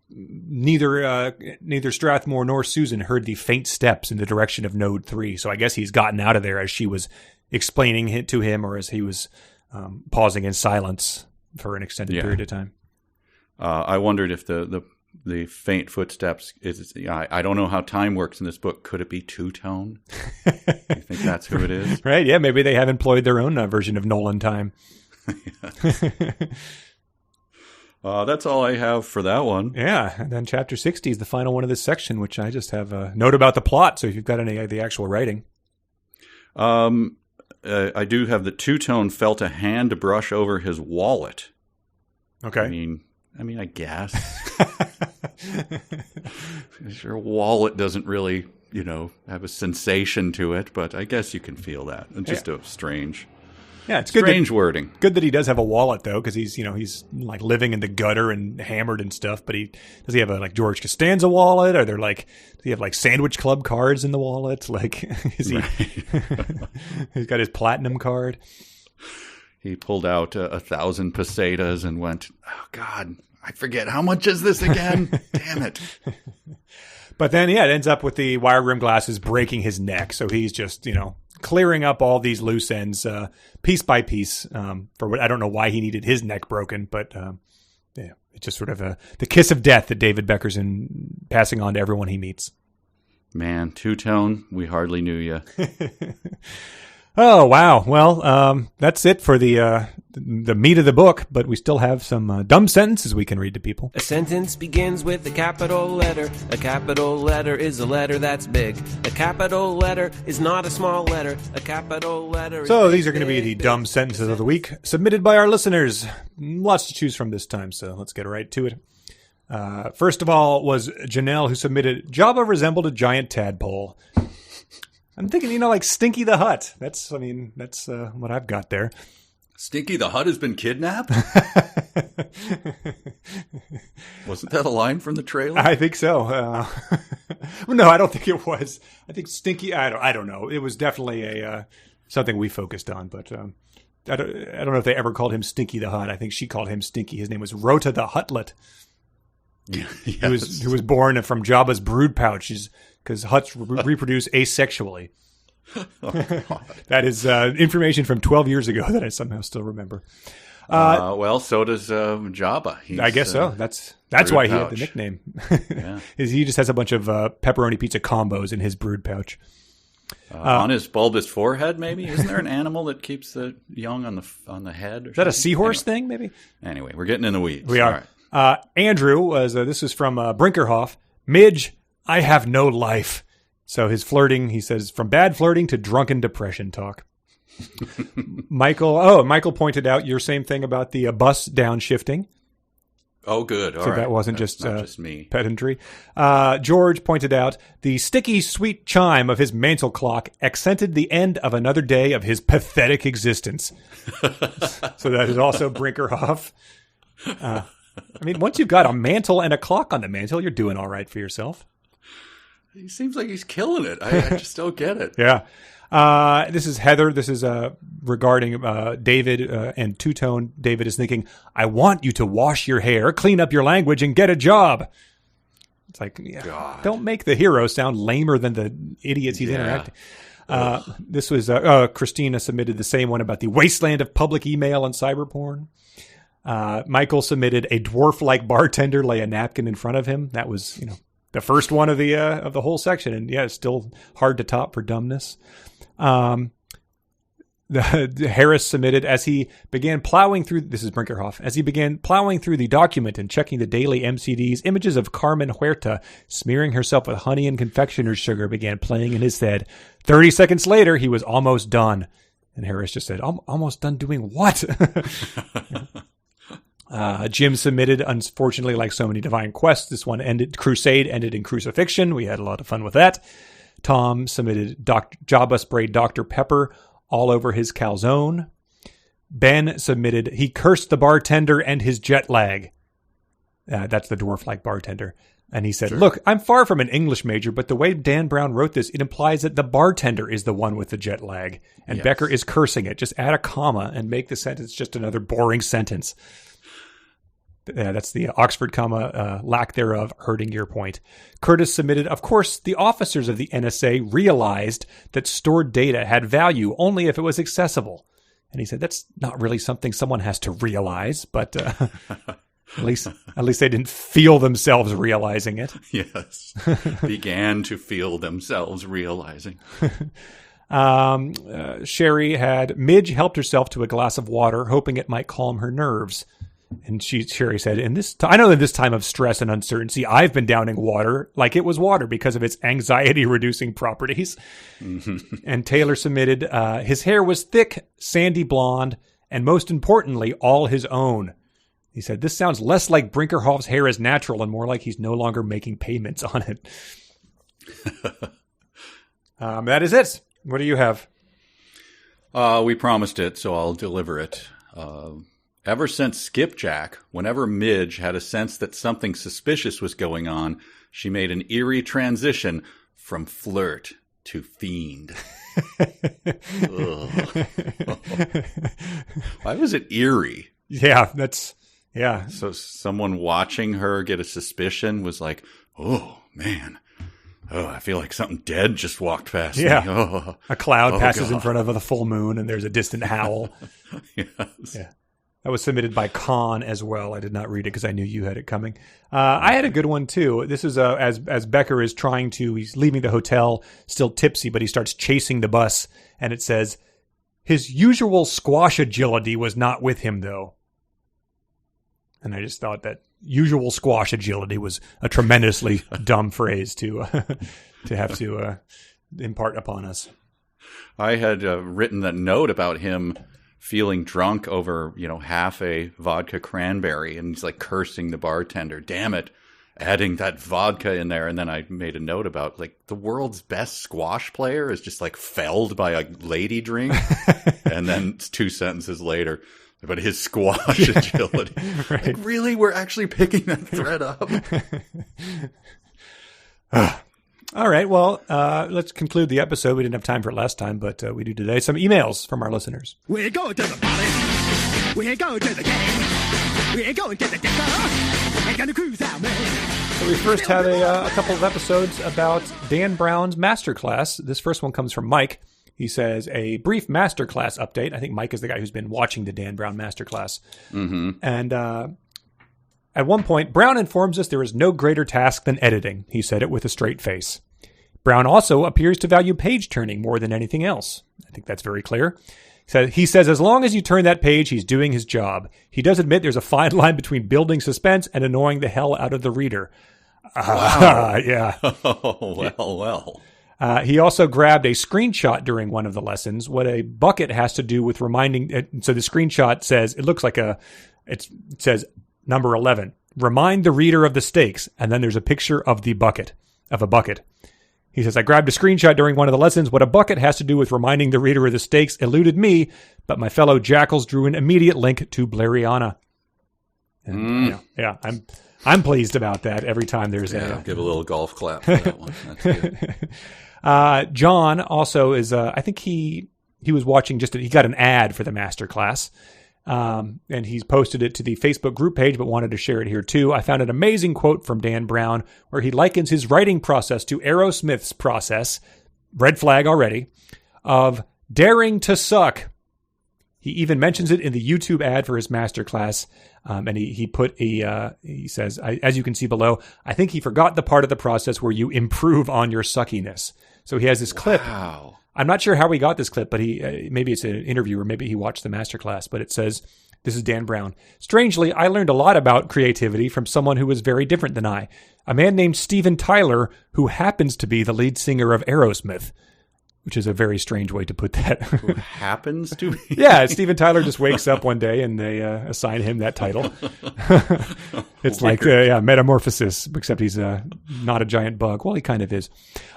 neither Strathmore nor Susan heard the faint steps in the direction of Node 3. So I guess he's gotten out of there as she was explaining it to him, or as he was pausing in silence for an extended period of time. I wondered if the the faint footsteps. I don't know how time works in this book. Could it be two-tone? You think that's who it is? Right, yeah, maybe they have employed their own version of Nolan time. That's all I have for that one. Yeah, and then chapter 60 is the final one of this section, which I just have a note about the plot, so if you've got any of the actual writing. I do have the two-tone felt a hand brush over his wallet. Okay. I mean, I guess. Your wallet doesn't really, have a sensation to it, but I guess you can feel that. It's just a strange... Yeah, it's good. Strange wording. Good that he does have a wallet though, because he's like living in the gutter and hammered and stuff. But does he have a like George Costanza wallet? Or does he have like Sandwich Club cards in the wallet? Like, is he? Right. He's got his platinum card. He pulled out 1,000 pesetas and went, "Oh God, I forget how much is this again? Damn it!" But then, yeah, it ends up with the wire rim glasses breaking his neck. So he's just, clearing up all these loose ends piece by piece. For what I don't know why he needed his neck broken, but yeah, it's just sort of the kiss of death that David Becker's passing on to everyone he meets. Man, two-tone, we hardly knew you. Oh, wow. Well, that's it for the meat of the book, but we still have some dumb sentences we can read to people. A sentence begins with a capital letter. A capital letter is a letter that's big. A capital letter is not a small letter. A capital letter is So big, these are going to be the big, dumb big. sentences of the week, submitted by our listeners. Lots to choose from this time, so let's get right to it. First of all was Janelle, who submitted, Jabba resembled a giant tadpole. I'm thinking, like Stinky the Hut. That's what I've got there. Stinky the Hut has been kidnapped? Wasn't that a line from the trailer? I think so. No, I don't think it was. I think Stinky, I don't know. It was definitely something we focused on, but I don't know if they ever called him Stinky the Hut. I think she called him Stinky. His name was Rota the Hutlet. Yes. Who was born from Jabba's brood pouches, because Huts reproduce asexually. That is information from 12 years ago that I somehow still remember. Well, so does Jabba. I guess so. That's why he had the pouch. nickname. Yeah. He just has a bunch of pepperoni pizza combos in his brood pouch. On his bulbous forehead, maybe? Isn't there an animal that keeps the young on the head? Is that a seahorse thing, maybe? Anyway, we're getting in the weeds. We are. All right. Andrew was. This is from Brinkerhoff. Midge, I have no life. So his flirting, he says, from bad flirting to drunken depression talk. Michael pointed out your same thing about the bus downshifting. Oh, good. All So right. that wasn't That's just not just me. pedantry. George pointed out the sticky, sweet chime of his mantle clock accented the end of another day of his pathetic existence. So that is also Brinkerhoff. Once you've got a mantle and a clock on the mantle, you're doing all right for yourself. He seems like he's killing it. I just don't get it. Yeah. This is Heather. This is regarding David and two-tone. David is thinking, I want you to wash your hair, clean up your language, and get a job. It's like, don't make the hero sound lamer than the idiots he's interacting. This was Christina submitted the same one about the wasteland of public email and cyber porn. Michael submitted a dwarf-like bartender lay a napkin in front of him. That was, the first one of the whole section, and it's still hard to top for dumbness. Harris submitted as he began plowing through. This is Brinkerhoff. As he began plowing through the document and checking the daily MCDs, images of Carmen Huerta smearing herself with honey and confectioner's sugar began playing in his head. 30 seconds later, he was almost done, and Harris just said, "Almost done doing what?" Jim submitted, unfortunately, like so many Divine Quests, this one Crusade ended in crucifixion. We had a lot of fun with that. Tom submitted Jabba sprayed Dr. Pepper all over his calzone. Ben submitted, he cursed the bartender and his jet lag. That's the dwarf-like bartender. And he said, Look, I'm far from an English major, but the way Dan Brown wrote this, it implies that the bartender is the one with the jet lag. And Becker is cursing it. Just add a comma and make the sentence just another boring sentence. That's the Oxford comma, lack thereof, hurting your point. Curtis submitted, of course, the officers of the NSA realized that stored data had value only if it was accessible. And he said, that's not really something someone has to realize, but At least they didn't feel themselves realizing it. Yes. Began to feel themselves realizing. Sherry had Midge helped herself to a glass of water, hoping it might calm her nerves. And Sherry said, I know in this time of stress and uncertainty, I've been downing water like it was water because of its anxiety-reducing properties. Mm-hmm. And Taylor submitted, his hair was thick, sandy blonde, and most importantly, all his own. He said, this sounds less like Brinkerhoff's hair is natural and more like he's no longer making payments on it. That is it. What do you have? We promised it, so I'll deliver it. Ever since Skipjack, whenever Midge had a sense that something suspicious was going on, she made an eerie transition from flirt to fiend. Why was it eerie? Yeah, So someone watching her get a suspicion was like, oh, man. Oh, I feel like something dead just walked past me. Oh, a cloud passes in front of the full moon and there's a distant howl. Yes. Yeah. That was submitted by Con as well. I did not read it because I knew you had it coming. I had a good one too. This is as Becker is he's leaving the hotel, still tipsy, but he starts chasing the bus. And it says, his usual squash agility was not with him though. And I just thought that usual squash agility was a tremendously dumb phrase to have to impart upon us. I had written that note about him feeling drunk over, half a vodka cranberry, and he's like cursing the bartender. Damn it, adding that vodka in there. And then I made a note about like the world's best squash player is just like felled by a lady drink. And then 2 sentences later, but his squash agility. Right. Like, really? We're actually picking that thread up? All right. Well, let's conclude the episode. We didn't have time for it last time, but we do today. Some emails from our listeners. We're going to the party. We're going to the game. We're going to the disco. We're going to cruise out, man. So we first have a couple of episodes about Dan Brown's masterclass. This first one comes from Mike. He says, a brief masterclass update. I think Mike is the guy who's been watching the Dan Brown masterclass. Mm-hmm. And at one point, Brown informs us there is no greater task than editing. He said it with a straight face. Brown also appears to value page turning more than anything else. I think that's very clear. So he says, as long as you turn that page, he's doing his job. He does admit there's a fine line between building suspense and annoying the hell out of the reader. Wow. Yeah. Oh, well. He also grabbed a screenshot during one of the lessons. What a bucket has to do with reminding. So the screenshot says, it says number 11, remind the reader of the stakes. And then there's a picture of a bucket. He says, I grabbed a screenshot during one of the lessons. What a bucket has to do with reminding the reader of the stakes eluded me, but my fellow jackals drew an immediate link to Blariana. And, yeah, I'm pleased about that every time there's give a little golf clap for that one. That's good. John also is, I think he was watching he got an ad for the masterclass. And he's posted it to the Facebook group page, but wanted to share it here too. I found an amazing quote from Dan Brown where he likens his writing process to Aerosmith's process, red flag already, of daring to suck. He even mentions it in the YouTube ad for his masterclass. And he says, as you can see below, I think he forgot the part of the process where you improve on your suckiness. So he has this clip. Wow. I'm not sure how we got this clip, but maybe it's an interview or maybe he watched the masterclass, but it says, this is Dan Brown. Strangely, I learned a lot about creativity from someone who was very different than I. A man named Steven Tyler, who happens to be the lead singer of Aerosmith, which is a very strange way to put that. Who happens to be? Yeah, Steven Tyler just wakes up one day and they assign him that title. It's like Metamorphosis, except he's not a giant bug. Well, he kind of is.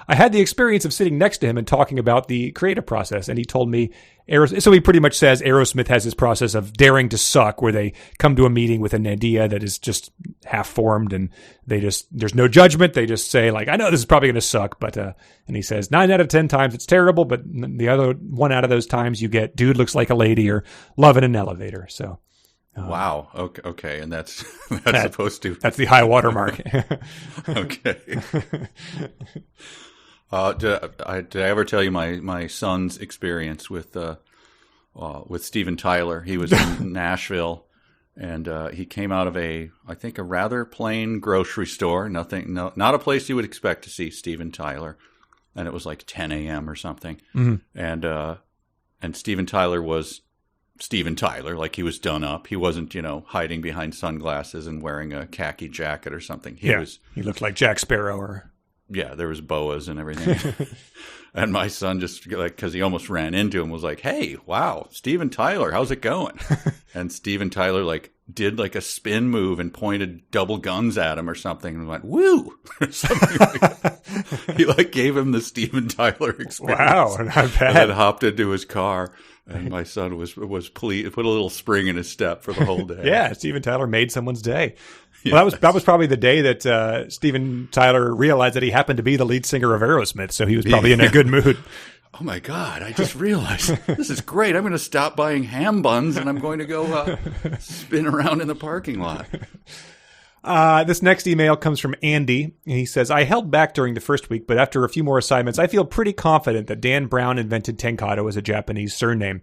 I had the experience of sitting next to him and talking about the creative process, and he told me, so he pretty much says Aerosmith has this process of daring to suck, where they come to a meeting with an idea that is just half-formed, and there's no judgment. They just say, like, I know this is probably going to suck, but, and he says 9 out of 10 times it's terrible, but the other 1 out of those times you get dude looks like a lady or love in an elevator. So. Wow. Okay. And that's supposed to. That's the high water mark. Okay. Did I ever tell you my son's experience with Steven Tyler? He was in Nashville, And he came out of I think a rather plain grocery store. Not a place you would expect to see Steven Tyler. And it was like 10 a.m. or something. Mm-hmm. And Steven Tyler was Steven Tyler, like he was done up. He wasn't, hiding behind sunglasses and wearing a khaki jacket or something. He looked like Jack Sparrow. Yeah, there was boas and everything. And my son just, because he almost ran into him, was like, "Hey, wow, Steven Tyler, how's it going?" And Steven Tyler, did a spin move and pointed double guns at him or something and went, "Woo!" or something like that. He, gave him the Steven Tyler experience. Wow, not bad. And then hopped into his car. And my son was pleased, put a little spring in his step for the whole day. Yeah, Steven Tyler made someone's day. Well, that was probably the day that Steven Tyler realized that he happened to be the lead singer of Aerosmith, so he was probably in a good mood. Oh my God, I just realized this is great. I'm going to stop buying ham buns and I'm going to go spin around in the parking lot. This next email comes from Andy. He says, I held back during the first week, but after a few more assignments, I feel pretty confident that Dan Brown invented Tenkado as a Japanese surname.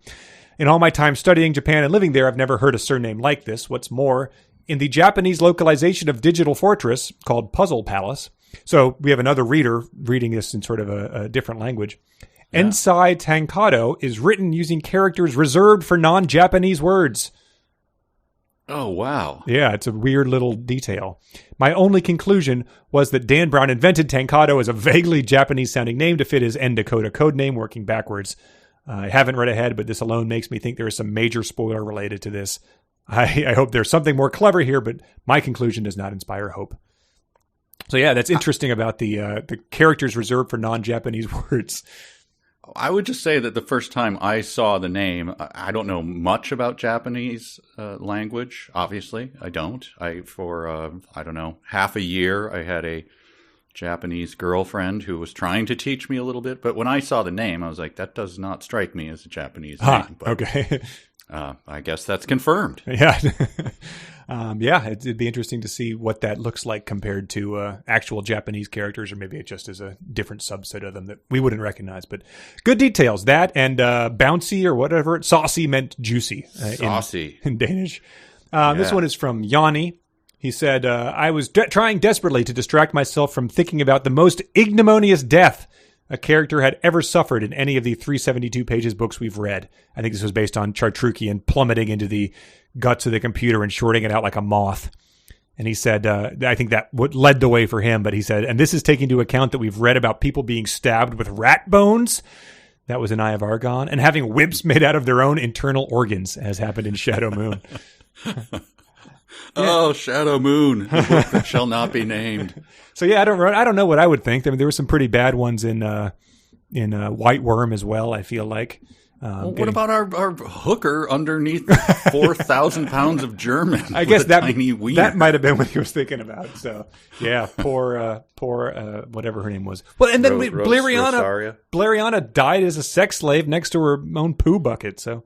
In all my time studying Japan and living there, I've never heard a surname like this. What's more, in the Japanese localization of Digital Fortress, called Puzzle Palace, so we have another reader reading this in sort of a different language, Ensai Tenkado is written using characters reserved for non-Japanese words. Oh, wow. Yeah, it's a weird little detail. My only conclusion was that Dan Brown invented Tenkado as a vaguely Japanese-sounding name to fit his N-Dakota code name working backwards. I haven't read ahead, but this alone makes me think there is some major spoiler related to this. I hope there's something more clever here, but my conclusion does not inspire hope. So yeah, that's interesting about the characters reserved for non-Japanese words. I would just say that the first time I saw the name, I don't know much about Japanese language. Obviously, I don't. For half a year, I had a Japanese girlfriend who was trying to teach me a little bit. But when I saw the name, I was like, that does not strike me as a Japanese name. But, okay. I guess that's confirmed. Yeah. It'd be interesting to see what that looks like compared to actual Japanese characters, or maybe it just is a different subset of them that we wouldn't recognize. But good details. That and bouncy or whatever. Saucy meant juicy. Saucy. In Danish. This one is from Yanni. He said, I was trying desperately to distract myself from thinking about the most ignominious death a character had ever suffered in any of the 372 pages books we've read. I think this was based on Chartrukian plummeting into the guts of the computer and shorting it out like a moth. And he said, I think that led the way for him. But he said, and this is taking into account that we've read about people being stabbed with rat bones. That was an Eye of Argon. And having whips made out of their own internal organs, as happened in Shadow Moon. Oh, Shadow Moon, the book that shall not be named. So yeah, I don't know what I would think. I mean, there were some pretty bad ones in White Worm as well, I feel like. What about our hooker underneath 4,000 pounds of German? I guess that might have been what he was thinking about. So yeah, poor whatever her name was. Well, and then Blariana died as a sex slave next to her own poo bucket. So.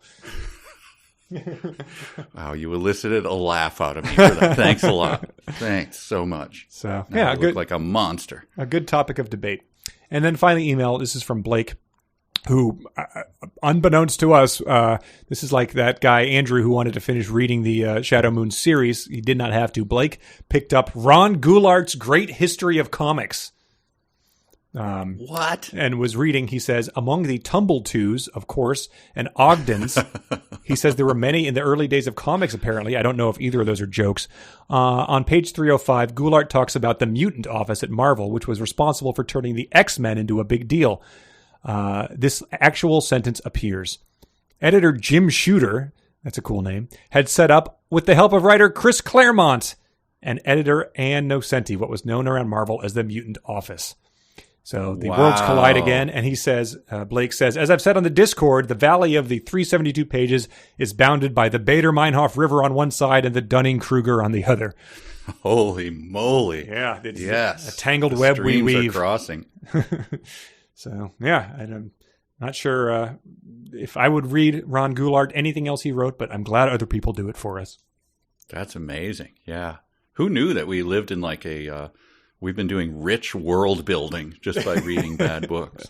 Wow, you elicited a laugh out of me for that. Thanks a lot. Thanks so much. So now you look like a monster. A good topic of debate. And then finally, email. This is from Blake, who, unbeknownst to us, this is like that guy Andrew who wanted to finish reading the Shadow Moon series. He did not have to. Blake picked up Ron Goulart's Great History of Comics. What? And was reading, he says, among the Tumble-Twos, of course, and Ogdens, he says there were many in the early days of comics, apparently. I don't know if either of those are jokes. On page 305, Goulart talks about the mutant office at Marvel, which was responsible for turning the X-Men into a big deal. This actual sentence appears. Editor Jim Shooter, that's a cool name, had set up, with the help of writer Chris Claremont and editor Ann Nocenti, what was known around Marvel as the mutant office. So the worlds collide again, and he says, Blake says, as I've said on the Discord, the valley of the 372 pages is bounded by the Bader-Meinhof River on one side and the Dunning-Kruger on the other. Holy moly. Yeah. It's yes. a tangled web we weave. Are crossing. So, yeah, and I'm not sure if I would read Ron Goulart anything else he wrote, but I'm glad other people do it for us. That's amazing. Yeah. Who knew that we lived in like a... We've been doing rich world building just by reading bad books.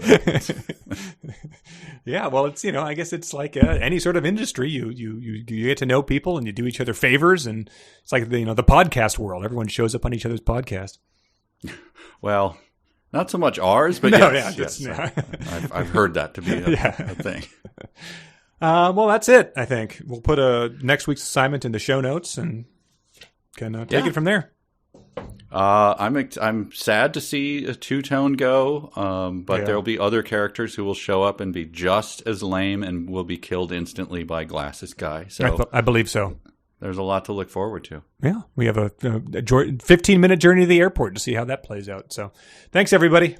Yeah, well, it's I guess it's like any sort of industry. You get to know people and you do each other favors, and it's like the podcast world. Everyone shows up on each other's podcast. Well, not so much ours, but No, yes. yeah. I've heard that to be a thing. Well, that's it. I think we'll put next week's assignment in the show notes and can take it from there. I'm sad to see a two-tone go, but there will be other characters who will show up and be just as lame and will be killed instantly by Glasses Guy. So I believe so. There's a lot to look forward to. Yeah, we have a 15-minute journey to the airport to see how that plays out. So thanks, everybody.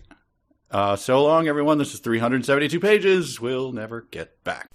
So long, everyone. This is 372 pages. We'll never get back.